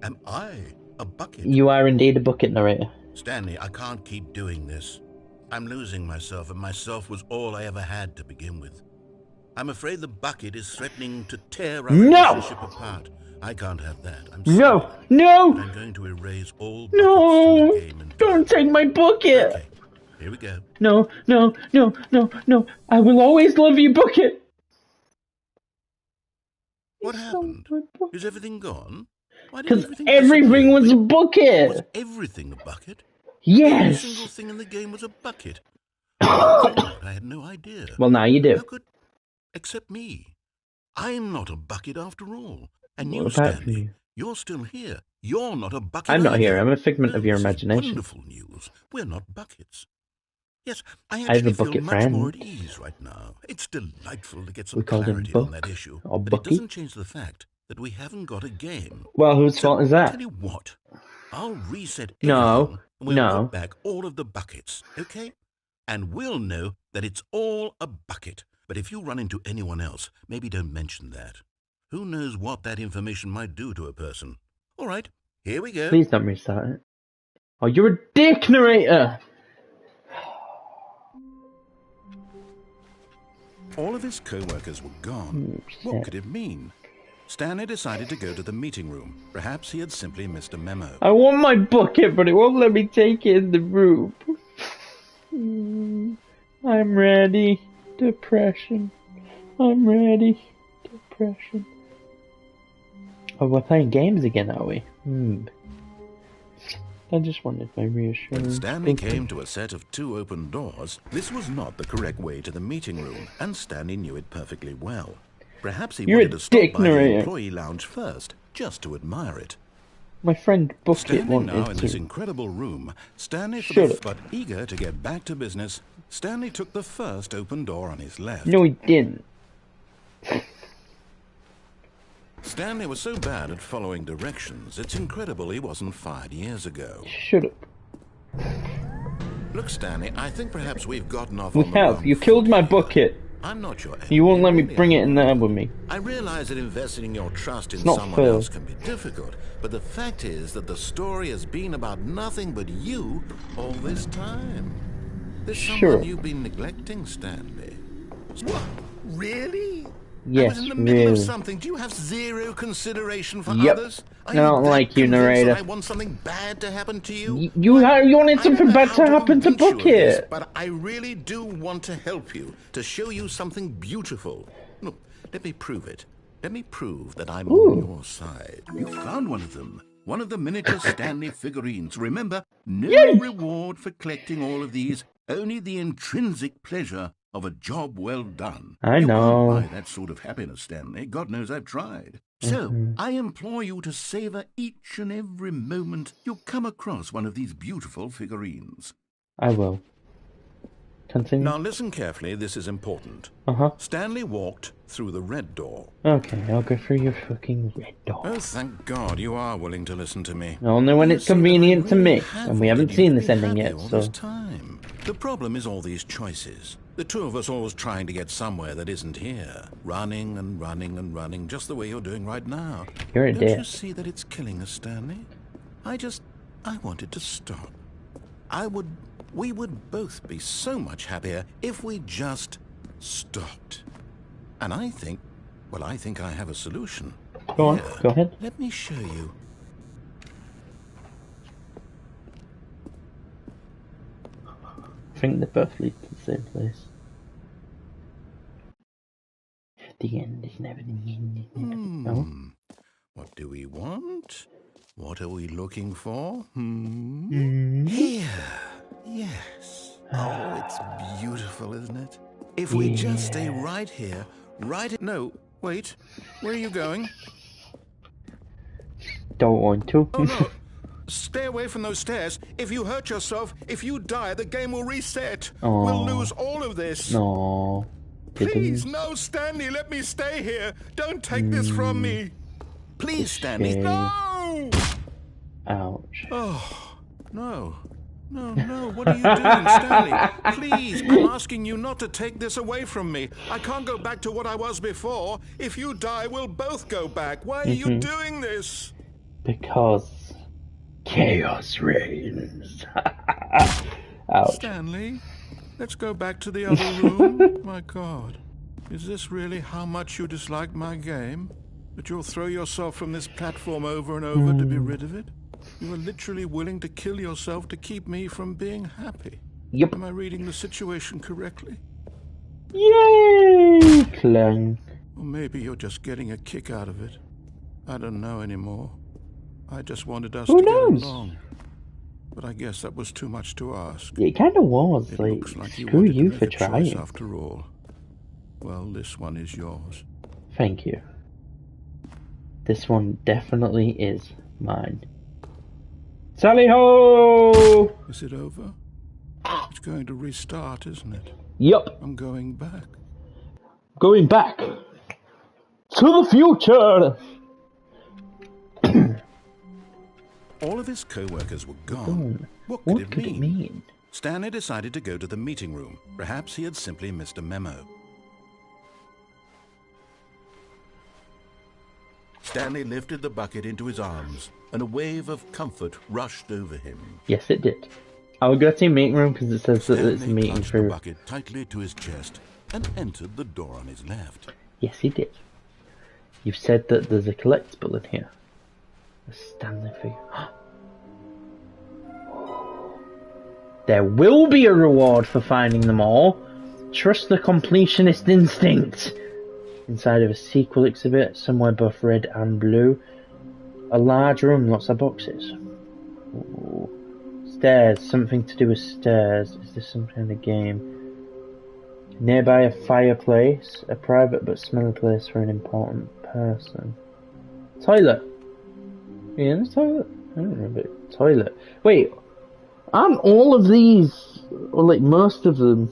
Am I a bucket? You are indeed a bucket, narrator. Stanley, I can't keep doing this. I'm losing myself, and myself was all I ever had to begin with. I'm afraid the bucket is threatening to tear our No! relationship apart. I can't have that. I'm No! sorry. No! But I'm going to erase all buckets No! from the game and Don't take my bucket! Okay, here we go. No, no, no, no, no. I will always love you, bucket! What happened? Is everything gone? Why did Because everything everything disappear? was a Was bucket! everything a bucket? Every Yes! single thing in the game was a bucket. Oh, God, I had no idea. Well, now you do. How could... Except me. I'm not a bucket after all. And you, What about Stanley, you? you're still here. You're not a bucket I'm not either. here. I'm a figment of your This is imagination. wonderful news. We're not buckets. Yes, I have a actually feel bucket much more at friend. ease right now. It's delightful to get some We called him clarity on Buck that issue. or But it Bucky. doesn't change the fact that we haven't got a game. Well, whose So, fault is tell that? you what, I'll reset No, everything and we'll no. put back all of the buckets, okay? And we'll know that it's all a bucket. But if you run into anyone else, maybe don't mention that. Who knows what that information might do to a person? All right, here we go. Please don't restart it. Oh, you're a dick, narrator! All of his co-workers were gone. What could it mean? Stanley decided to go to the meeting room. Perhaps he had simply missed a memo. I want my bucket, but it won't let me take it in the room. I'm ready. Depression. I'm ready. Depression. Oh, we're playing games again, are we? I just wanted my reassurance. When Stanley came to a set of 2 open doors, this was not the correct way to the meeting room, and Stanley knew it perfectly well. Perhaps he wanted to stop by the employee lounge first, just to admire it. My friend Bucket Standing wanted now in to. this incredible room, Stanley, but eager to get back to business, Stanley took the first open door on his left. No, he didn't. Stanley was so bad at following directions, it's incredible he wasn't fired years ago. Shut up. Look, Stanley, I think perhaps we've gotten off We on the have. wrong You killed my foot. bucket. I'm not sure. You won't let me bring it in there with me. I realize that investing your trust in It's not someone fair. else can be difficult, but the fact is that the story has been about nothing but you all this time. There's someone you've been neglecting, Stanley. What? Really? Yes, I was in the middle really. of something. Do you have zero consideration for Yep. others? I don't like you, narrator. I want something bad to happen to you? You wanted something bad to happen to Bucket. But I really do want to help you, to show you something beautiful. Look, let me prove it. Let me prove that I'm on your side. You found one of them. One of the miniature Stanley figurines. Remember, no reward for collecting all of these, only the intrinsic pleasure of a job well done. I You know. can't buy that sort of happiness, Stanley. God knows I've tried. So, I implore you to savor each and every moment you come across one of these beautiful figurines. I will. Continue. Now listen carefully, this is important. Stanley walked through the red door. Okay, I'll go through your fucking red door. Oh, thank God you are willing to listen to me. Only when it's convenient to me, and we haven't seen this ending yet, all so... this time. The problem is all these choices. The two of us always trying to get somewhere that isn't here. Running and running and running, just the way you're doing right now. You're a Don't you dick. see that it's killing us, Stanley? I wanted to stop. We would both be so much happier if we just stopped. And I think I have a solution. Go on, go ahead. Let me show you. I think they both lead to the same place. The end is never the end. No? What do we want? What are we looking for? Here. Yes. Oh, it's beautiful, isn't it? If we just stay right here, No, wait. Where are you going? Don't want to. Oh, no. Stay away from those stairs. If you hurt yourself, if you die, the game will reset. We'll lose all of this. No. Please, no, Stanley, let me stay here. Don't take this from me. Please, Stanley. No! Ouch. Oh, no. No, what are you doing, Stanley? Please, I'm asking you not to take this away from me. I can't go back to what I was before. If you die, we'll both go back. Why are you doing this? Because chaos reigns. Ouch. Stanley, let's go back to the other room. My God, is this really how much you dislike my game? That you'll throw yourself from this platform over and over to be rid of it? You are literally willing to kill yourself to keep me from being happy. Yep. Am I reading the situation correctly? Yay! Clang. Or maybe you're just getting a kick out of it. I don't know anymore. I just wanted us to get along. But I guess that was too much to ask. It kind of was. It Like, looks like you screw wanted you to for make a choice trying. after all. Well, this one is yours. Thank you. This one definitely is mine. Sally ho! Is it over? It's going to restart, isn't it? Yup. I'm going back. Going back to the future. All of his co-workers were gone. What could it mean? Stanley decided to go to the meeting room. Perhaps he had simply missed a memo. Stanley lifted the bucket into his arms, and a wave of comfort rushed over him. Yes, it did. I will go to the meeting room because it says that it's a Stanley meeting clutched the for... bucket tightly to his chest and entered the door on his left. Yes, he did. You've said that there's a collectible in here. A Stanley figure. There will be a reward for finding them all. Trust the completionist instinct. inside of a sequel exhibit, somewhere both red and blue. A large room, lots of boxes. Ooh. Stairs, something to do with stairs. Is this some kind of game? Nearby a fireplace, a private but smelly place for an important person. Toilet. Are you in the toilet? I don't remember. Toilet. Wait, aren't all of these, or like most of them,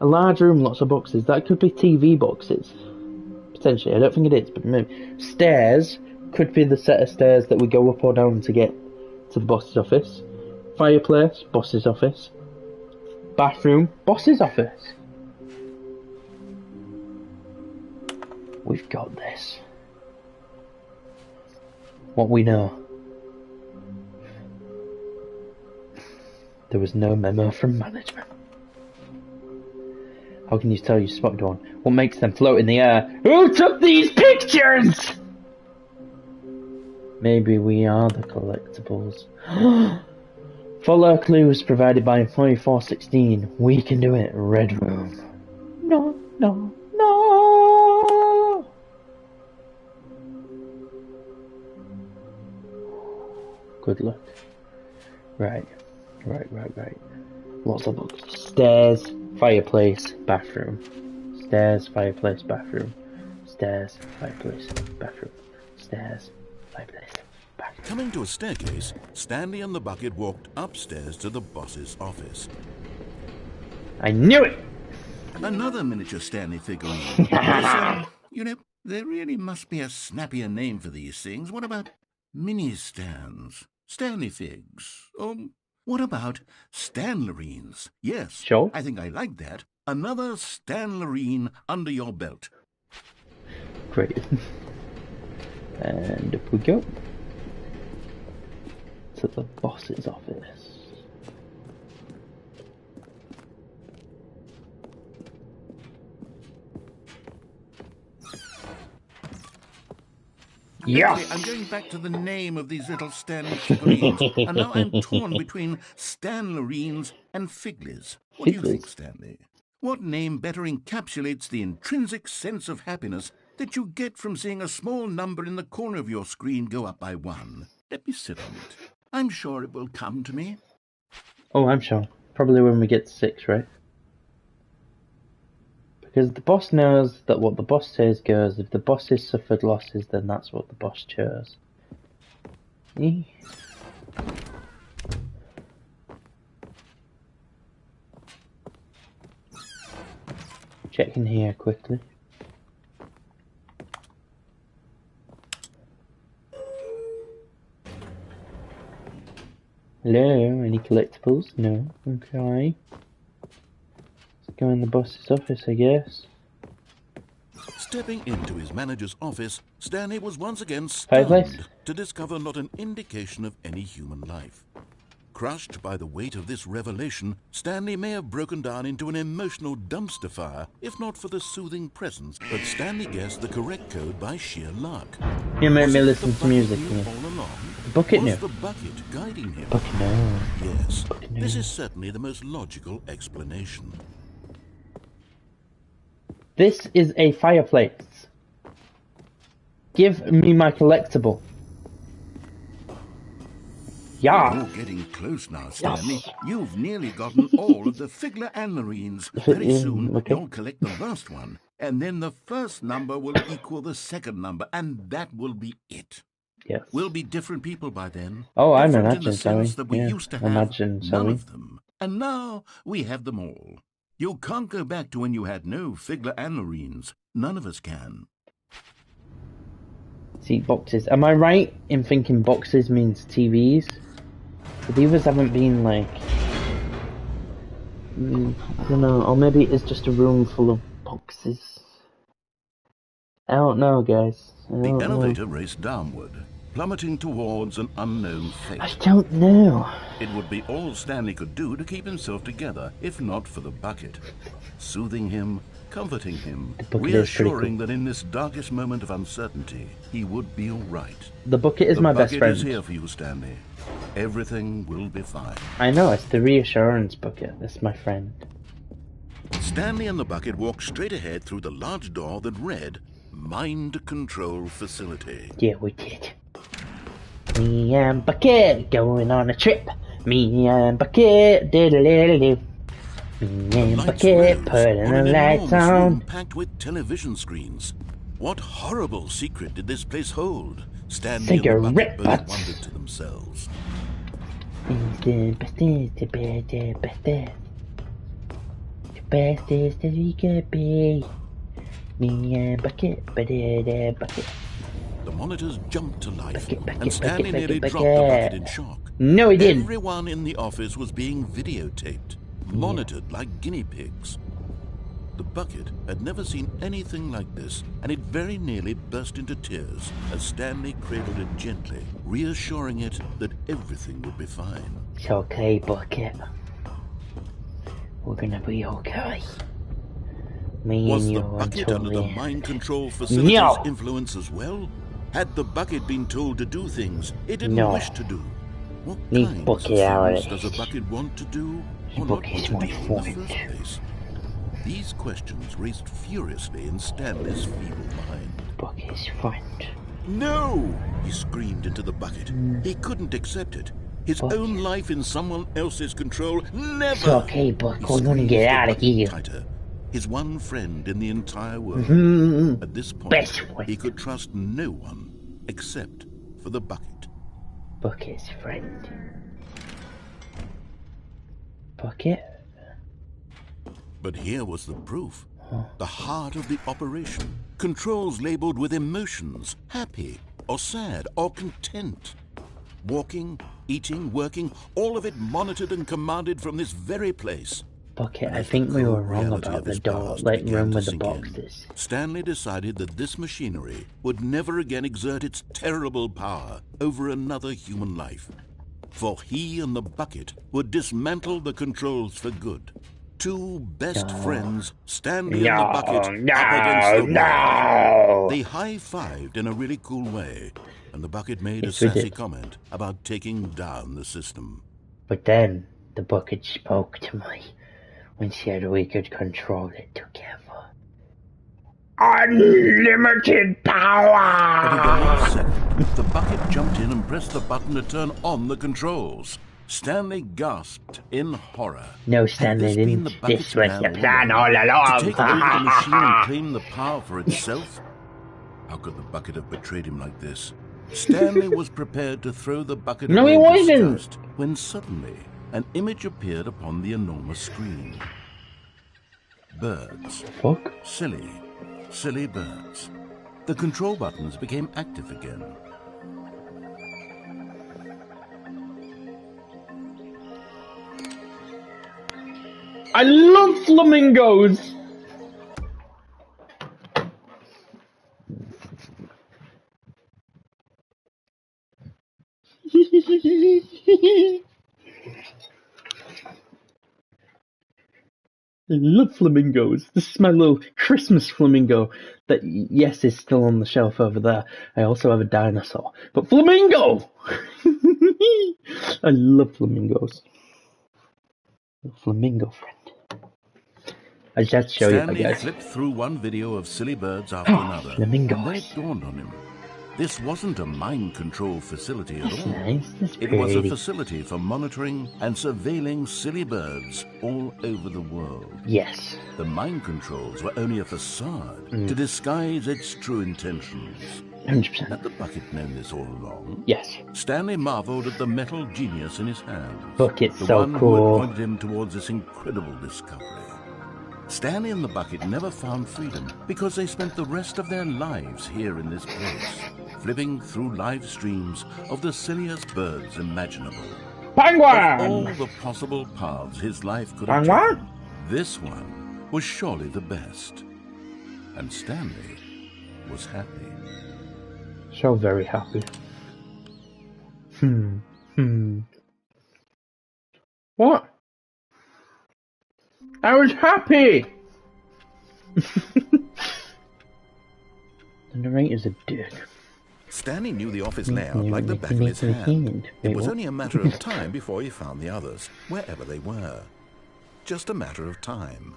a large room, lots of boxes? That could be TV boxes. Potentially. I don't think it is, but maybe. Stairs could be the set of stairs that we go up or down to get to the boss's office. Fireplace, boss's office. Bathroom, boss's office. We've got this. What we know. There was no memo from management. How can you tell you spotted one? What makes them float in the air? Who took these pictures? Maybe we are the collectibles. Follow clues provided by employee 416. We can do it. Red room. No, no, no. Good luck. Right. Lots of books. Stairs, fireplace, bathroom. Stairs, fireplace, bathroom. Stairs, fireplace, bathroom. Stairs, fireplace, bathroom. Coming to a staircase, Stanley and the bucket walked upstairs to the boss's office. I knew it! Another miniature Stanley figurine. You know, there really must be a snappier name for these things. What about mini-stands? Stanley figs? Or what about Stanlerines? Yes, sure. I think I like that. Another Stanlerine under your belt. Great. And up we go. To the boss's office. Yes! I'm going back to the name of these little Stanley figurines, and now I'm torn between Stanlerines and Figlies. What do you think, Stanley? What name better encapsulates the intrinsic sense of happiness that you get from seeing a small number in the corner of your screen go up by 1? Let me sit on it. I'm sure it will come to me. Oh, I'm sure. Probably when we get to 6, right? Because the boss knows that what the boss says goes. If the boss has suffered losses, then that's what the boss chose. Check in here quickly. Hello, any collectibles? No. Okay. Let's go in the boss's office, I guess. Stepping into his manager's office, Stanley was once again Fireplace? stunned to discover not an indication of any human life. Crushed by the weight of this revelation, Stanley may have broken down into an emotional dumpster fire, if not for the soothing presence, but Stanley guessed the correct code by sheer luck. You made me listen to music here. All along? Bucket Was no. the bucket guiding him? Bucket no. Yes, Bucket no. this is certainly the most logical explanation. This is a fireplace. Give me my collectible. Yeah. You're getting close now, Stanley. Yes. You've nearly gotten all of the Figler Anlerines. Very soon, you'll collect the last one, and then the first number will equal the second number, and that will be it. Yes. We'll be different people by then. Oh, I'm different imagining in the sense that we yeah. used to have Imagine none of them, and now we have them all. You can't go back to when you had no Figler Anlerines. None of us can. See, boxes. Am I right in thinking boxes means TVs? But the others haven't been like... I don't know, or maybe it's just a room full of boxes. I don't know, guys. The elevator raced downward, plummeting towards an unknown fate. I don't know. It would be all Stanley could do to keep himself together, if not for the bucket. Soothing him, comforting him, reassuring that in this darkest moment of uncertainty, he would be all right. The bucket is my best friend. The bucket is here for you, Stanley. Everything will be fine. I know, it's the reassurance bucket. That's my friend. Stanley and the bucket walked straight ahead through the large door that read, Mind Control Facility. Yeah, we did. Me and Bucket going on a trip. Me and Bucket diddle-diddle-doo. Me and Bucket putting the lights on. Room packed with television screens. What horrible secret did this place hold? Stanley and the bucket both wondered to themselves. The bestest that we could be. Me and Bucket, Bucket. The monitors jumped to life, Bucket, and Stanley nearly dropped the bucket in shock. No, he didn't. Everyone in the office was being videotaped, monitored like guinea pigs. The bucket had never seen anything like this, and it very nearly burst into tears as Stanley cradled it gently, reassuring it that everything would be fine. It's okay, Bucket. We're gonna be okay. Was the bucket under the mind control facility's influence as well? Had the bucket been told to do things it didn't wish to do? What kinds of things does a bucket want to do or not want to do in the first place? These questions raced furiously in Stanley's feeble mind. Bucket's friend. No! He screamed into the bucket. He couldn't accept it. His own life in someone else's control, never! It's okay, Buck. We're gonna get out of here. Tighter. His one friend in the entire world. At this point, he could trust no one except for the bucket. Bucket's friend. Bucket? But here was the proof. The heart of the operation. Controls labeled with emotions, happy or sad or content. Walking, eating, working, all of it monitored and commanded from this very place. Bucket, I think we were wrong about the door, like room with the boxes. Stanley decided that this machinery would never again exert its terrible power over another human life. For he and the bucket would dismantle the controls for good. Two best friends, Stanley and the bucket, up against the wall. They high-fived in a really cool way, and the bucket made a sassy comment about taking down the system. But then the bucket spoke to me when said we could control it together. Unlimited power! But at the last second, the bucket jumped in and pressed the button to turn on the controls. Stanley gasped in horror. No, Stanley didn't. This was the plan all along. To take over the machine and claim the power for itself? How could the bucket have betrayed him like this? Stanley was prepared to throw the bucket away in disgust when suddenly an image appeared upon the enormous screen. Birds. Fuck. Silly birds. The control buttons became active again. I love flamingos! I love flamingos. This is my little Christmas flamingo that, yes, is still on the shelf over there. I also have a dinosaur. But flamingo! I love flamingos. Flamingo friend. I just have to show Stanley you, guys. flipped through one video of silly birds after another. Flamingos. And then it dawned on him. This wasn't a mind control facility at all. Nice. That's it was a facility for monitoring and surveilling silly birds all over the world. Yes. The mind controls were only a facade to disguise its true intentions. 100%. Had the bucket known this all along? Yes. Stanley marveled at the metal genius in his hands. Bucket's the so one cool. who had pointed him towards this incredible discovery. Stanley and the bucket never found freedom because they spent the rest of their lives here in this place, flipping through live streams of the silliest birds imaginable. Penguin! Of all the possible paths his life could have taken, this one was surely the best. And Stanley was happy. So very happy. What? I was happy! The narrator's a dick. Stanley knew the office layout like the back of his hand. It was only a matter of time before he found the others, wherever they were. Just a matter of time.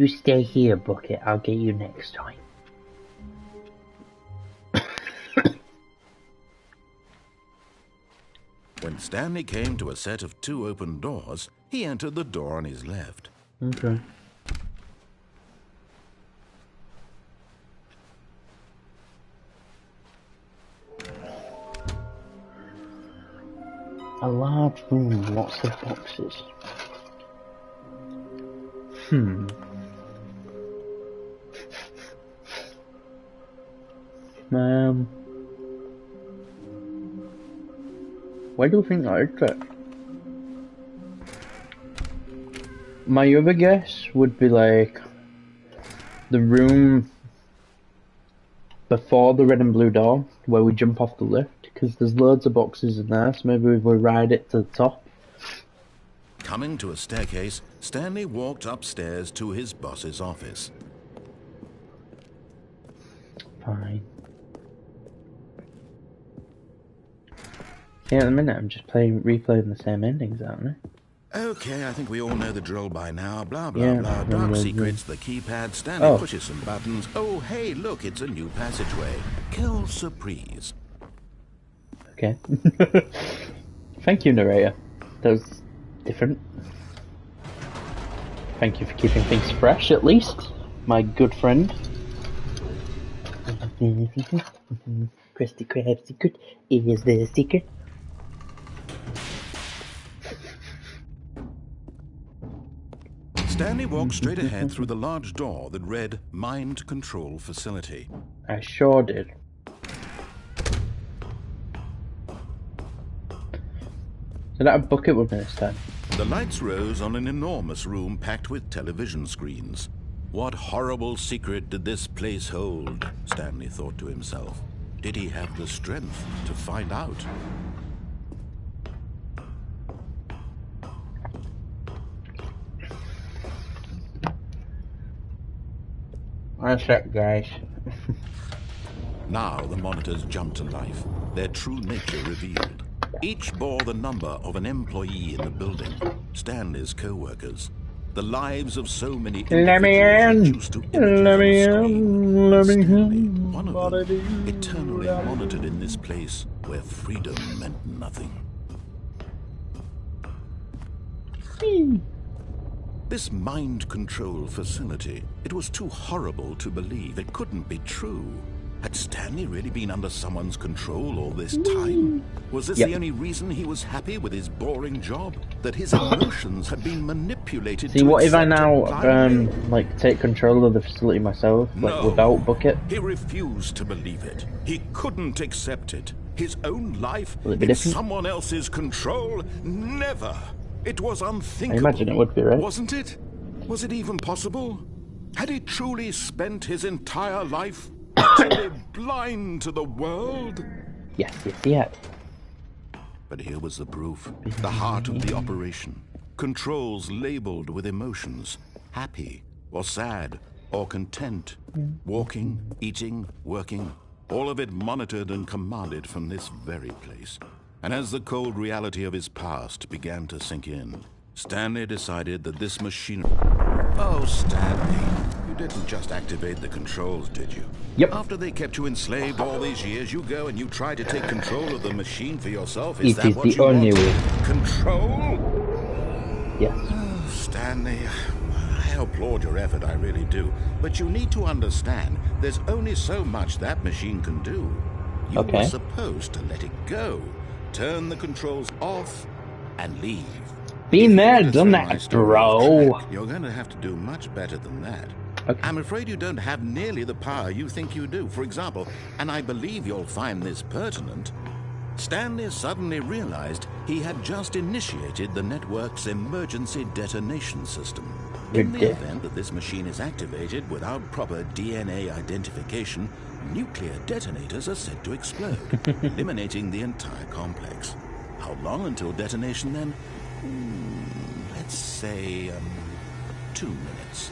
You stay here, Bucket. I'll get you next time. When Stanley came to a set of 2 open doors, he entered the door on his left. Okay. A large room, lots of boxes. Where do you think that is at? My other guess would be like the room before the red and blue door, where we jump off the lift, because there's loads of boxes in there, so maybe we ride it to the top. Coming to a staircase, Stanley walked upstairs to his boss's office. Fine. Yeah, at the minute I'm just replaying the same endings, aren't I? Okay, I think we all know the drill by now. Blah, blah, Yeah, blah. Dark secrets, the keypad. Stanley pushes some buttons. Oh, hey, look, it's a new passageway. Kill surprise. Okay. Thank you, narrator. That was different. Thank you for keeping things fresh, at least. My good friend. Krusty Krab's secret is the secret. Stanley walked straight ahead through the large door that read Mind Control Facility. I sure did. So that bucket would be this time. The lights rose on an enormous room packed with television screens. What horrible secret did this place hold? Stanley thought to himself. Did he have the strength to find out? One sec, guys. Now the monitors jumped to life, their true nature revealed. Each bore the number of an employee in the building, Stanley's co-workers. The lives of so many individuals reduced to images on a screen. Stanley, one of them, eternally monitored in this place where freedom meant nothing. This mind control facility, it was too horrible to believe. It couldn't be true. Had Stanley really been under someone's control all this time? Was this the only reason he was happy with his boring job? That his emotions had been manipulated? See, what if I now, like, take control of the facility myself, like, without Bucket? He refused to believe it. He couldn't accept it. His own life Will it be in different? someone else's control? Never. It was unthinkable. I imagine it would be, right? Wasn't it? Was it even possible? Had he truly spent his entire life utterly blind to the world? Yes, he had. But here was the proof. The heart of the operation. Controls labeled with emotions. Happy, or sad, or content. Walking, eating, working. All of it monitored and commanded from this very place. And as the cold reality of his past began to sink in, Stanley decided that this machinery... Oh, Stanley, you didn't just activate the controls, did you? Yep. After they kept you enslaved all these years, you go and you try to take control of the machine for yourself? It That is what the you only want? way. Control? Yes. Oh, Stanley, I applaud your effort, I really do. But you need to understand, there's only so much that machine can do. You were supposed to let it go. Turn the controls off and leave. Been there, done that, bro. You're going to have to do much better than that. Okay. I'm afraid you don't have nearly the power you think you do. For example, and I believe you'll find this pertinent, Stanley suddenly realized he had just initiated the network's emergency detonation system. In the event that this machine is activated without proper DNA identification, nuclear detonators are said to explode, eliminating the entire complex. How long until detonation then? Let's say 2 minutes.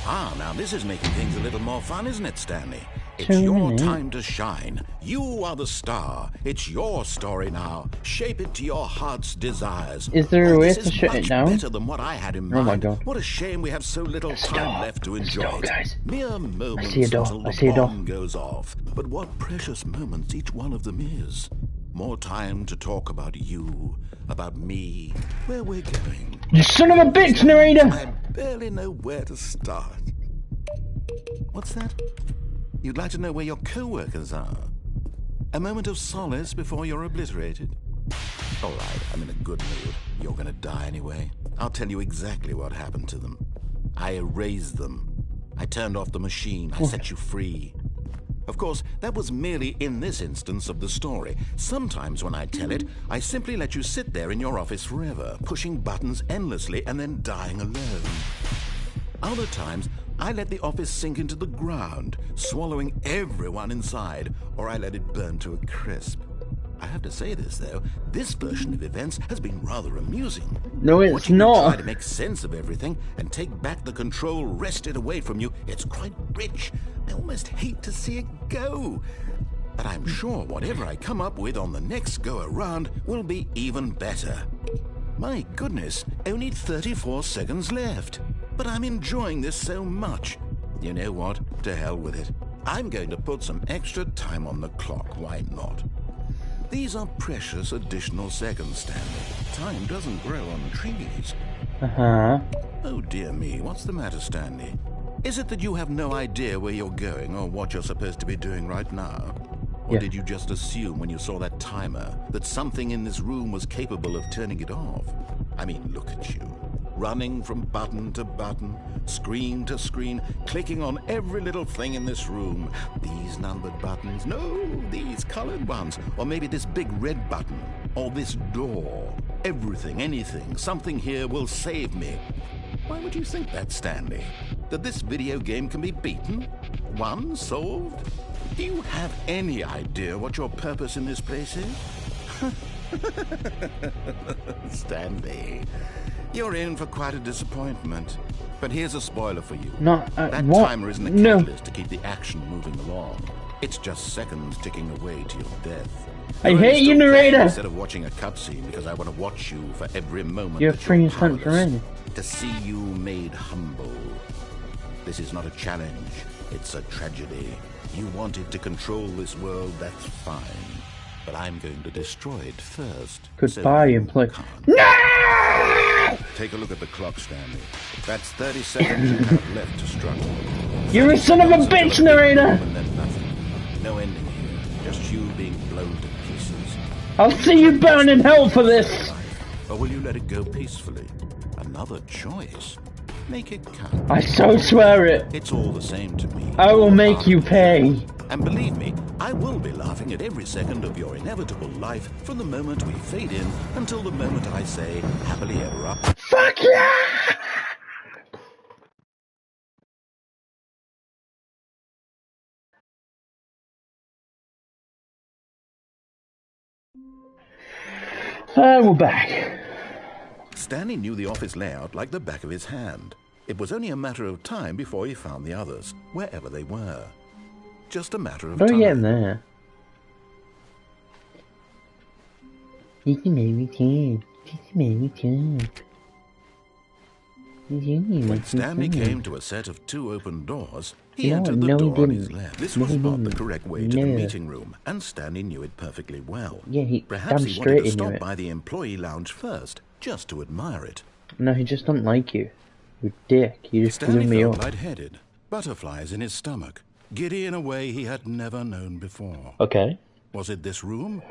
Ah, now this is making things a little more fun, isn't it, Stanley? It's your time to shine. You are the star. It's your story now. Shape it to your heart's desires. Is there a way to shut it down? Better than what I had in mind. Oh my god. What a shame we have so little time left to enjoy it. Guys. Mere moments until the bomb goes off. But what precious moments each one of them is. More time to talk about you, about me, where we're going. You son of a bitch, narrator! I barely know where to start. What's that? You'd like to know where your co-workers are? A moment of solace before you're obliterated? All right, I'm in a good mood. You're gonna die anyway. I'll tell you exactly what happened to them. I erased them. I turned off the machine. I set you free. Of course, that was merely in this instance of the story. Sometimes when I tell it, I simply let you sit there in your office forever, pushing buttons endlessly and then dying alone. Other times, I let the office sink into the ground, swallowing everyone inside, or I let it burn to a crisp. I have to say this, though, this version of events has been rather amusing. No, it's Watching not. you try to make sense of everything and take back the control wrested away from you, it's quite rich. I almost hate to see it go. But I'm sure whatever I come up with on the next go-around will be even better. My goodness, only 34 seconds left. But I'm enjoying this so much. You know what? To hell with it. I'm going to put some extra time on the clock. Why not? These are precious additional seconds, Stanley. Time doesn't grow on trees. Uh-huh. Oh, dear me. What's the matter, Stanley? Is it that you have no idea where you're going or what you're supposed to be doing right now? Or did you just assume when you saw that timer that something in this room was capable of turning it off? I mean, look at you. Running from button to button, screen to screen, clicking on every little thing in this room. These numbered buttons, no, these colored ones. Or maybe this big red button, or this door. Everything, anything, something here will save me. Why would you think that, Stanley? That this video game can be beaten? Won? Solved? Do you have any idea what your purpose in this place is? Stanley, you're in for quite a disappointment. But here's a spoiler for you. That timer isn't a catalyst to keep the action moving along. It's just seconds ticking away to your death. I hate you, narrator! Instead of watching a cutscene because I want to watch you for every moment You're that free you're hunt for powerless. any. To see you made humble. This is not a challenge. It's a tragedy. You wanted to control this world, that's fine. But I'm going to destroy it first. Goodbye, so and play. No! Take a look at the clock, Stanley. That's 30 seconds you have left to struggle. You're a son of a bitch, narrator! And then nothing. No ending here. Just you being blown to pieces. I'll see you burn in hell for this! Or will you let it go peacefully? Another choice. Make it count. I so swear it. It's all the same to me. I will make you pay. And believe me, I will be laughing at every second of your inevitable life from the moment we fade in until the moment I say, happily ever after. Fuck yeah! And we're back. Stanley knew the office layout like the back of his hand. It was only a matter of time before he found the others, wherever they were. Just a matter of time. How are we getting there? You can make me too. You can make me too. When Stanley came to a set of 2 open doors, he entered the door on his left. This was not the correct way to the meeting room, and Stanley knew it perfectly well. Yeah, Perhaps he wanted to stop by the employee lounge first, just to admire it. No, he just don't like you. You dick. You just blew Stanley me felt up. lightheaded, butterflies in his stomach, giddy in a way he had never known before. Okay. Was it this room?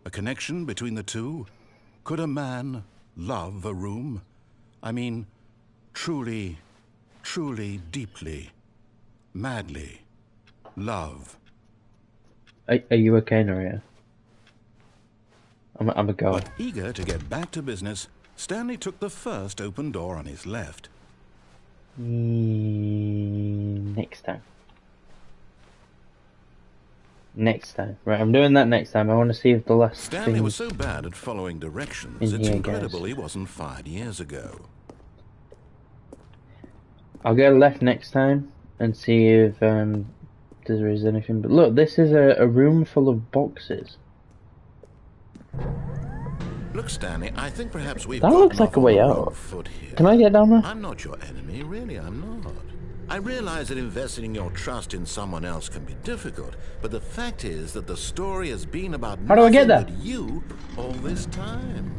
A connection between the two? Could a man love a room? I mean, truly, truly, deeply, madly love. Are you okay, Noria? I'm a go. But eager to get back to business, Stanley took the first open door on his left. Next time. Next time. Right, I'm doing that next time. I want to see if the last Stanley thing was so bad at following directions, it's incredible he wasn't fired years ago. I'll go left next time and see if there is anything. But look, this is a room full of boxes. Look, Stanley, I think perhaps we've That looks gotten like off a way on the wrong out. foot here. Can I get down there? I'm not your enemy, really, I'm not. I realize that investing your trust in someone else can be difficult, but the fact is that the story has been about How do I get nothing there? but you all this time.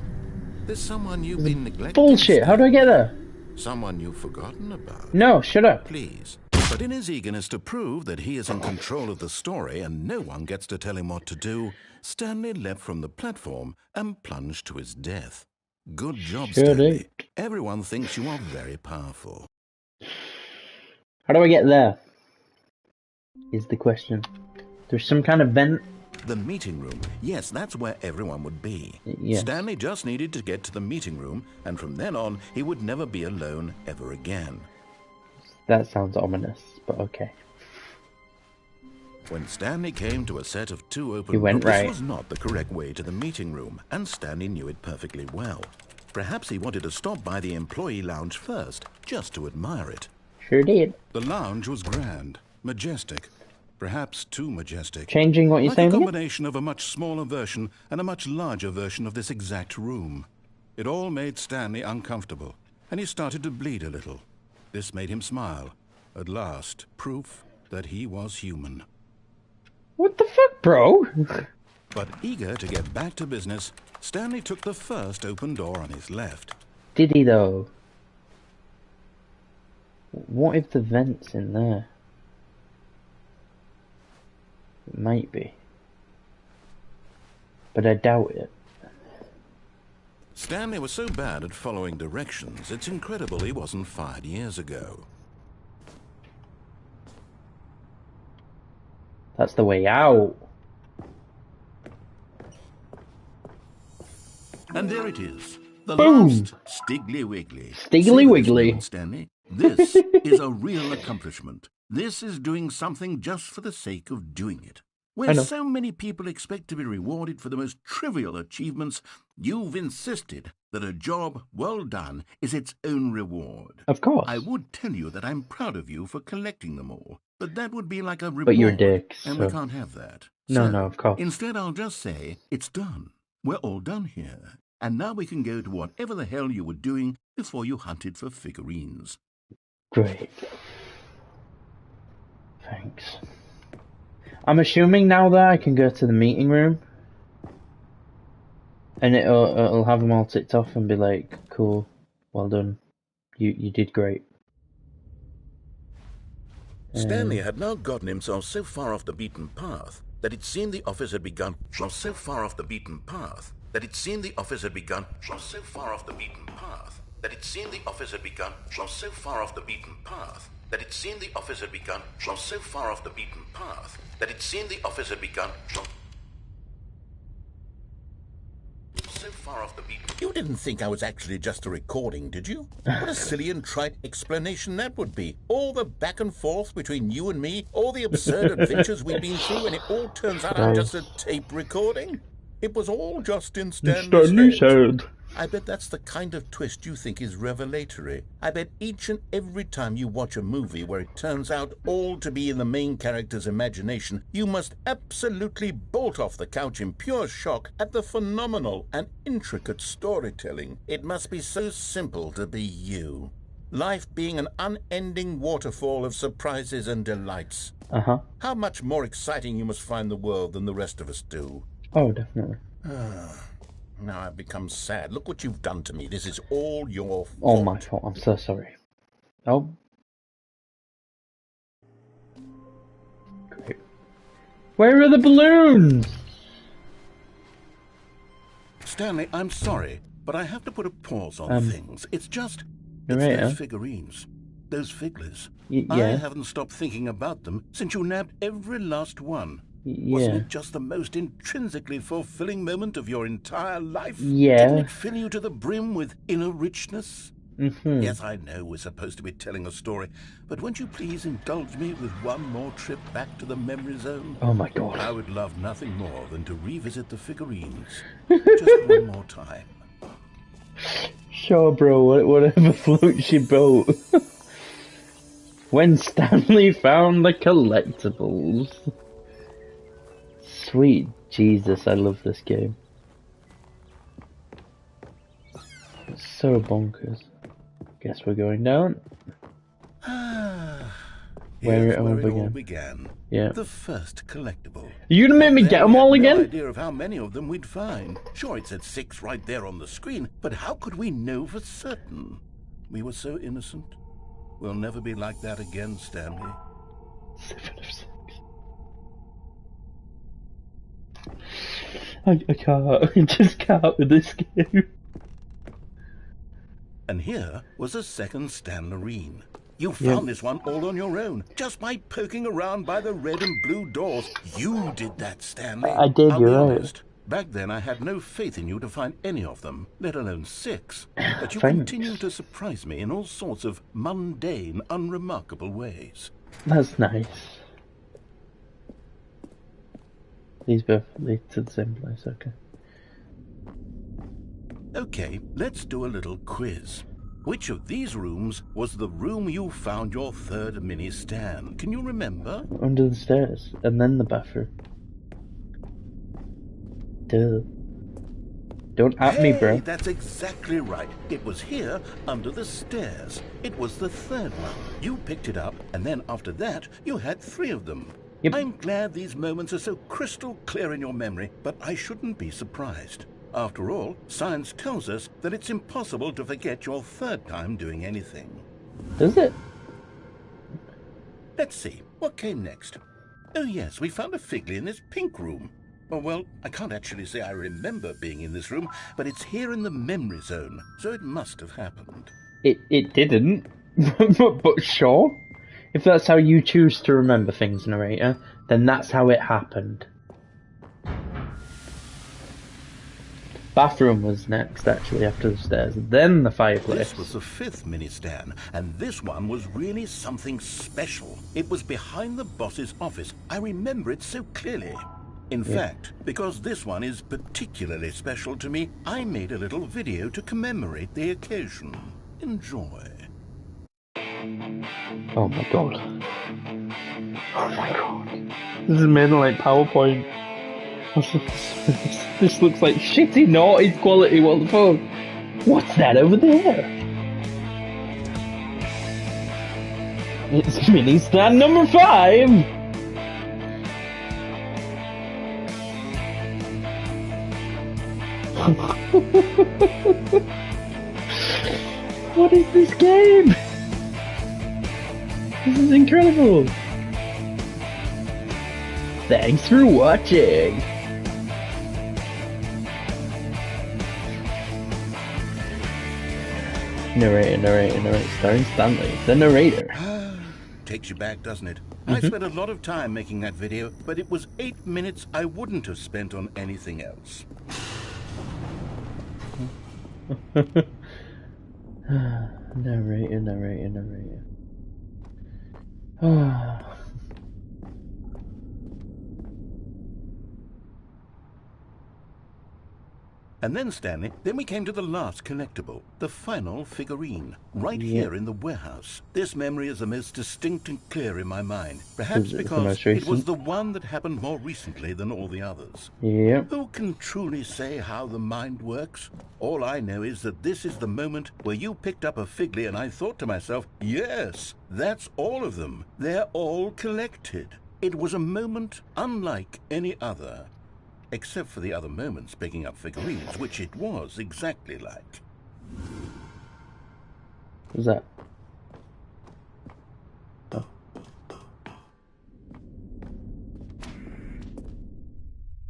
There's someone you've been neglecting. Bullshit, how do I get there? Someone you've forgotten about. No, shut up. Please. But in his eagerness to prove that he is in control of the story and no one gets to tell him what to do, Stanley leapt from the platform and plunged to his death. Good job, Sure Stanley. did. Everyone thinks you are very powerful. How do I get there? Is the question. There's some kind of vent. The meeting room. Yes, that's where everyone would be. Yes. Stanley just needed to get to the meeting room, and from then on, he would never be alone ever again. That sounds ominous, but okay. When Stanley came to a set of two open He went doors, right. this was not the correct way to the meeting room, and Stanley knew it perfectly well. Perhaps he wanted to stop by the employee lounge first, just to admire it. Sure did. The lounge was grand, majestic, perhaps too majestic. Changing what you're Like saying a again? combination of a much smaller version and a much larger version of this exact room. It all made Stanley uncomfortable, and he started to bleed a little. This made him smile. At last, proof that he was human. What the fuck, bro? But eager to get back to business, Stanley took the first open door on his left. Did he though? What if the vent's in there? It might be. But I doubt it. Stanley was so bad at following directions, it's incredible he wasn't fired years ago. That's the way out. And there it is. The Boom. last Stiggly Wiggly. Stiggly Say this, Wiggly. Lord Stanley. This is a real accomplishment. This is doing something just for the sake of doing it. I Where know. so many people expect to be rewarded for the most trivial achievements, you've insisted that a job well done is its own reward. Of course. I would tell you that I'm proud of you for collecting them all, but that would be like a reward. But you're a dick, and so- we can't have that. No, So, no, of course. Instead, I'll just say, it's done. We're all done here. And now we can go to whatever the hell you were doing before you hunted for figurines. Great. Thanks. I'm assuming now that I can go to the meeting room. And it'll have them all ticked off and be like, cool, well done. You did great. Stanley had now gotten himself so far off the beaten path that it seemed the office had begun so far off the beaten path that it seemed the office had begun so far off the beaten path that it seemed the office had begun so far off the beaten path that it seemed the office had begun so far off the beaten path that it seemed the office had begun so far off the beaten. You didn't think I was actually just a recording, did you? What a silly and trite explanation that would be. All the back and forth between you and me, all the absurd adventures we've been through, and it all turns out I'm just a tape recording. It was all just in Stanley's head. I bet that's the kind of twist you think is revelatory. I bet each and every time you watch a movie where it turns out all to be in the main character's imagination, you must absolutely bolt off the couch in pure shock at the phenomenal and intricate storytelling. It must be so simple to be you. Life being an unending waterfall of surprises and delights. Uh-huh. How much more exciting you must find the world than the rest of us do. Oh, definitely. Now I've become sad. Look what you've done to me. This is all your fault. All my fault. I'm so sorry. Oh. Great. Where are the balloons? Stanley, I'm sorry, but I have to put a pause on things. It's just... It's Right, those huh? figurines. Those figglers. Yeah. I haven't stopped thinking about them since you nabbed every last one. Wasn't Yeah. it just the most intrinsically fulfilling moment of your entire life? Yeah. Didn't it fill you to the brim with inner richness? Mm-hmm. Yes, I know we're supposed to be telling a story, but won't you please indulge me with one more trip back to the memory zone? Oh my god. I would love nothing more than to revisit the figurines. Just one more time. Sure, bro. Whatever floats your boat. When Stanley found the collectibles. Sweet Jesus, I love this game. It's so bonkers. Guess we're going down. Here's where it all began. Yeah. The first collectible. You gonna make me get them all again? No idea of how many of them we'd find. Sure, it said 6 right there on the screen, but how could we know for certain? We were so innocent. We'll never be like that again, Stanley. 7 of 6. I can't. I just can't with this game. And here was a second Stanlerine. You found this one all on your own, just by poking around by the red and blue doors. You did that, Stanley. I did, I'll you're be right. honest. Back then I had no faith in you to find any of them, let alone 6. But you Thanks. continue to surprise me in all sorts of mundane, unremarkable ways. That's nice. These both lead to the same place, okay. Okay, let's do a little quiz. Which of these rooms was the room you found your third mini Stan? Can you remember? Under the stairs, and then the bathroom. Duh. Don't at me, bro. That's exactly right. It was here, under the stairs. It was the third one. You picked it up, and then after that, you had 3 of them. Yep. I'm glad these moments are so crystal clear in your memory, but I shouldn't be surprised. After all, science tells us that it's impossible to forget your third time doing anything. Does it? Let's see, what came next? Oh yes, we found a Figley in this pink room. Oh, well, I can't actually say I remember being in this room, but it's here in the memory zone, so it must have happened. It didn't, but sure. If that's how you choose to remember things, narrator, then that's how it happened. Bathroom was next, actually, after the stairs, then the fireplace. This was the 5th mini Stan, and this one was really something special. It was behind the boss's office. I remember it so clearly. In fact, because this one is particularly special to me, I made a little video to commemorate the occasion. Enjoy. Oh my god. Oh my god. This is made in like PowerPoint. This looks like shitty naughty quality, what the fuck? What's that over there? It's mini Stan number 5! What is this game? This is incredible! Thanks for watching! Narrator, starring Stanley, the narrator. Takes you back, doesn't it? I spent a lot of time making that video, but it was 8 minutes I wouldn't have spent on anything else. Narrator. And then, Stanley, then we came to the last collectible, the final figurine, right here in the warehouse. This memory is the most distinct and clear in my mind, perhaps because it was the one that happened more recently than all the others. Yep. Who can truly say how the mind works? All I know is that this is the moment where you picked up a Figley and I thought to myself, yes, that's all of them. They're all collected. It was a moment unlike any other. Except for the other moments picking up figurines, which it was exactly like. What's that?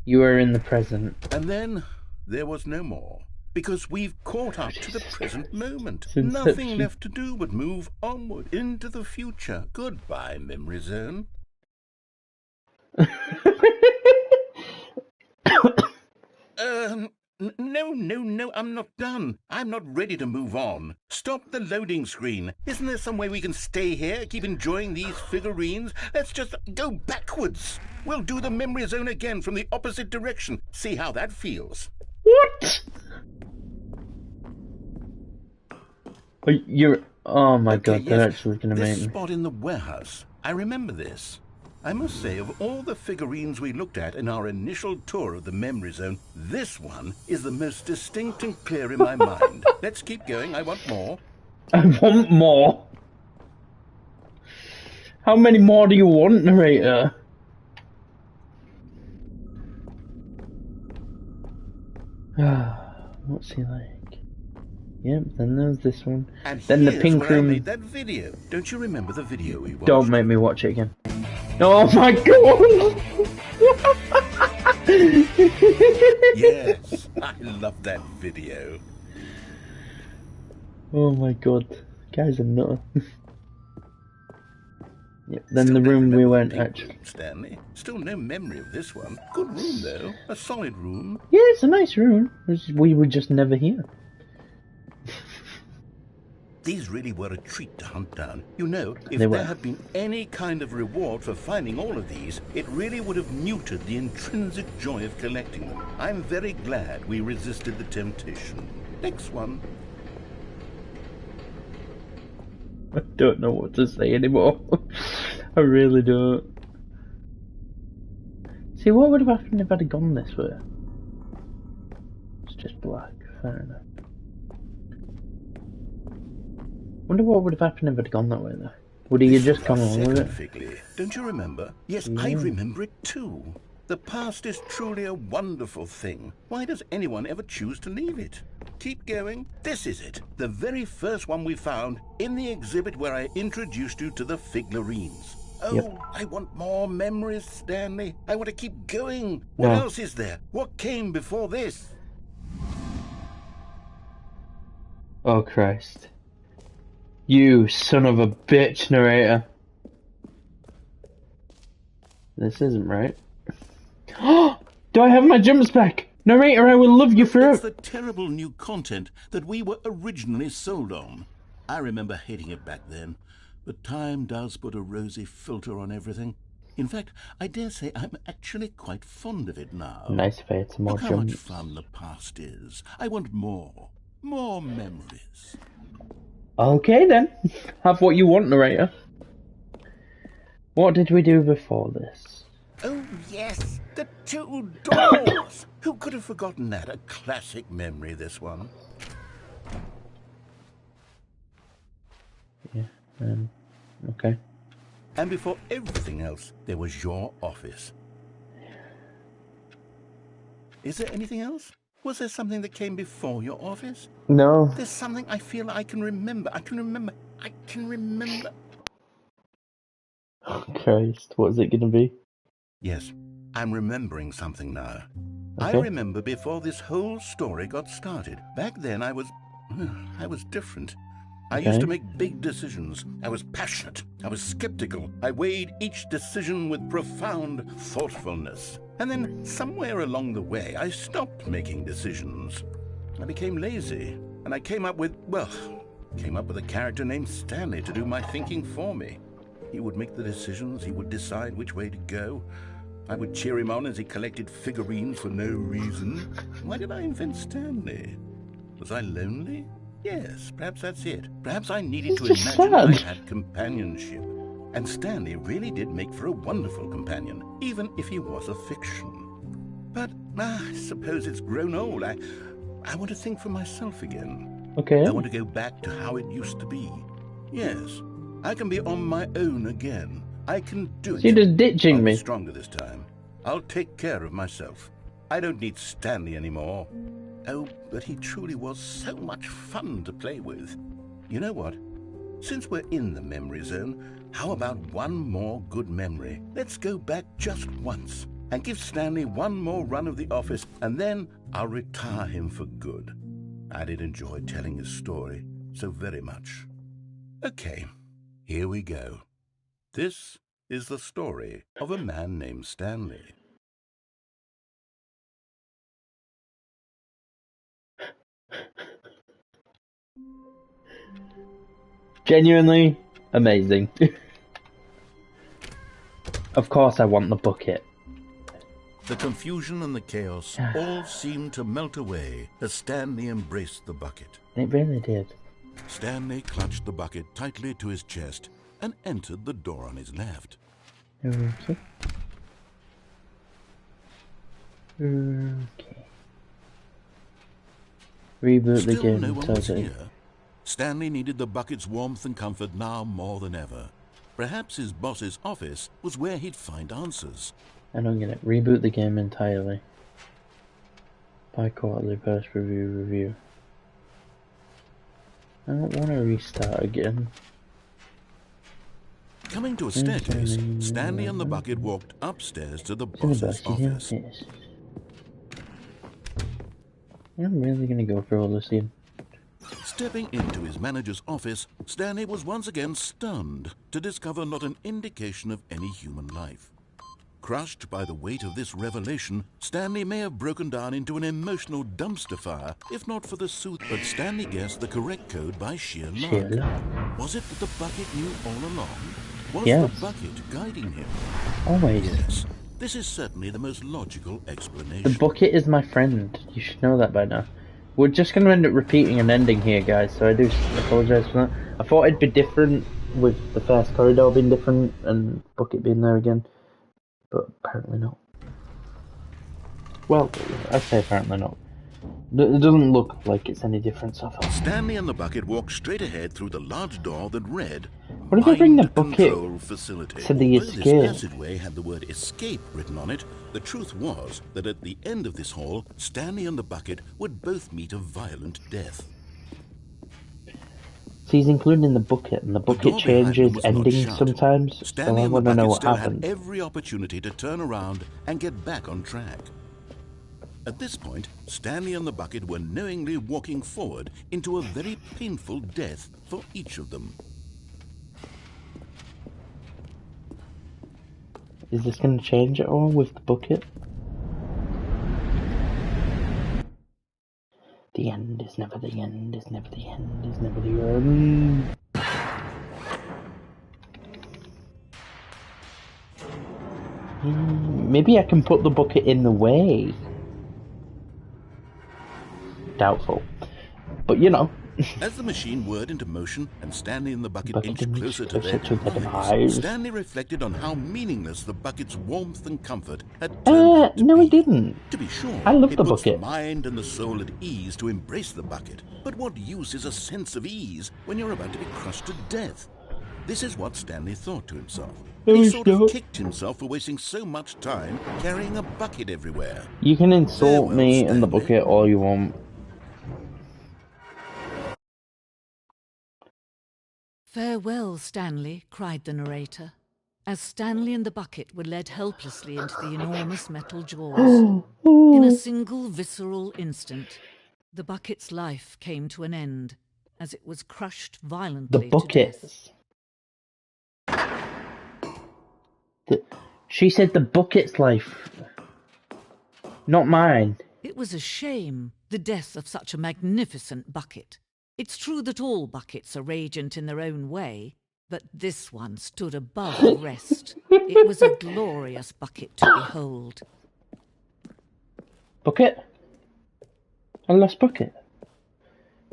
You are in the present. And then there was no more. Because we've caught up to the present moment. Nothing left to do but move onward into the future. Goodbye, memory zone. No, I'm not done. I'm not ready to move on. Stop the loading screen. Isn't there some way we can stay here, keep enjoying these figurines? Let's just go backwards. We'll do the memory zone again from the opposite direction. See how that feels. What? Oh my Okay, god, they're yes, actually gonna this make me. spot in the warehouse. I remember this. I must say, of all the figurines we looked at in our initial tour of the memory zone, this one is the most distinct and clear in my mind. Let's keep going. I want more. I want more. How many more do you want, narrator? What's he like? Yep, then there's this one. And Then the here's pink where I room. made that video. Don't you remember the video we watched? Don't make me watch it again. Oh my god! Yes, I love that video. Oh my god. Guys, I'm not. Yep, then Still the don't room we remember went the pink actually. room, Stanley. Still no memory of this one. Good room though. A solid room. Yeah, it's a nice room. We were just never here. These really were a treat to hunt down. You know, if They were. there had been any kind of reward for finding all of these, it really would have muted the intrinsic joy of collecting them. I'm very glad we resisted the temptation. Next one. I don't know what to say anymore. I really don't. See, what would have happened if I'd have gone this way? It's just black. Fair enough. Wonder what would have happened if I'd gone that way though. Would he have just gone along with it? Figley. Don't you remember? Yes, I remember it too. The past is truly a wonderful thing. Why does anyone ever choose to leave it? Keep going. This is it. The very first one we found in the exhibit where I introduced you to the figurines. Oh, Yep. I want more memories, Stanley. I want to keep going. What No. else is there? What came before this? Oh Christ. You son of a bitch, narrator. This isn't right. Do I have my jumps back? Narrator, I will love you It's forever. the terrible new content that we were originally sold on. I remember hating it back then, but time does put a rosy filter on everything. In fact, I dare say I'm actually quite fond of it now. Nice if I had some more Look how much jumps. fun the past is. I want more. More memories. Okay then. Have what you want, narrator. What did we do before this? Oh, yes, the two doors. Who could have forgotten that? A classic memory, this one. Yeah, okay. And before everything else, there was your office. Is there anything else? Was there something that came before your office? No. There's something I feel I can remember. I can remember. Oh Christ, what is it gonna be? Yes, I'm remembering something now. I Okay. remember before this whole story got started. Back then I was different. I used to Okay. make big decisions. I was passionate. I was skeptical. I weighed each decision with profound thoughtfulness. And then somewhere along the way, I stopped making decisions. I became lazy. And I came up with a character named Stanley to do my thinking for me. He would make the decisions. He would decide which way to go. I would cheer him on as he collected figurines for no reason. Why did I invent Stanley? Was I lonely? Yes, perhaps that's it. Perhaps I needed to It's just imagine I sad. had companionship. And Stanley really did make for a wonderful companion, even if he was a fiction. But I suppose it's grown old. I want to think for myself again. Okay. I want to go back to how it used to be. Yes, I can be on my own again. I can do it. So you're just ditching I'll be me. stronger this time. I'll take care of myself. I don't need Stanley anymore. Oh, but he truly was so much fun to play with. You know what? Since we're in the memory zone, how about one more good memory? Let's go back just once and give Stanley one more run of the office, and then I'll retire him for good. I did enjoy telling his story so very much. Okay, here we go. This is the story of a man named Stanley. Genuinely amazing. Of course I want the bucket. The confusion and the chaos all seemed to melt away as Stanley embraced the bucket. It really did. Stanley clutched the bucket tightly to his chest and entered the door on his left. Okay. Reboot the Still game no one was entirely. here. Stanley needed the bucket's warmth and comfort now more than ever. Perhaps his boss's office was where he'd find answers. I don't get it. Reboot the game entirely. Bi-quarterly first review. I don't want to restart again. Coming to a staircase, Stanley and the bucket walked upstairs to the boss's office. I'm really gonna go for all this here. Stepping into his manager's office, Stanley was once again stunned to discover not an indication of any human life. Crushed by the weight of this revelation, Stanley may have broken down into an emotional dumpster fire, if not for the sooth. But Stanley guessed the correct code by sheer luck. Was it that the bucket knew all along? Was the bucket guiding him? Always. Yes. This is certainly the most logical explanation. The bucket is my friend. You should know that by now. We're just going to end up repeating an ending here, guys, so I do apologise for that. I thought it'd be different with the first corridor being different and bucket being there again, but apparently not. Well, I say apparently not. It doesn't look like it's any different so far. Stanley and the bucket walked straight ahead through the large door that read, what if I bring the bucket facility? to the escape? Although this passageway had the word escape written on it, the truth was that at the end of this hall, Stanley and the bucket would both meet a violent death. So he's including the bucket, and the bucket changes endings sometimes, Stanley so I and the want to know bucket what still happened. had every opportunity to turn around and get back on track. At this point, Stanley and the bucket were knowingly walking forward into a very painful death for each of them. Is this going to change at all with the bucket? The end is never the end, is never the end, is never the end. Maybe I can put the bucket in the way. Doubtful. But you know. As the machine whirred into motion and Stanley and the bucket inched closer to closer their to their demise, demise. Stanley reflected on how meaningless the bucket's warmth and comfort had turned out to no, be. it didn't. To be sure, I love it the puts bucket. the mind and the soul at ease to embrace the bucket. But what use is a sense of ease when you're about to be crushed to death? This is what Stanley thought to himself. He sort of kicked himself for wasting so much time carrying a bucket everywhere. You can insult Farewell, me and the Stanley. bucket all you want. "Farewell, Stanley," cried the narrator, as Stanley and the bucket were led helplessly into the enormous metal jaws. In a single visceral instant, the bucket's life came to an end as it was crushed The violently to buckets. death. She said the bucket's life. Not mine. It was a shame, the death of such a magnificent bucket. It's true that all buckets are radiant in their own way, but this one stood above the rest. It was a glorious bucket to behold. Bucket? A lost bucket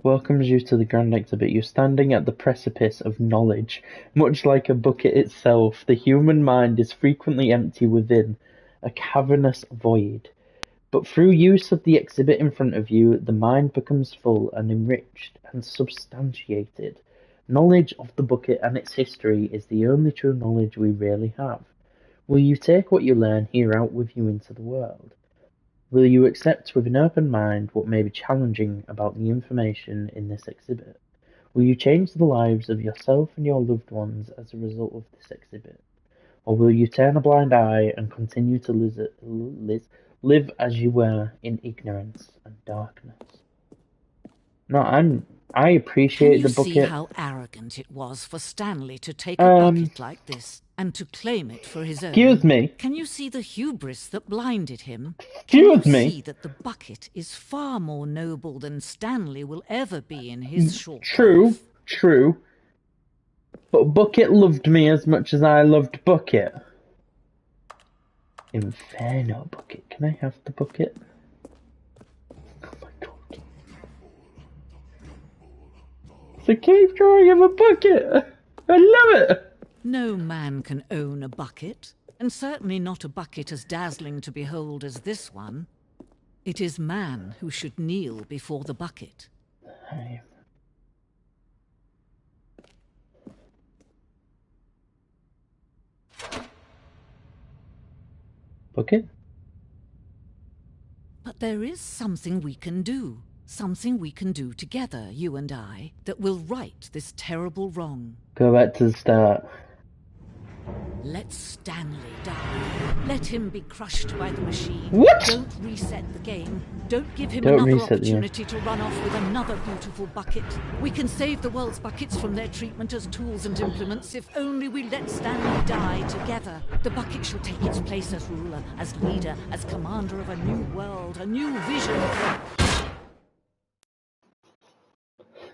welcomes you to the grand exhibit. You're standing at the precipice of knowledge. Much like a bucket itself, the human mind is frequently empty within, a cavernous void. But through use of the exhibit in front of you, the mind becomes full and enriched and substantiated. Knowledge of the bucket and its history is the only true knowledge we really have. Will you take what you learn here out with you into the world? Will you accept with an open mind what may be challenging about the information in this exhibit? Will you change the lives of yourself and your loved ones as a result of this exhibit? Or will you turn a blind eye and continue to live as you were in ignorance and darkness? No, I appreciate the bucket. Can you see how arrogant it was for Stanley to take a bucket like this and to claim it for his own? Excuse me. Can you see the hubris that blinded him? Excuse Can you me. see that the bucket is far more noble than Stanley will ever be in his short life? True. But Bucket loved me as much as I loved Bucket. Inferno Bucket. Can I have the bucket? Oh my god. So keep drawing him a bucket. I love it. No man can own a bucket, and certainly not a bucket as dazzling to behold as this one. It is man who should kneel before the bucket. Hey. Bucket? But there is something we can do. Something we can do together, you and I, that will right this terrible wrong. Go back to the start. Let Stanley die. Let him be crushed by the machine. What? Don't reset the game. Don't give him Don't another reset the game. opportunity to run off with another beautiful bucket. We can save the world's buckets from their treatment as tools and implements if only we let Stanley die together. The bucket shall take its place as ruler, as leader, as commander of a new world, a new vision.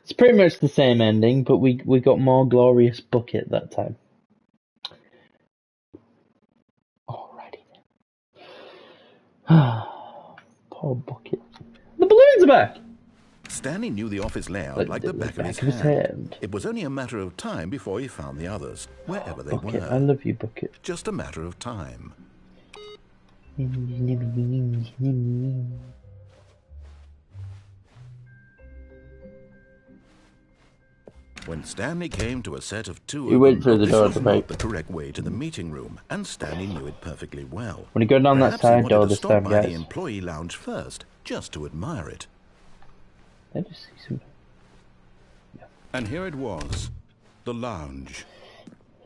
It's pretty much the same ending, but we got more glorious bucket that time. Alrighty then. Poor bucket. The balloons are back! Stanley knew the office layout like the back of his hand. It was only a matter of time before he found the others, wherever they Bucket, were. I love you, Bucket. Just a matter of time. When Stanley came to a set of two, He went through the door this to was not make the correct way to the meeting room, and Stanley knew it perfectly well. When you go down that Perhaps he side wanted door to this stop time, by guys. the employee lounge first, just to admire it. I just see something. And here it was, the lounge.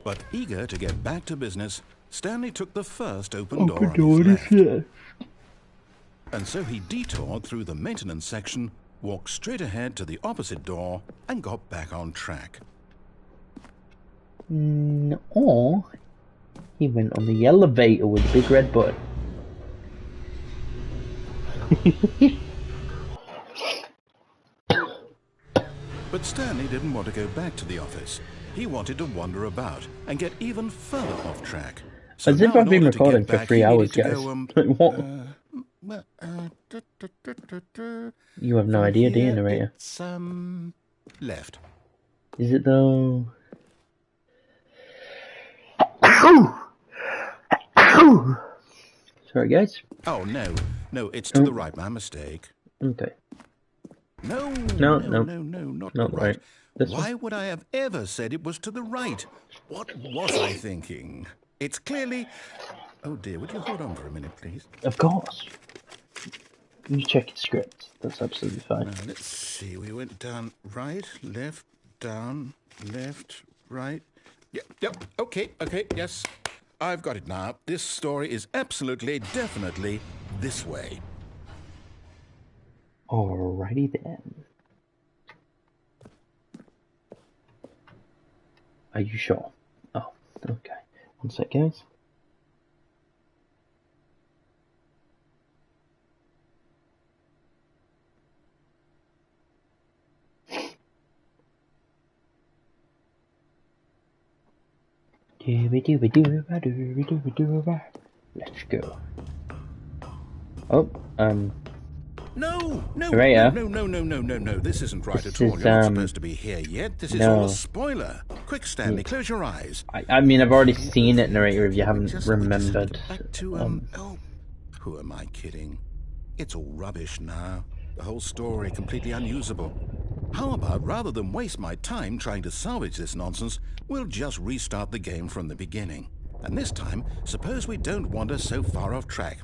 But eager to get back to business, Stanley took the first open door on his left. And so he detoured through the maintenance section, walked straight ahead to the opposite door, and got back on track. Or he went on the elevator with the big red button. But Stanley didn't want to go back to the office. He wanted to wander about and get even further off track. So As if now I've in been order to get recording for back, 3 he hours, needed to guys. go, What? You have no idea, do you, narrator? It's, left. Is it though? Sorry, guys. Oh, no, it's to the right, my mistake. Okay. No, Not not right. This Why would I have ever said it was to the right? What was I thinking? It's clearly... Oh dear, would you hold on for a minute, please? Of course. You check your script. That's absolutely fine. Now, let's see. We went down right, left, down, left, right. Yep, okay, yes. I've got it now. This story is absolutely, definitely this way. Alrighty then. Are you sure? Oh, okay. One sec, guys. Let's go. Oh, No. Right, yeah. No. This isn't right This at all. is, You're not supposed to be here yet. This is all a spoiler. Quick, Stanley, close your eyes. I mean, I've already seen it, narrator, if you haven't remembered. Back to, who am I kidding? It's all rubbish now. The whole story completely unusable. How about, rather than waste my time trying to salvage this nonsense, we'll just restart the game from the beginning. And this time, suppose we don't wander so far off track,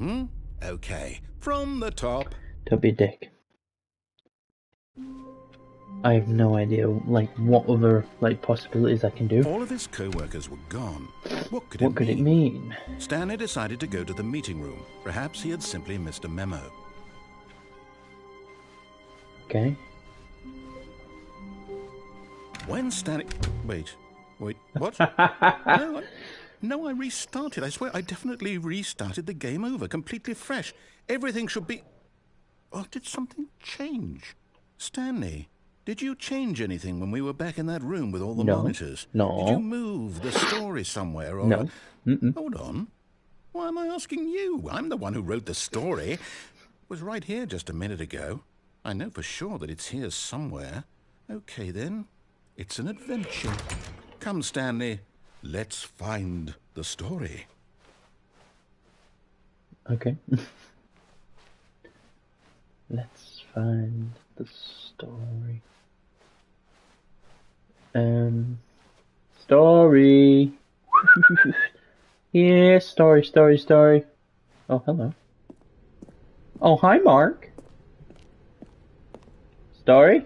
Okay, from the top. Don't be a dick. I have no idea, what other, possibilities I can do. All of his co-workers were gone. What could it mean? Stanley decided to go to the meeting room. Perhaps he had simply missed a memo. Okay. When Stanley... Wait, what? No, I restarted. I swear, I definitely restarted the game over, completely fresh. Everything should be... Oh, did something change? Stanley, did you change anything when we were back in that room with all the monitors? No. Did you move the story somewhere? Or... No. Hold on. Why am I asking you? I'm the one who wrote the story. It was right here just a minute ago. I know for sure that it's here somewhere. Okay, then. It's an adventure. Come, Stanley, let's find the story. Okay. Let's find the story. Story. Yeah, story. Oh, hello. Oh, hi, Mark. Story?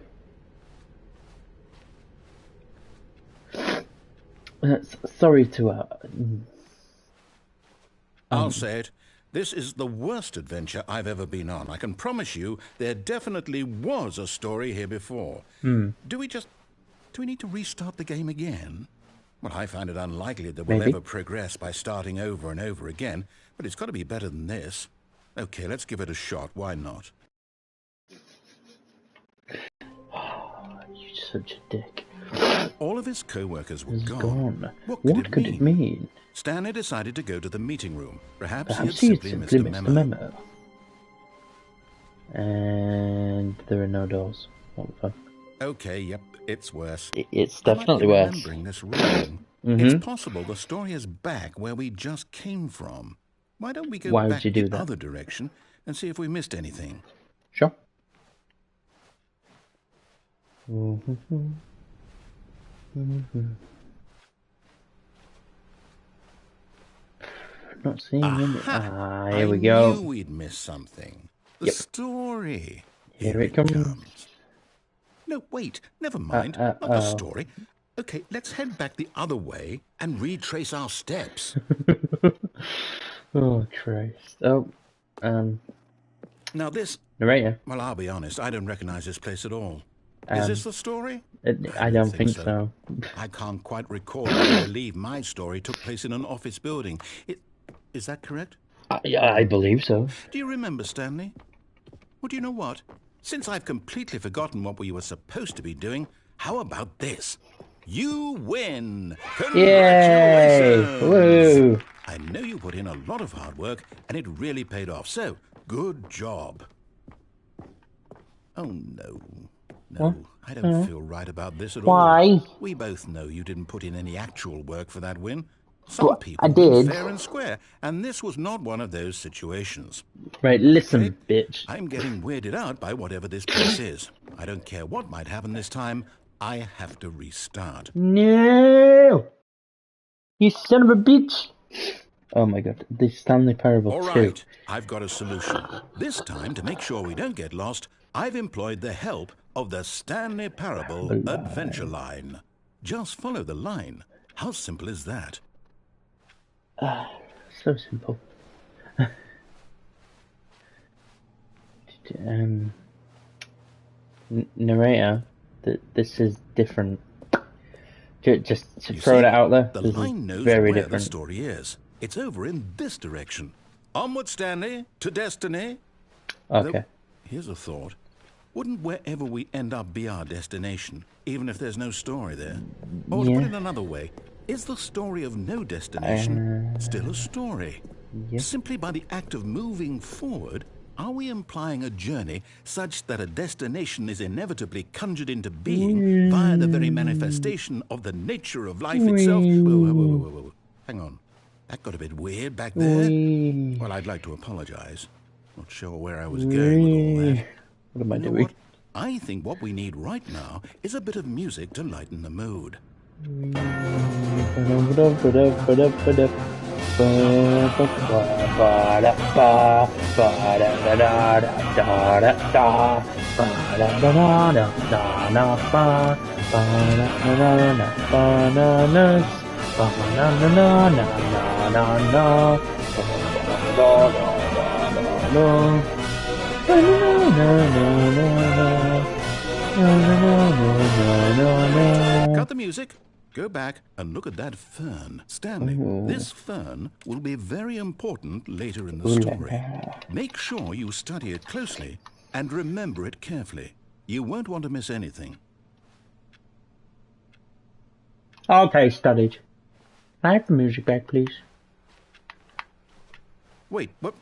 Sorry to, I'll say it. This is the worst adventure I've ever been on. I can promise you there definitely was a story here before. Do we need to restart the game again? Well, I find it unlikely that we'll ever progress by starting over and over again, but it's got to be better than this. Okay, let's give it a shot. Why not? You're such a dick. All of his co-workers were gone. What could it mean? Stanley decided to go to the meeting room. Perhaps he had simply simply missed the memo. And there are no doors. What the fuck? Okay, yep, it's worse. It's definitely worse. Remembering this wrong. It's possible the story is back where we just came from. Why don't we go back the other direction and see if we missed anything? Sure. Not seeing it. Here we go. I knew we'd miss something. The story. Here it comes. No, wait. Never mind. Not the story. Okay, let's head back the other way and retrace our steps. Oh, Christ. Oh, Now this... Narrator. Well, I'll be honest. I don't recognize this place at all. Is this the story? I don't think so. I can't quite recall. I believe my story took place in an office building. Is that correct? I believe so. Do you remember, Stanley? Well, do you know what? Since I've completely forgotten what we were supposed to be doing, how about this? You win! Congratulations! Yay! Woo! I know you put in a lot of hard work, and it really paid off, so good job. Oh, no. No, I don't feel right about this at all. Why? We both know you didn't put in any actual work for that win. Some people I did. fair and square, and this was not one of those situations. Right, listen, bitch. I'm getting weirded out by whatever this place is. I don't care what might happen this time. I have to restart. No! You son of a bitch! Oh my god, the Stanley Parable 2. All right, I've got a solution. This time, to make sure we don't get lost, I've employed the help of the Stanley Parable Adventure Line. Just follow the line. How simple is that? So simple. Narrator, this is different. Just to throw it out there. The line knows where the story is. It's over in this direction. Onward, Stanley, to destiny. Okay. Though, here's a thought. Wouldn't wherever we end up be our destination, even if there's no story there? Or to put it another way, is the story of no destination still a story? Simply by the act of moving forward, are we implying a journey such that a destination is inevitably conjured into being via the very manifestation of the nature of life itself? Whoa. Hang on. That got a bit weird back there. Well, I'd like to apologize. Not sure where I was going with all that. What am I doing? I think what we need right now is a bit of music to lighten the mood. Cut the music. Go back and look at that fern. Stanley, this fern will be very important later in the story. Make sure you study it closely and remember it carefully. You won't want to miss anything. Okay, studied. Can I have the music back, please? Wait, what?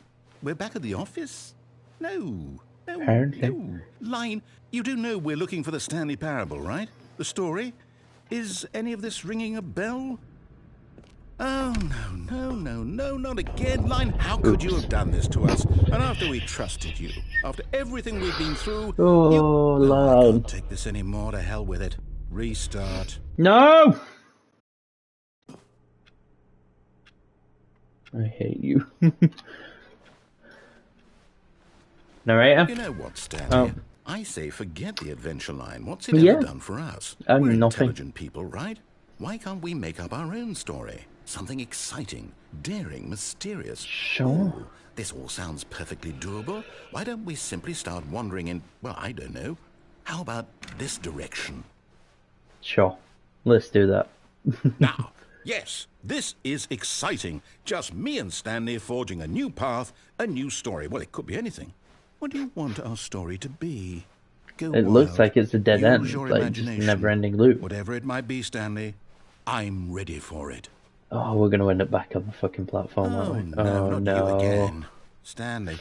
We're back at the office? No. Apparently. No. Line, you do know we're looking for the Stanley Parable, right? The story? Is any of this ringing a bell? Oh, no, not again. Line, how could you have done this to us? And after we trusted you, after everything we've been through, Oh, you... No, I Line. can't take this anymore. To hell with it. Restart. No! I hate you. Narrator? You know what, Stanley? Oh. I say forget the adventure line. What's it ever done for us? We're Nothing. intelligent people, right? Why can't we make up our own story? Something exciting, daring, mysterious. Sure. Ooh, this all sounds perfectly doable. Why don't we simply start wandering in, well, I don't know. How about this direction? Sure. Let's do that. Now, yes, this is exciting. Just me and Stanley forging a new path, a new story. Well, it could be anything. What do you want our story to be? Go It wild. looks like it's a dead Use end, your like just a imagination. never-ending loop. Whatever it might be, Stanley, I'm ready for it. Oh, we're gonna end up back on the fucking platform, Oh, aren't we? no, Oh, not no. you again. Stanley,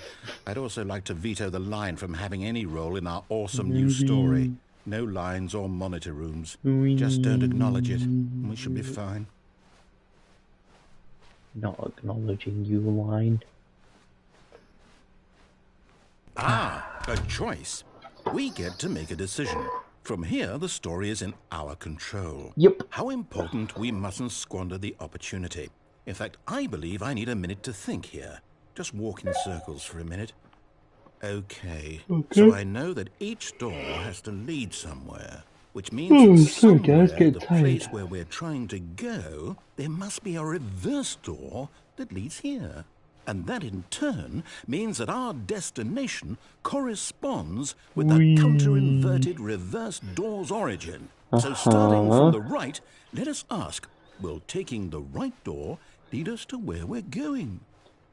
I'd also like to veto the line from having any role in our awesome new story. No lines or monitor rooms. Just don't acknowledge it, and we should be fine. Not acknowledging you, Line. Ah, a choice. We get to make a decision. From here, the story is in our control. Yep. How important we mustn't squander the opportunity. In fact, I believe I need a minute to think here. Just walk in circles for a minute. Okay. So I know that each door has to lead somewhere, which means that somewhere, the place where we're trying to go, there must be a reverse door that leads here. And that in turn means that our destination corresponds with the counter-inverted reverse door's origin. So starting from the right, let us ask, will taking the right door lead us to where we're going?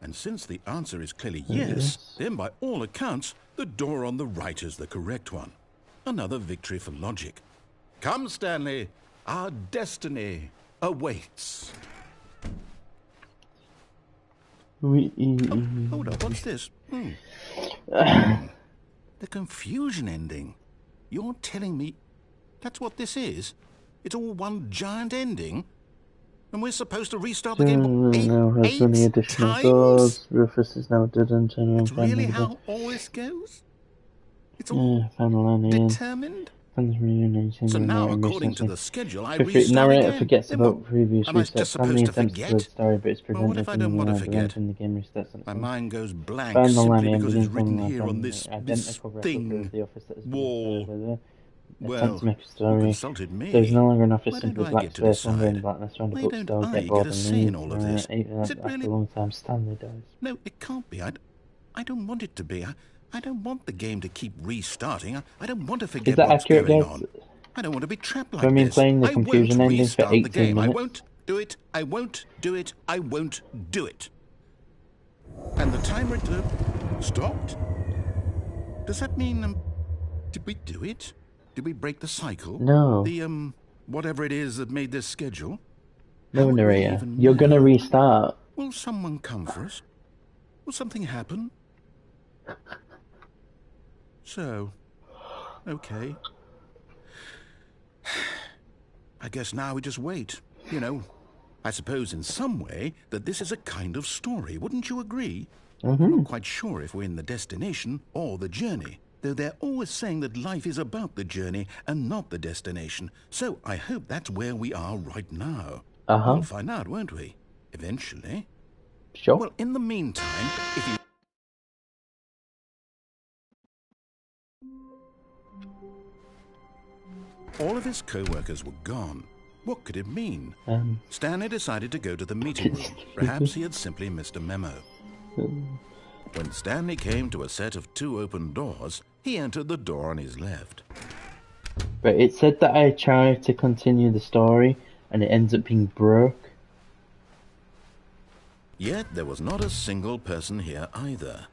And since the answer is clearly yes, then by all accounts, the door on the right is the correct one. Another victory for logic. Come, Stanley, our destiny awaits. Hold up, what's this? The confusion ending. You're telling me that's what this is? It's all one giant ending? And we're supposed to restart the game eight times? Rufus is now dead and turning That's really how all this goes? It's all determined? So now, according to the schedule, I restart narrator again. forgets Then about what? previous Am I resets. just Stanley supposed to attempts to forget? the story, but it's Well, what prevented if I from don't want to the forget? when the game resets. My mind goes blank Find the simply line because and it's written begin here from on the this identical replica thing. of the office that is Wall. Attempt Well, to make a who story. consulted me? There's no longer an office, Why simply don't I black get to space, wandering decide? blackness around a Why bookstore, don't I get bored get a and say in leave. all of this? Is it After really? a long time, Stanley dies. No, it can't be. I don't want it to be. I don't want the game to keep restarting. I don't want to forget Is that what's accurate, going guys? on. I don't want to be trapped like I mean, this. playing the I confusion won't ending for restart the 18 game. I minutes. won't do it. I won't do it. I won't do it. And the timer stopped? Does that mean, did we do it? Did we break the cycle? No. The, whatever it is that made this schedule? No, narrator. You're gonna restart. Will someone come for us? Will something happen? So, okay. I guess now we just wait. You know, I suppose in some way that this is a kind of story. Wouldn't you agree? I'm not quite sure if we're in the destination or the journey, though they're always saying that life is about the journey and not the destination. So I hope that's where we are right now. We'll find out, won't we? Eventually. Sure. Well, in the meantime, if you... All of his co-workers were gone. What could it mean? Stanley decided to go to the meeting room. Perhaps he had simply missed a memo. When Stanley came to a set of 2 open doors, he entered the door on his left. But it said that I tried to continue the story, and it ends up being broke. Yet there was not a single person here either.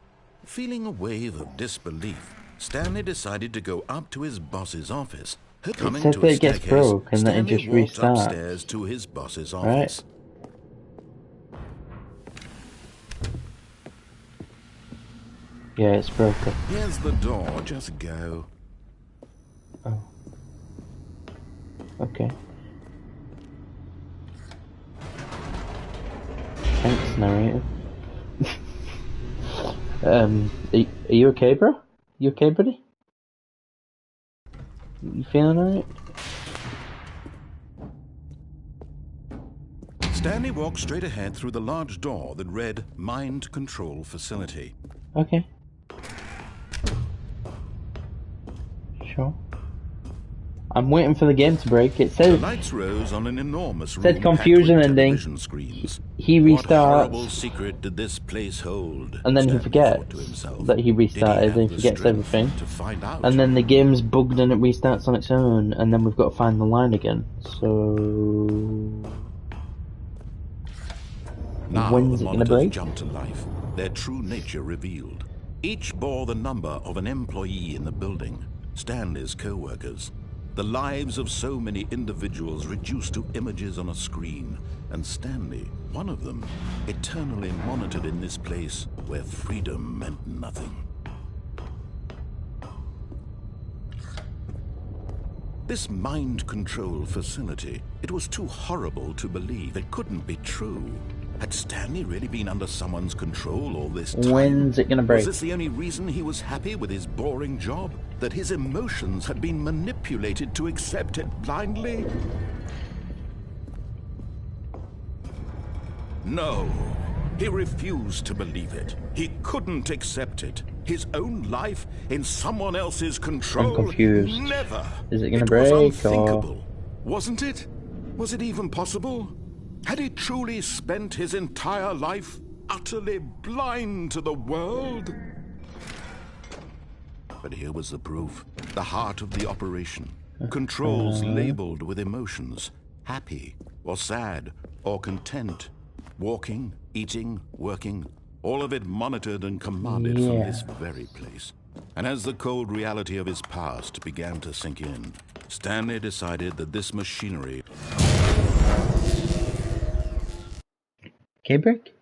Feeling a wave of disbelief, Stanley decided to go up to his boss's office. Coming said to that a it gets staircase, broke and then it Stanley just walked restarts. upstairs to his boss's office. Yeah, it's broken. Here's the door, just go. Oh. Okay. Thanks, narrator. Are you okay, bro? You okay, buddy? You feeling alright? Stanley walked straight ahead through the large door that read Mind Control Facility. Okay. Sure. I'm waiting for the game to break. It says... The lights rose on an enormous room said confusion packed with ending. television screens. He What restarts. horrible secret did this place hold? And then he Stanley forgets thought to himself. that he restarted, Did and he have forgets the everything. strength to find out? And then the game's bugged and it restarts on its own, and then we've got to find the line again. So... Now when's the it gonna monitors break? jumped to life, their true nature revealed. Each bore the number of an employee in the building, Stanley's co-workers. The lives of so many individuals reduced to images on a screen, and Stanley, one of them, eternally monitored in this place where freedom meant nothing. This mind control facility, it was too horrible to believe. It couldn't be true. Had Stanley really been under someone's control all this time? When's it gonna break? Was this the only reason he was happy with his boring job? That his emotions had been manipulated to accept it blindly? No. He refused to believe it. He couldn't accept it. His own life in someone else's control? I'm confused. Never. Is it gonna It break, was unthinkable. or... Wasn't it? Was it even possible? Had he truly spent his entire life utterly blind to the world? But here was the proof. The heart of the operation. Controls labeled with emotions. Happy, or sad, or content. Walking, eating, working. All of it monitored and commanded from this very place. And as the cold reality of his past began to sink in, Stanley decided that this machinery... Okay, break?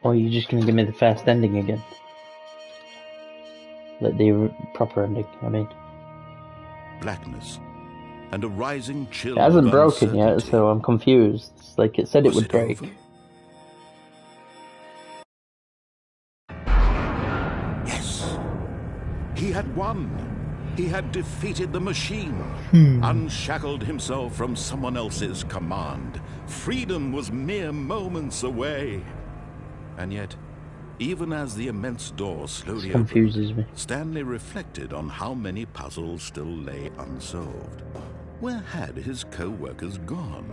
Or are you just gonna give me the fast ending again? Like the proper ending, I mean. blackness, and a rising chill. It hasn't of broken yet, uncertainty. so I'm confused. It's like it said it Was would it break. over? Yes. He had won. He had defeated the machine, unshackled himself from someone else's command. Freedom was mere moments away. And yet, even as the immense door slowly Confuses opened, me. Stanley reflected on how many puzzles still lay unsolved. Where had his co-workers gone?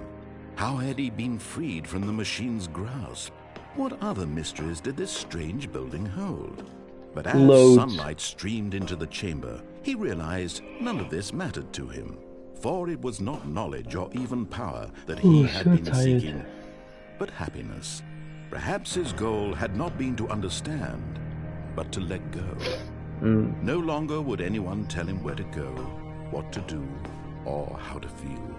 How had he been freed from the machine's grasp? What other mysteries did this strange building hold? But as Loads. sunlight streamed into the chamber, he realized none of this mattered to him, for it was not knowledge or even power that he had so been tired. seeking, but happiness. Perhaps his goal had not been to understand, but to let go. No longer would anyone tell him where to go, what to do, or how to feel.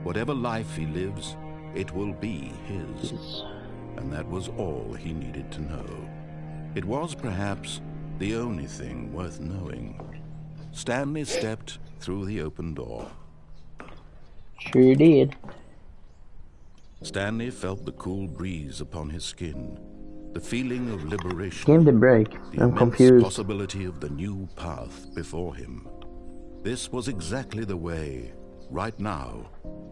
Whatever life he lives, it will be his. And that was all he needed to know. It was perhaps the only thing worth knowing. Stanley stepped through the open door. Sure did. Stanley felt the cool breeze upon his skin, the feeling of liberation, Game didn't break. the I'm immense confused. possibility of the new path before him. This was exactly the way, right now,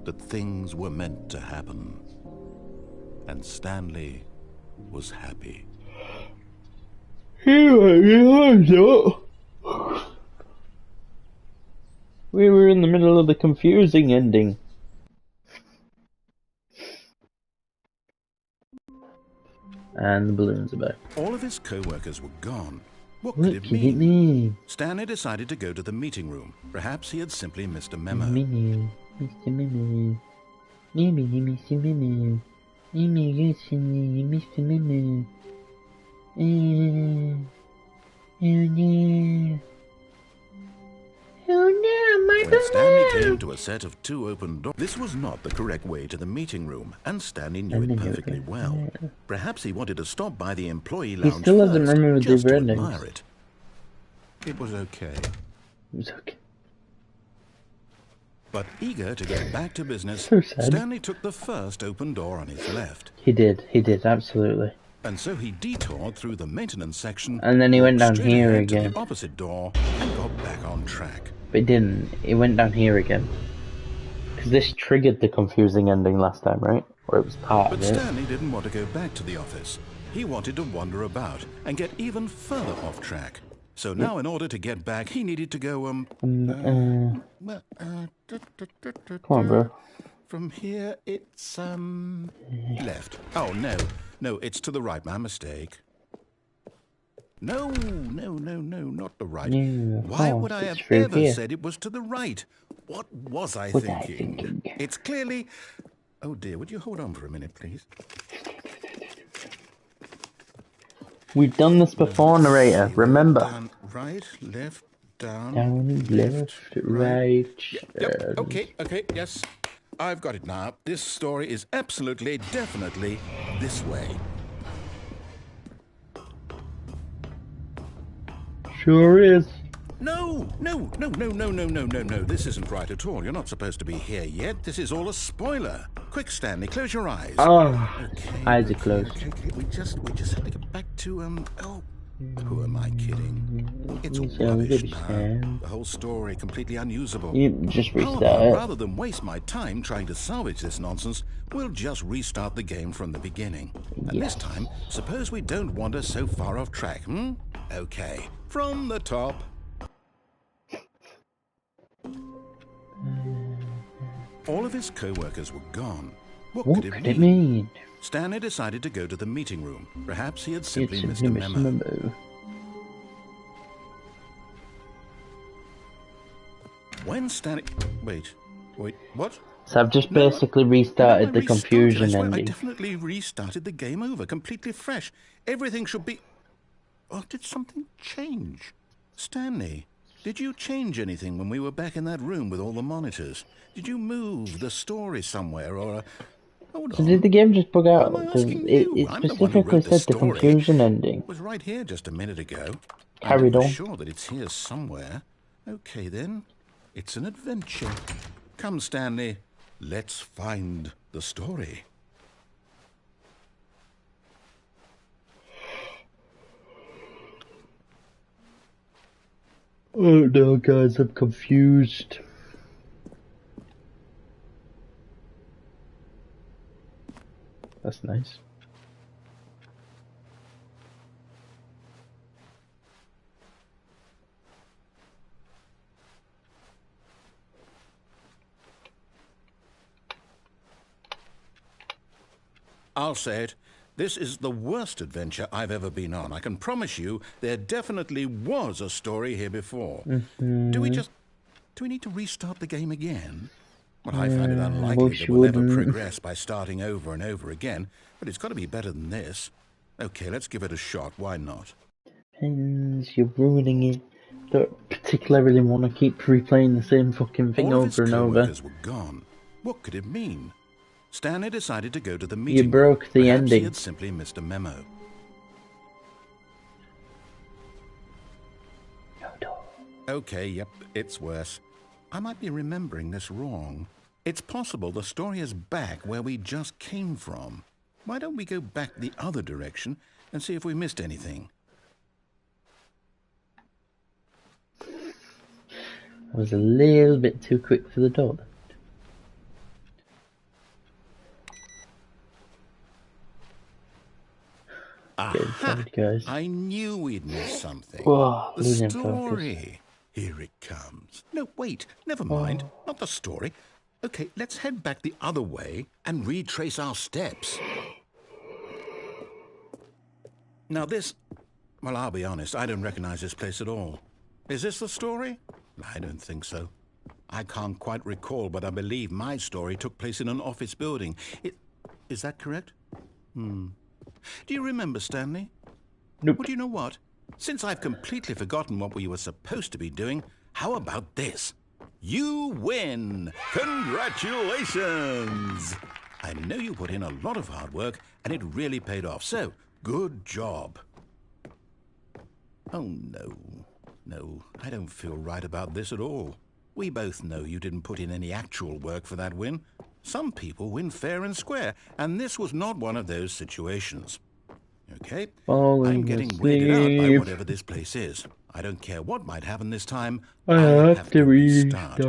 that things were meant to happen. And Stanley was happy. We were in the middle of the confusing ending. And the balloons are back. All of his co-workers were gone. What could Look it at mean? me. Stanley decided to go to the meeting room. Perhaps he had simply missed a memo. Menu. Mr. Menu. Maybe Mr. Menu. Maybe Mr. Menu. Oh no. Oh no, my When Stanley came to a set of two open doors, this was not the correct way to the meeting room, and Stanley knew it perfectly well. Perhaps he wanted to stop by the employee lounge still doesn't first, remember the just to endings. admire it. It was okay. It was okay. But eager to get back to business, So sad. Stanley took the first open door on his left. He did, absolutely. And so he detoured through the maintenance section, And then he went down straight here ahead again. to the opposite door, and got back on track. But he didn't. He went down here again. Because this triggered the confusing ending last time, right? Or it was part of it. But Stanley didn't want to go back to the office. He wanted to wander about and get even further off track. So now, in order to get back, he needed to go, Come on, bro. From here, it's, left. Oh, no, it's to the right. My mistake. No, not the right. No, Why would I have ever said it was to the right? What was I thinking? It's clearly... Oh, dear, would you hold on for a minute, please? We've done this before, narrator. Remember. Down, right, left, down, left, right. Yep. Okay, yes. I've got it now. This story is absolutely, definitely this way. Sure is. No. This isn't right at all. You're not supposed to be here yet. This is all a spoiler. Quick, Stanley, close your eyes. Oh, okay, eyes are closed. Okay. We just have to get back to, oh, who am I kidding? It's rubbish now. The whole story completely unusable. You just restart it. Rather than waste my time trying to salvage this nonsense, we'll just restart the game from the beginning. And this time, suppose we don't wander so far off track, Okay, from the top. All of his co-workers were gone. What could it mean? Stanley decided to go to the meeting room. Perhaps he had simply missed a memo. When Stanley... Wait, what? So I've just basically restarted the confusion ending. I definitely restarted the game over, completely fresh. Everything should be... Oh, did something change? Stanley, did you change anything when we were back in that room with all the monitors? Did you move the story somewhere, or... Hold on. So did the game just bug out? It specifically said the confusion ending. It was right here just a minute ago. Carried on. I'm sure that it's here somewhere. Okay, then. It's an adventure. Come, Stanley. Let's find the story. Oh no, guys, I'm confused. That's nice. I'll say it. This is the worst adventure I've ever been on. I can promise you there definitely was a story here before. Do we need to restart the game again? Well, I find it unlikely that we'll ever progress by starting over and over again, but it's got to be better than this. Okay, let's give it a shot. Why not? And you're ruining it. Don't particularly want to keep replaying the same fucking thing over and over. All of his co-workers were gone. What could it mean? Stanley decided to go to the meeting. You broke the Perhaps ending. He had simply missed a memo. Okay, yep, it's worse. I might be remembering this wrong. It's possible the story is back where we just came from. Why don't we go back the other direction and see if we missed anything? I was a little bit too quick for the door. Aha! I knew we'd missed something. Whoa, the story. Here it comes. No, wait, never mind. Not the story. Okay, let's head back the other way and retrace our steps. Now this... Well, I'll be honest, I don't recognize this place at all. Is this the story? I don't think so. I can't quite recall, but I believe my story took place in an office building. Is that correct? Do you remember, Stanley? Nope. Well, do you know what? Since I've completely forgotten what we were supposed to be doing, how about this? You win! Congratulations! I know you put in a lot of hard work, and it really paid off, so good job. Oh, no. No, I don't feel right about this at all. We both know you didn't put in any actual work for that win. Some people win fair and square, and this was not one of those situations. Okay? I'm getting weirded out by whatever this place is. I don't care what might happen this time. I have to restart.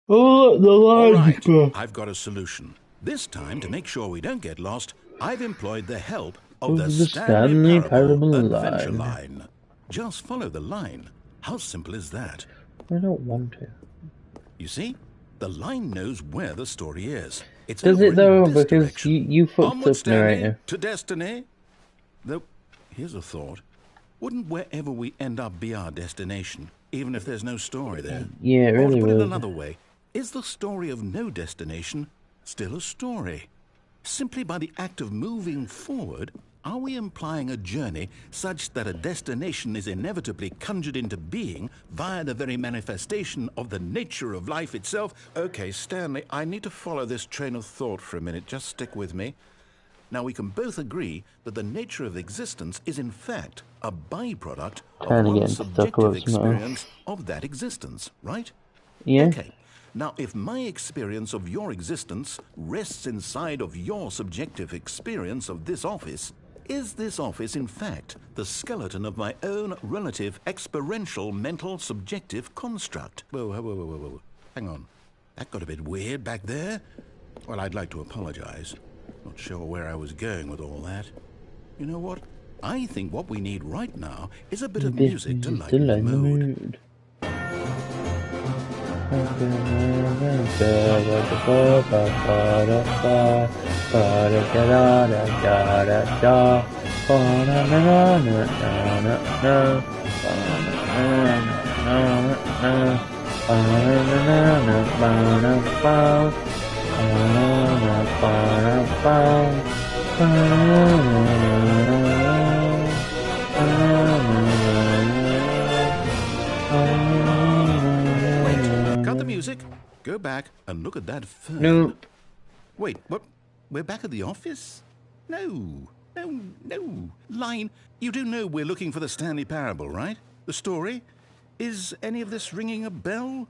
Oh, the All line. right, I've got a solution. This time, to make sure we don't get lost, I've employed the help of the Stanley Parable Adventure Line. Just follow the line. How simple is that? I don't want to. You see? The line knows where the story is. It's Does it though? Because you fucked up, narrator. To destiny. Though, here's a thought. Wouldn't wherever we end up be our destination, even if there's no story there? Yeah, it really would. Or to put would. it another way, is the story of no destination still a story? Simply by the act of moving forward, are we implying a journey such that a destination is inevitably conjured into being via the very manifestation of the nature of life itself? Okay, Stanley, I need to follow this train of thought for a minute. Just stick with me. Now, we can both agree that the nature of existence is in fact a byproduct of one's subjective experience of that existence, right? Yeah. Okay. Now, if my experience of your existence rests inside of your subjective experience of this office, is this office, in fact, the skeleton of my own relative experiential mental subjective construct? Whoa. Hang on. That got a bit weird back there. Well, I'd like to apologize. Not sure where I was going with all that. You know what? I think what we need right now is a bit of music to lighten the mood. Cut the music. Go back and look at that fern. No. Wait, what? We're back at the office? No. Line, you do know we're looking for the Stanley Parable, right? The story? Is any of this ringing a bell?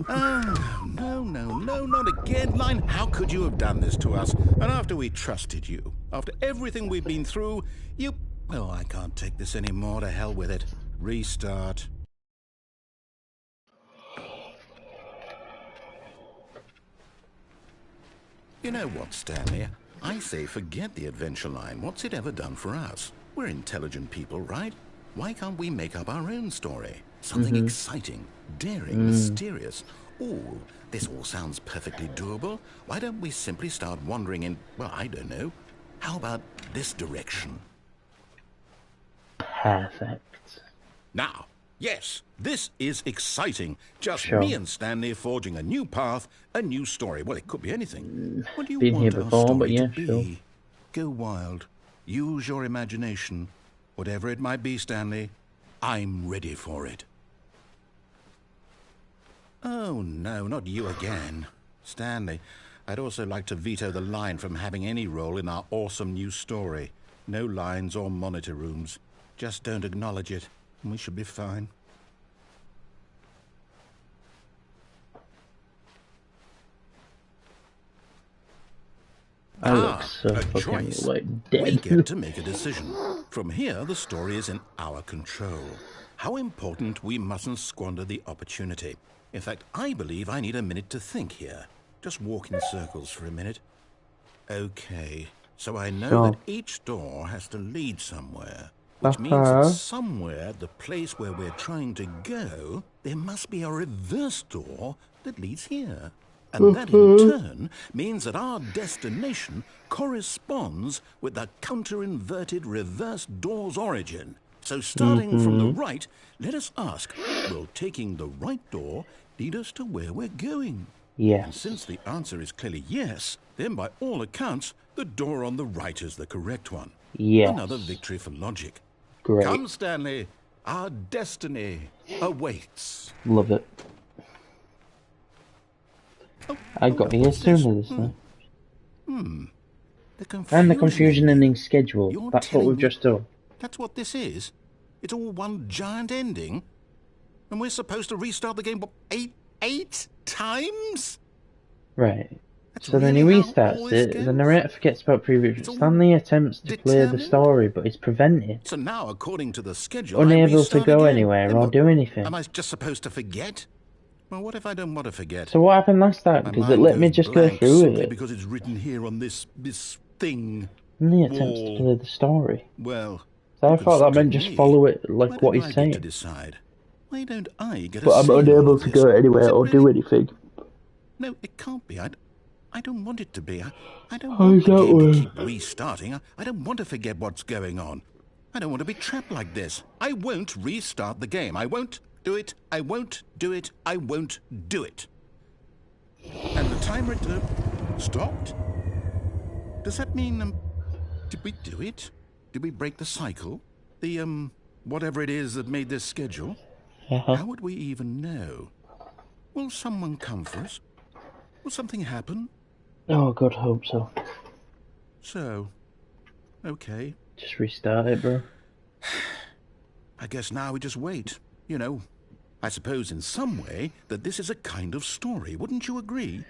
Oh, no, not again. Line, how could you have done this to us? And after we trusted you, after everything we've been through, you... Oh, I can't take this anymore. To hell with it. Restart. You know what, Stanley? I say forget the adventure line. What's it ever done for us? We're intelligent people, right? Why can't we make up our own story? Something exciting, daring, mysterious. Ooh, this all sounds perfectly doable. Why don't we simply start wandering in, well, I don't know. How about this direction? Perfect. Now, yes, this is exciting. Just me and Stanley forging a new path, a new story. Well, it could be anything. What do you want our story to be? Sure. Go wild. Use your imagination. Whatever it might be, Stanley, I'm ready for it. Oh, no, not you again. Stanley, I'd also like to veto the line from having any role in our awesome new story. No lines or monitor rooms. Just don't acknowledge it, and we should be fine. I look so fucking like dead. We get to make a decision. From here, the story is in our control. How important we mustn't squander the opportunity. In fact, I believe I need a minute to think here. Just walk in circles for a minute. Okay, so I know that each door has to lead somewhere. Which means that somewhere, the place where we're trying to go, there must be a reverse door that leads here. And that in turn means that our destination corresponds with the counter-inverted reverse door's origin. So starting from the right, let us ask, will taking the right door lead us to where we're going? Yes. And since the answer is clearly yes, then by all accounts, the door on the right is the correct one. Yes. Another victory for logic. Great. Come, Stanley. Our destiny awaits. Love it. I got here sooner this time. And the confusion ending schedule. That's what we've just done. That's what this is? It's all one giant ending? And we're supposed to restart the game, what, eight times? Right. That's So then he really how all restarts this it, the goes? narrator forgets about previous... It's all Stanley attempts to play the determined? story, but is prevented. So now, according to the schedule, I Unable to restart go again. anywhere Then or what, do anything. am I just supposed to forget? Well, what if I don't want to forget? So what happened last time? My Because it mind let me goes just go blank through simply it. because it's written here on this thing. And he attempts to Wall. play the story. Well, So you I could thought that look meant at just me. follow it like Why what don't he's I get saying. to decide? Why don't I get a But I'm say in all unable of to this? go Is anywhere it or really? do anything. No, it can't be. I don't want it to be. I don't How want does the that game to work? keep restarting. I don't want to forget what's going on. I don't want to be trapped like this. I won't restart the game. I won't do it. I won't do it. I won't do it. And the timer stopped? Does that mean, did we do it? Did we break the cycle? The, whatever it is that made this schedule? How would we even know? Will someone come for us? Will something happen? Oh, God, hope so. So, okay. Just restart it, bro. I guess now we just wait. You know, I suppose in some way that this is a kind of story. Wouldn't you agree?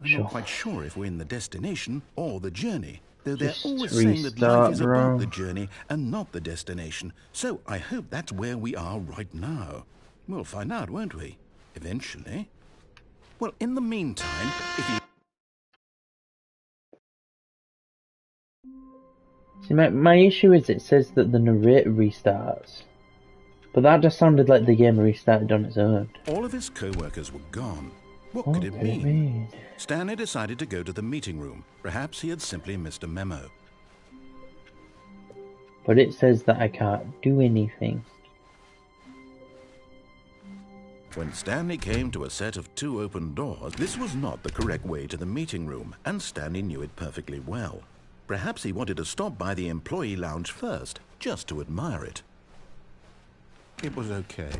I'm Sure. not quite sure if we're in the destination or the journey. Though they're Just always saying that life restart, is bro. about the journey and not the destination. So I hope that's where we are right now. We'll find out, won't we? Eventually. Well, in the meantime, if you... See, my issue is it says that the narrator restarts. But that just sounded like the game restarted on its own. all of his co-workers were gone. What What could it could it mean? mean? Stanley decided to go to the meeting room. Perhaps he had simply missed a memo. But it says that I can't do anything. When Stanley came to a set of 2 open doors, this was not the correct way to the meeting room, and Stanley knew it perfectly well. Perhaps he wanted to stop by the employee lounge first, just to admire it. It was okay.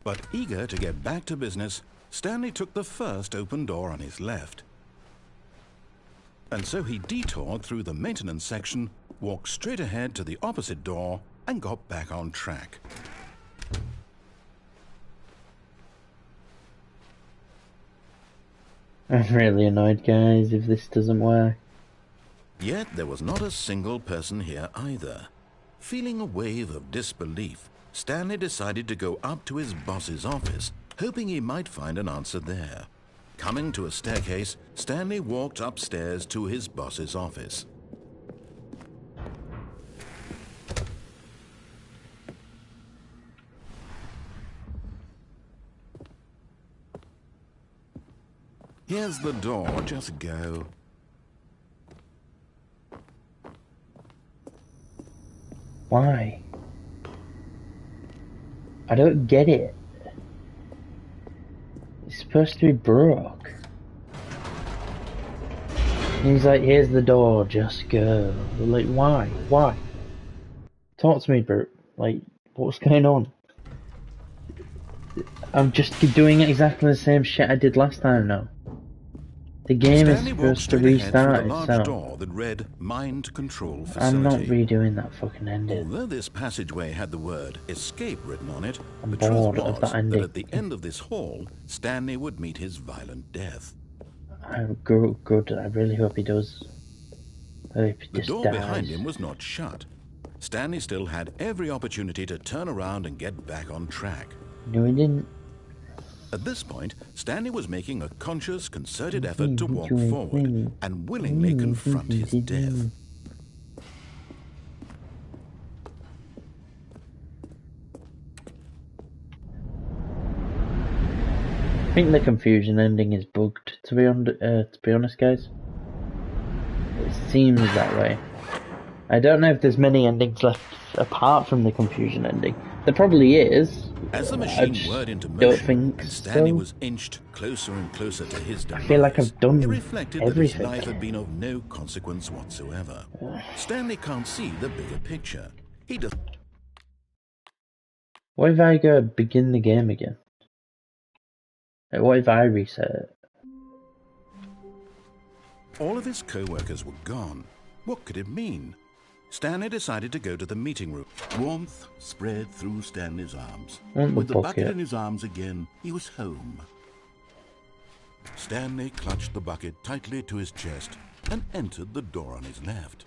But eager to get back to business, Stanley took the first open door on his left. And so he detoured through the maintenance section, walked straight ahead to the opposite door, and got back on track. I'm really annoyed, guys, if this doesn't work. Yet there was not a single person here either. Feeling a wave of disbelief, Stanley decided to go up to his boss's office, hoping he might find an answer there. Coming to a staircase, Stanley walked upstairs to his boss's office. Here's the door, just go. Why? I don't get it. It's supposed to be broke. And he's like, here's the door, just go. Like, why? Why? Talk to me, bro. Like, what's going on? I'm just doing exactly the same shit I did last time now. The game is Stanley walked supposed to straight ahead through restart the large itself. door that read Mind Control Facility. I'm not redoing that fucking ending. Although this passageway had the word escape written on it, I'm the truth bored was of that ending. at the end of this hall, Stanley would meet his violent death. Good. I really hope he does. I hope he The just door dies. behind him was not shut. Stanley still had every opportunity to turn around and get back on track. No, he didn't. At this point, Stanley was making a conscious, concerted effort to walk forward and willingly confront his death. I think the confusion ending is bugged. To be honest, guys, it seems that way. I don't know if there's many endings left apart from the confusion ending. There probably is. As the I machine just whirred into don't motion think and Stanley so. was inched closer and closer to his demise, I feel like I've done it reflected that his everything. life had been of no consequence whatsoever. Stanley can't see the bigger picture. He does. What if I go begin the game again? Like, what if I reset it? All of his co-workers were gone. What could it mean? Stanley decided to go to the meeting room. Warmth spread through Stanley's arms. And With the bucket bucket in his arms again, he was home. Stanley clutched the bucket tightly to his chest and entered the door on his left.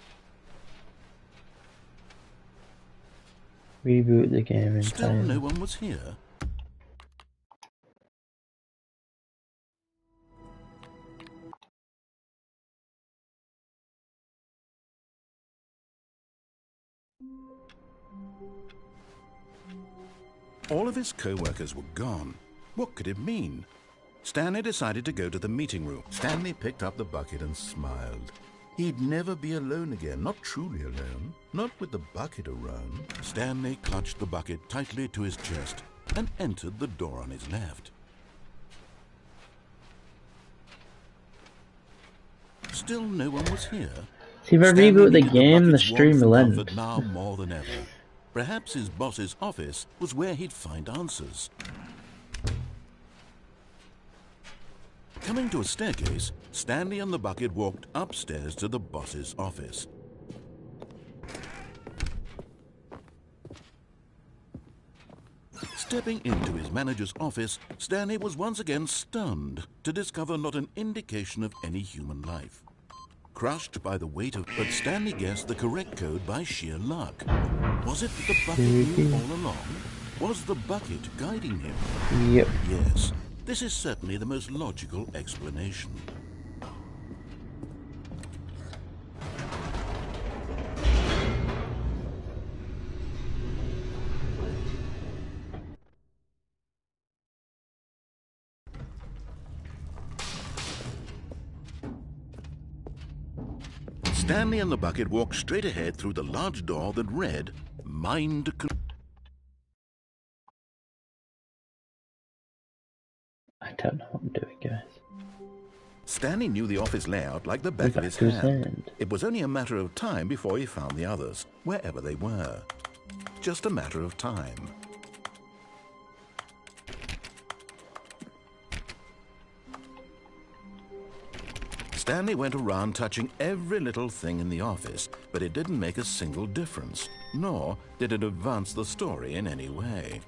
Reboot the game Still entirely. no one was here. All of his co-workers were gone. What could it mean? Stanley decided to go to the meeting room. Stanley picked up the bucket and smiled. He'd never be alone again, not truly alone, not with the bucket around. Stanley clutched the bucket tightly to his chest and entered the door on his left. Still no one was here. See, if I Stanley reboot the needed game, the bucket's stream warmth will and end. comfort now more than ever. Perhaps his boss's office was where he'd find answers. Coming to a staircase, Stanley and the bucket walked upstairs to the boss's office. Stepping into his manager's office, Stanley was once again stunned to discover not an indication of any human life. Crushed by the weight of... But Stanley guessed the correct code by sheer luck. Was it that the bucket knew all along? Was the bucket guiding him? Yep. Yes, this is certainly the most logical explanation. Stanley and the bucket walked straight ahead through the large door that read, Mind Control. I don't know what I'm doing, guys. Stanley knew the office layout like the back of his hand. It was only a matter of time before he found the others, wherever they were. Just a matter of time. Stanley went around touching every little thing in the office, but it didn't make a single difference, nor did it advance the story in any way.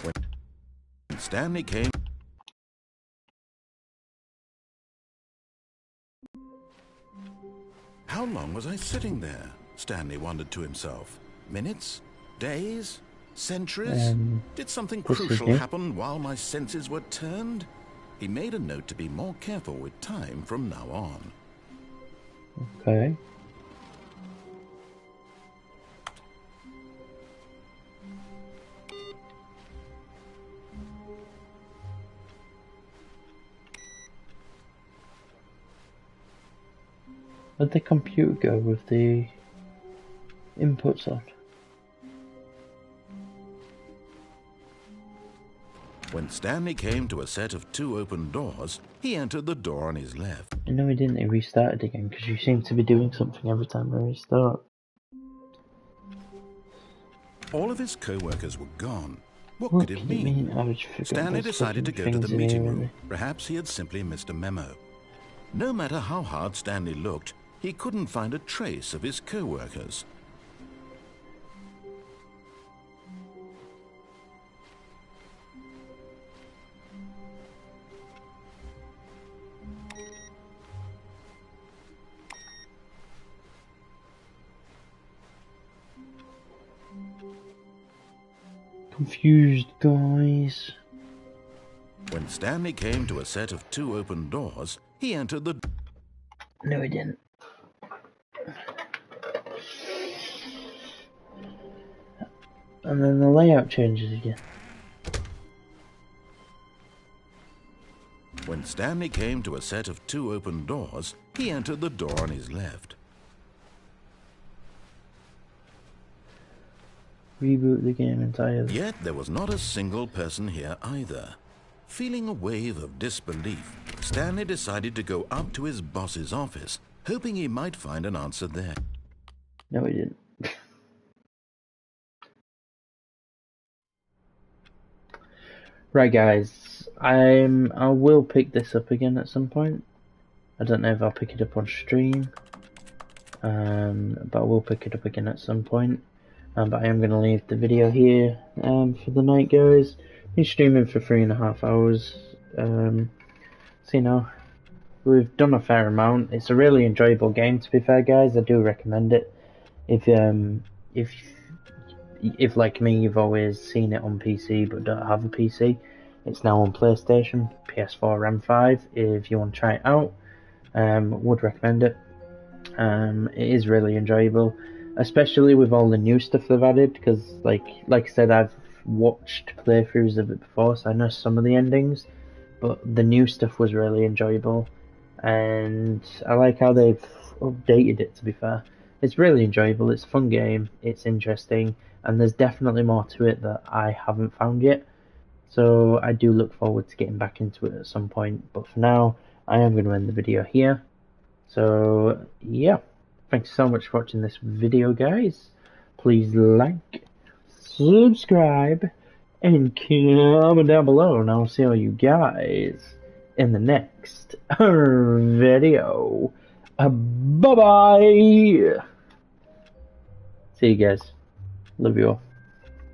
When Stanley came... How long was I sitting there? Stanley wondered to himself. Minutes? Days? Centuries? Did something crucial happen while my senses were turned? He made a note to be more careful with time from now on. Okay. Where'd the computer go with the inputs on? When Stanley came to a set of 2 open doors, he entered the door on his left. No, he didn't. He restarted again because you seem to be doing something every time I restart. All of his co-workers were gone. What could it mean? Stanley decided to go to the meeting room. Perhaps he had simply missed a memo. No matter how hard Stanley looked, he couldn't find a trace of his co-workers. Confused, guys. When Stanley came to a set of 2 open doors, he entered the... No, he didn't. And then the layout changes again. When Stanley came to a set of 2 open doors, he entered the door on his left. reboot the game entirely. Yet there was not a single person here either. Feeling a wave of disbelief, Stanley decided to go up to his boss's office, hoping he might find an answer there. No, he didn't. Right, guys, I will pick this up again at some point. I don't know if I'll pick it up on stream, but I will pick it up again at some point. But I am going to leave the video here for the night, guys. Been streaming for 3.5 hours. So you know, we've done a fair amount. It's a really enjoyable game, to be fair, guys. I do recommend it. If like me, you've always seen it on PC but don't have a PC, it's now on PlayStation, PS4 and 5. If you want to try it out, would recommend it. It is really enjoyable, especially with all the new stuff they've added, because like I said, I've watched playthroughs of it before, so I know some of the endings, but the new stuff was really enjoyable, and I like how they've updated it, to be fair. It's really enjoyable, it's a fun game, it's interesting, and there's definitely more to it that I haven't found yet, so I do look forward to getting back into it at some point. But for now, I am going to end the video here. So yeah, thanks so much for watching this video, guys. Please like, subscribe, and comment down below, and I'll see all you guys in the next video. Bye bye. See you guys. Love you all.